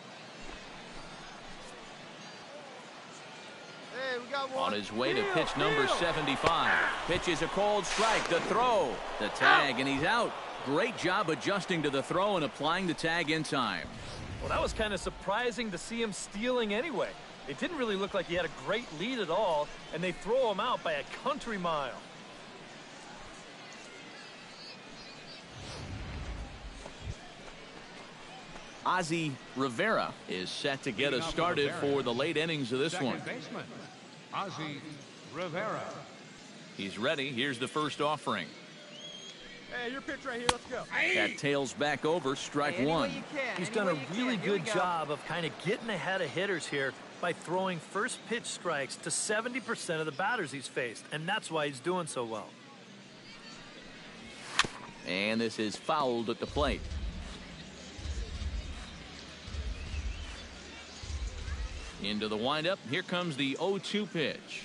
S3: Hey, we got one.
S1: On his way to pitch number 75. Pitch is a cold strike. The throw, the tag, and he's out. Great job adjusting to the throw and applying the tag in time.
S4: Well, that was kind of surprising to see him stealing anyway. It didn't really look like he had a great lead at all, and they throw him out by a country mile.
S1: Ozzie Rivera is set to get us started for the late innings of this one.
S6: Baseman, Ozzie Rivera.
S1: He's ready. Here's the first offering.
S3: Hey, your pitch right here. Let's go.
S1: That tails back over, strike 1.
S4: He's done a really good job of kind of getting ahead of hitters here by throwing first pitch strikes to 70% of the batters he's faced, and that's why he's doing so well.
S1: And this is fouled at the plate. Into the windup. Here comes the 0-2 pitch.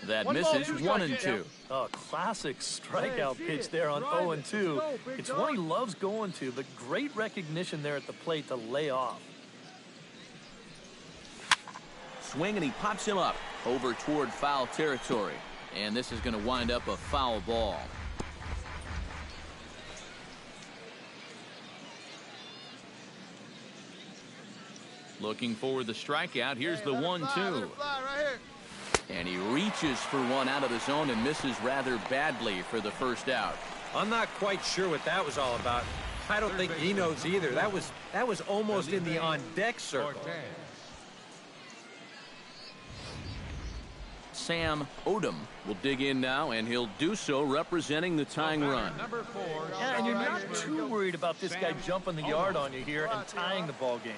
S1: That misses. 1-2.
S4: Oh, classic strikeout pitch there on 0-2. It's one he loves going to, but great recognition there at the plate to lay off.
S1: Swing, and he pops him up over toward foul territory. And this is going to wind up a foul ball. Looking for the strikeout. Here's the 1-2. And he reaches for one out of the zone and misses rather badly for the first out.
S2: I'm not quite sure what that was all about. I don't think he knows either. That was almost in the on-deck circle.
S1: Sam Odom will dig in now, and he'll do so representing the tying run.
S4: Yeah, and you're not too worried about this guy jumping the yard on you here and tying the ball game.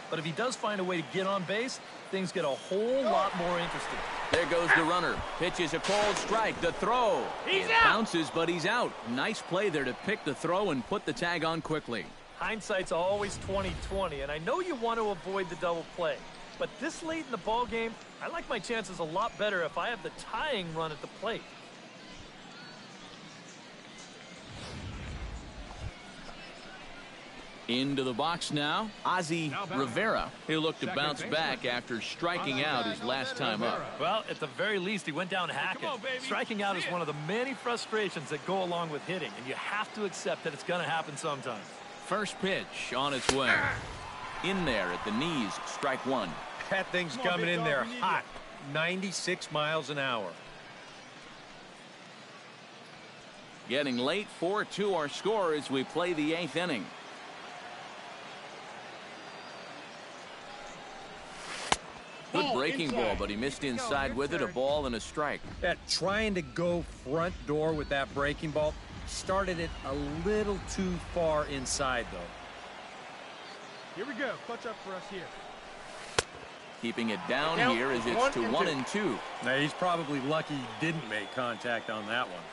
S4: But if he does find a way to get on base, things get a whole lot more interesting.
S1: There goes the runner. Pitch is a cold strike. The throw. It bounces, but he's out. Nice play there to pick the throw and put the tag on quickly.
S4: Hindsight's always 20/20, and I know you want to avoid the double play. But this late in the ball game, I like my chances a lot better if I have the tying run at the plate.
S1: Into the box now, Ozzie Rivera. He'll look to bounce back after striking out his last time up.
S4: Well, at the very least, he went down hacking. Striking out is one of the many frustrations that go along with hitting, and you have to accept that it's going to happen sometimes.
S1: First pitch on its way. In there at the knees, strike one.
S2: That thing's coming in there hot. 96 miles an hour.
S1: Getting late, 4-2 our score as we play the 8th inning. Good breaking ball, but he missed inside with it. A ball and a strike.
S2: Trying to go front door with that breaking ball. Started it a little too far inside, though.
S3: Here we go. Clutch up for us here.
S1: Keeping it down here as it's to 1-2.
S2: Now, he's probably lucky he didn't make contact on that one.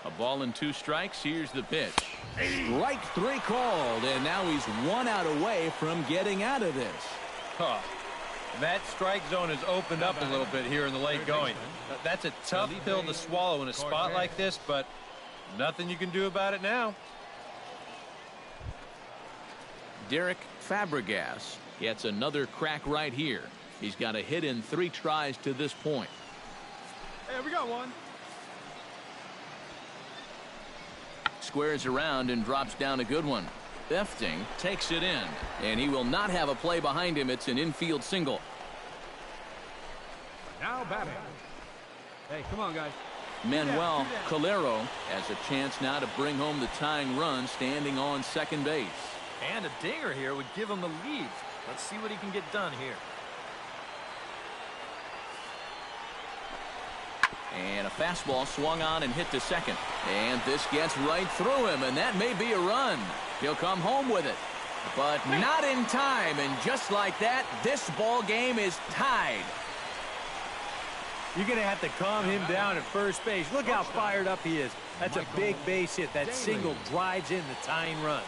S1: A ball and 2 strikes. Here's the pitch. Strike 3 called, and now he's 1 out away from getting out of this.
S2: That strike zone has opened up a little bit here in the late going. That's a tough pill to swallow in a spot like this, but nothing you can do about it now.
S1: Derek Fabregas gets another crack right here. He's got a hit in 3 tries to this point.
S3: Hey, we got one.
S1: Squares around and drops down a good one. Efting takes it in, and he will not have a play behind him. It's an infield single.
S5: Now batting. Hey, come on, guys.
S1: Manuel Calero has a chance now to bring home the tying run, standing on second base.
S4: And a dinger here would give him the lead. Let's see what he can get done here.
S1: And a fastball swung on and hit to second. And this gets right through him, and that may be a run. He'll come home with it, but not in time. And just like that, this ball game is tied.
S2: You're going to have to calm him down at first base. Look how fired up he is. That's a big base hit. That single drives in the tying run.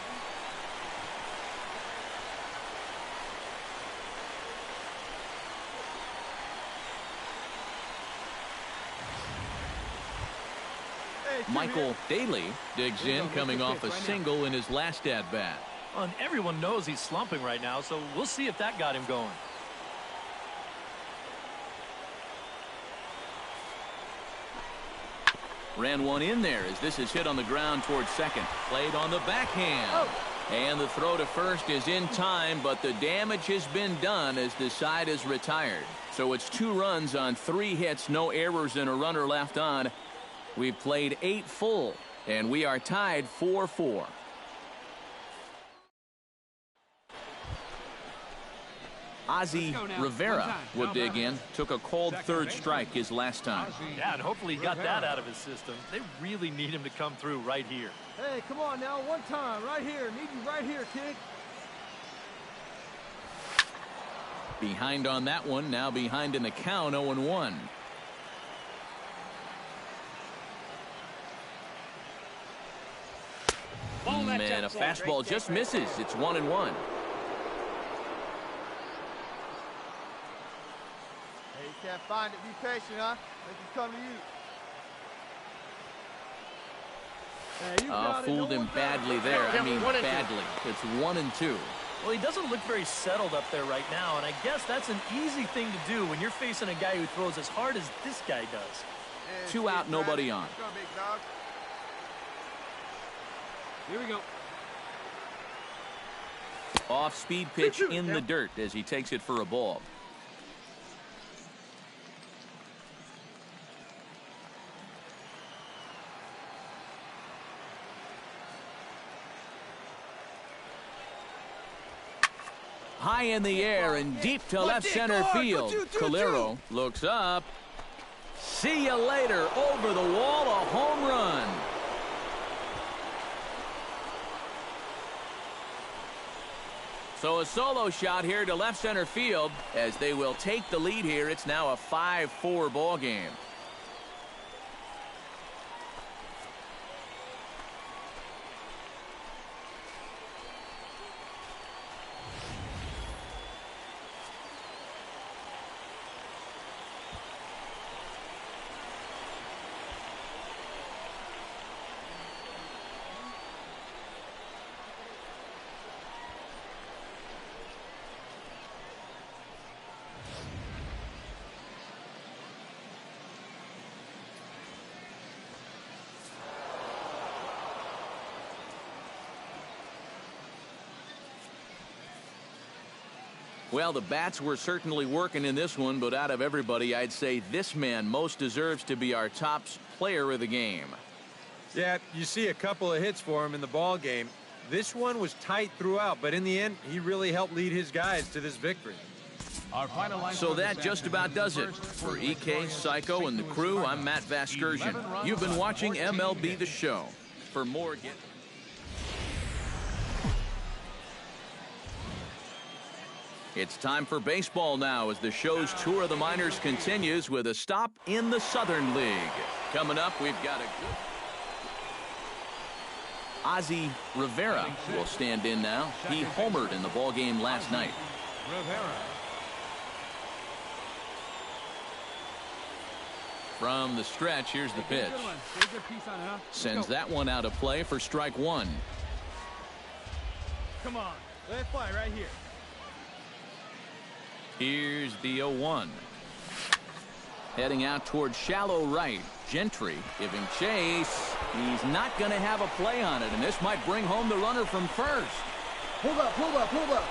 S1: Michael Daly digs in, coming off a single in his last at-bat.
S4: And everyone knows he's slumping right now, so we'll see if that got him going.
S1: Ran one in there as this is hit on the ground towards second. Played on the backhand. And the throw to first is in time, but the damage has been done as the side is retired. So it's 2 runs on 3 hits, no errors, and a runner left on. We've played 8 full, and we are tied 4-4. Ozzie Rivera will dig in. Took a cold third strike his last time.
S4: Yeah, and hopefully he got that out of his system. They really need him to come through right here.
S3: Hey, come on now. One time. Right here. Need you right here, kid.
S1: Behind on that one. Now behind in the count, 0-1. And a fastball just misses. It's 1-1.
S3: Hey, you can't find it. Be patient, huh? Make it come to you. Hey,
S1: fooled him badly there. I mean, badly. It's 1-2.
S4: Well, he doesn't look very settled up there right now, and I guess that's an easy thing to do when you're facing a guy who throws as hard as this guy does.
S1: 2 out, nobody on.
S3: Go, big dog.
S5: Here we go.
S1: Off-speed pitch in the dirt as he takes it for a ball. High in the air and deep to left center field. Calero looks up. See you later. Over the wall, a home run. So a solo shot here to left center field as they will take the lead here. It's now a 5-4 ball game. Well, the bats were certainly working in this one, but out of everybody, I'd say this man most deserves to be our top player of the game.
S2: Yeah, you see a couple of hits for him in the ball game. This one was tight throughout, but in the end, he really helped lead his guys to this victory.
S1: So that just about does it. For EK, Psycho, and the crew, I'm Matt Vasgersian. You've been watching MLB The Show. For more, It's time for baseball now as the show's tour of the minors continues with a stop in the Southern League. Coming up, we've got a good... Ozzie Rivera will stand in now. He homered in the ballgame last night. From the stretch, here's the pitch. Sends that one out of play for strike one.
S5: Come on, let it fly right here.
S1: Here's the 0-1. Heading out towards shallow right. Gentry giving chase. He's not going to have a play on it, and this might bring home the runner from first.
S3: Hold up, hold up, hold up.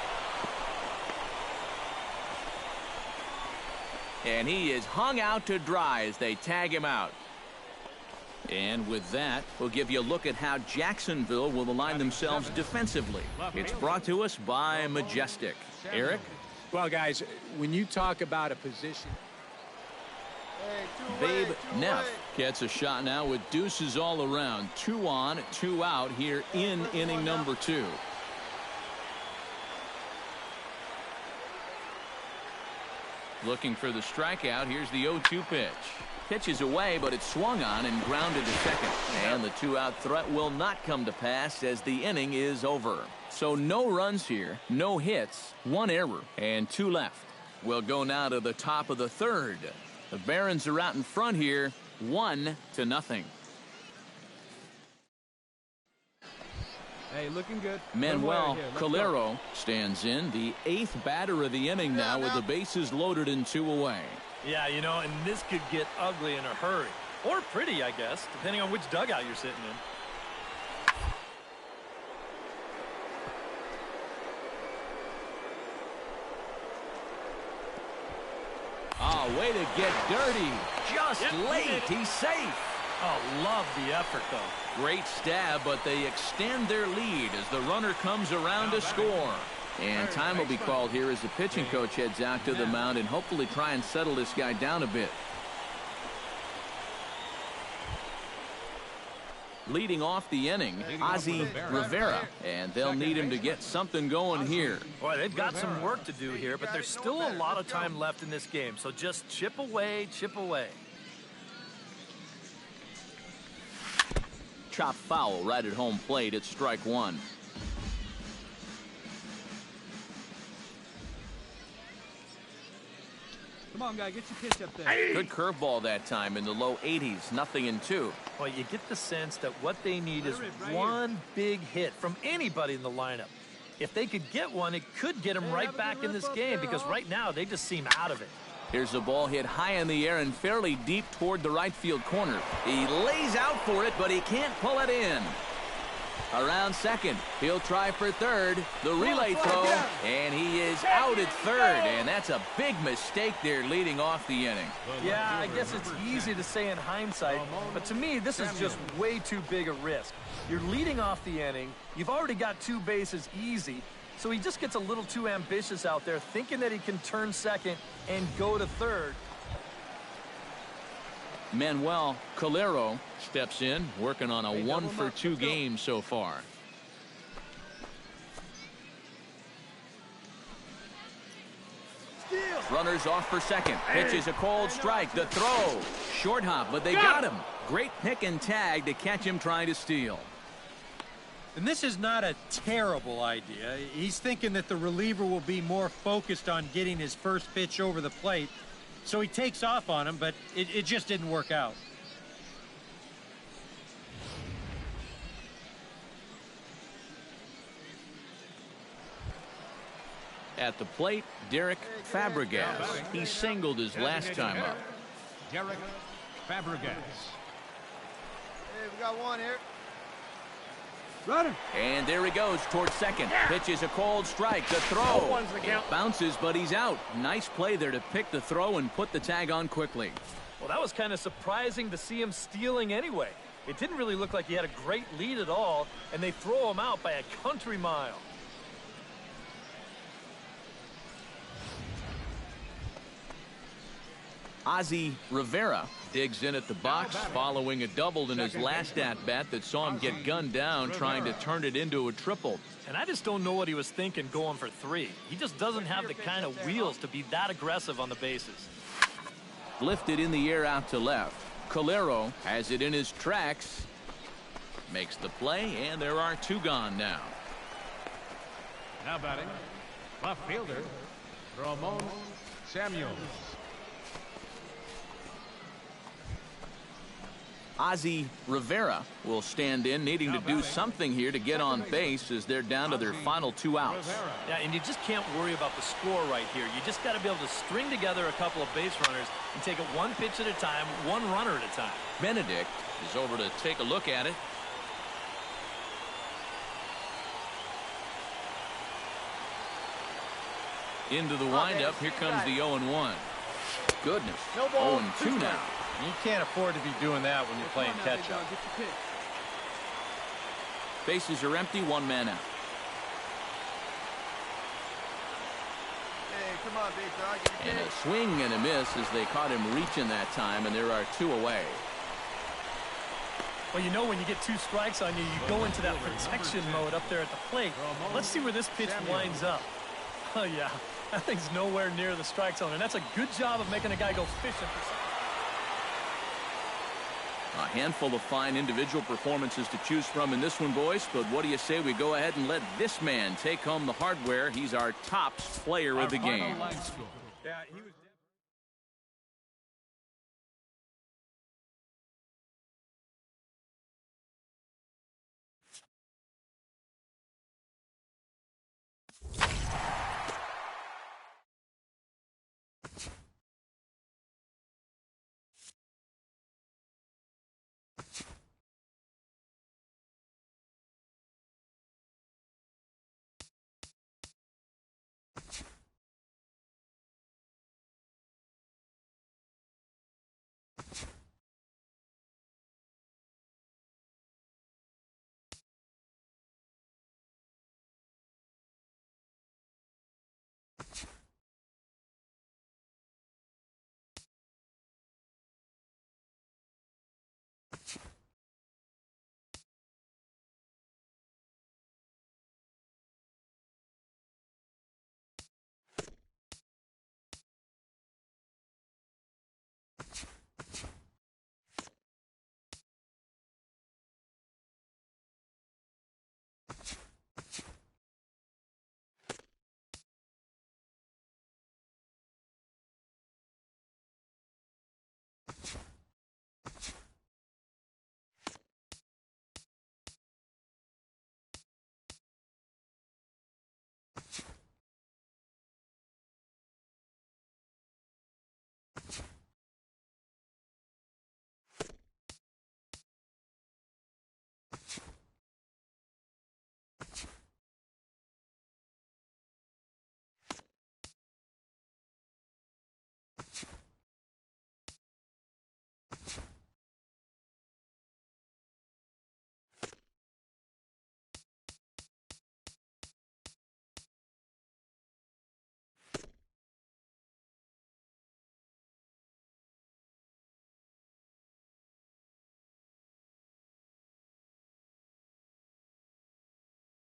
S1: And he is hung out to dry as they tag him out. And with that, we'll give you a look at how Jacksonville will align themselves defensively. It's brought to us by Majestic. Eric?
S2: Well, guys, when you talk about a position...
S1: Babe Neff gets a shot now with deuces all around. 2 on, 2 out here in inning number 2. Looking for the strikeout. Here's the 0-2 pitch. Pitches away, but it's swung on and grounded to second. And the 2-out threat will not come to pass as the inning is over. So no runs here, no hits, 1 error, and 2 left. We'll go now to the top of the 3rd. The Barons are out in front here, 1-0.
S5: Hey, looking good.
S1: Manuel Calero stands in, the 8th batter of the inning now with the bases loaded and 2 away.
S4: Yeah, you know, and this could get ugly in a hurry. Or pretty, I guess, depending on which dugout you're sitting in.
S1: Oh, way to get dirty. Just late. He's safe.
S4: Oh, love the effort, though.
S1: Great stab, but they extend their lead as the runner comes around to score. And time will be called here as the pitching coach heads out to the mound and hopefully try and settle this guy down a bit. Leading off the inning, Ozzie Rivera, and they'll need him to get something going here.
S4: Boy, they've got some work to do here, but there's still a lot of time left in this game, so just chip away, chip away.
S1: Chop foul right at home plate at strike 1.
S5: Come on, guy, get your pitch up there.
S1: Good curveball that time in the low 80s, 0-2.
S4: Well, you get the sense that what they need is one big hit from anybody in the lineup. If they could get one, it could get them right back in this game because right now they just seem out of it.
S1: Here's the ball hit high in the air and fairly deep toward the right field corner. He lays out for it, but he can't pull it in. Around second, he'll try for third. The relay throw, and he is out at third, and that's a big mistake there leading off the inning.
S4: Yeah, I guess it's easy to say in hindsight, but to me, this is just way too big a risk. You're leading off the inning. You've already got 2 bases easy, so he just gets a little too ambitious out there, thinking that he can turn second and go to third.
S1: Manuel Calero steps in, working on a 1-for-2 game so far. Runners off for second. Pitch is a cold strike. The throw. Short hop, but they got him. Great pick and tag to catch him trying to steal.
S8: And this is not a terrible idea. He's thinking that the reliever will be more focused on getting his first pitch over the plate. So he takes off on him, but it just didn't work out.
S1: At the plate, Derek Fabregas. He singled his last time up.
S6: Derek Fabregas.
S3: Hey, we got one here.
S5: Runner.
S1: And there he goes towards second. Pitch is a cold strike. The throw. It bounces, but he's out. Nice play there to pick the throw and put the tag on quickly.
S4: Well, that was kind of surprising to see him stealing anyway. It didn't really look like he had a great lead at all, and they throw him out by a country mile.
S1: Ozzie Rivera digs in at the box following a double in his last at-bat that saw him get gunned down trying to turn it into a triple.
S4: And I just don't know what he was thinking going for 3. He just doesn't have the kind of wheels to be that aggressive on the bases.
S1: Lifted in the air out to left. Calero has it in his tracks. Makes the play, and there are 2 gone now.
S6: Now batting, left fielder, Ramon Samuels.
S1: Ozzie Rivera will stand in, needing to do something here to get on base as they're down to their final 2 outs.
S4: Yeah, and you just can't worry about the score right here. You just got to be able to string together a couple of base runners and take it 1 pitch at a time, 1 runner at a time.
S1: Benedict is over to take a look at it. Into the windup. Here comes the 0-1. Goodness. 0-2 now.
S2: You can't afford to be doing that when you're playing catch-up.
S1: Bases are empty, 1 man out.
S3: Hey, come on, big dog.
S1: And a swing and a miss as they caught him reaching that time, and there are 2 away.
S4: Well, you know when you get 2 strikes on you, you go into that protection mode up there at the plate. Let's see where this pitch winds up. Oh, yeah. That thing's nowhere near the strike zone, and that's a good job of making a guy go fishing for something.
S1: A handful of fine individual performances to choose from in this one, boys. But what do you say we go ahead and let this man take home the hardware? He's our tops player of the game.
S2: Yeah, he was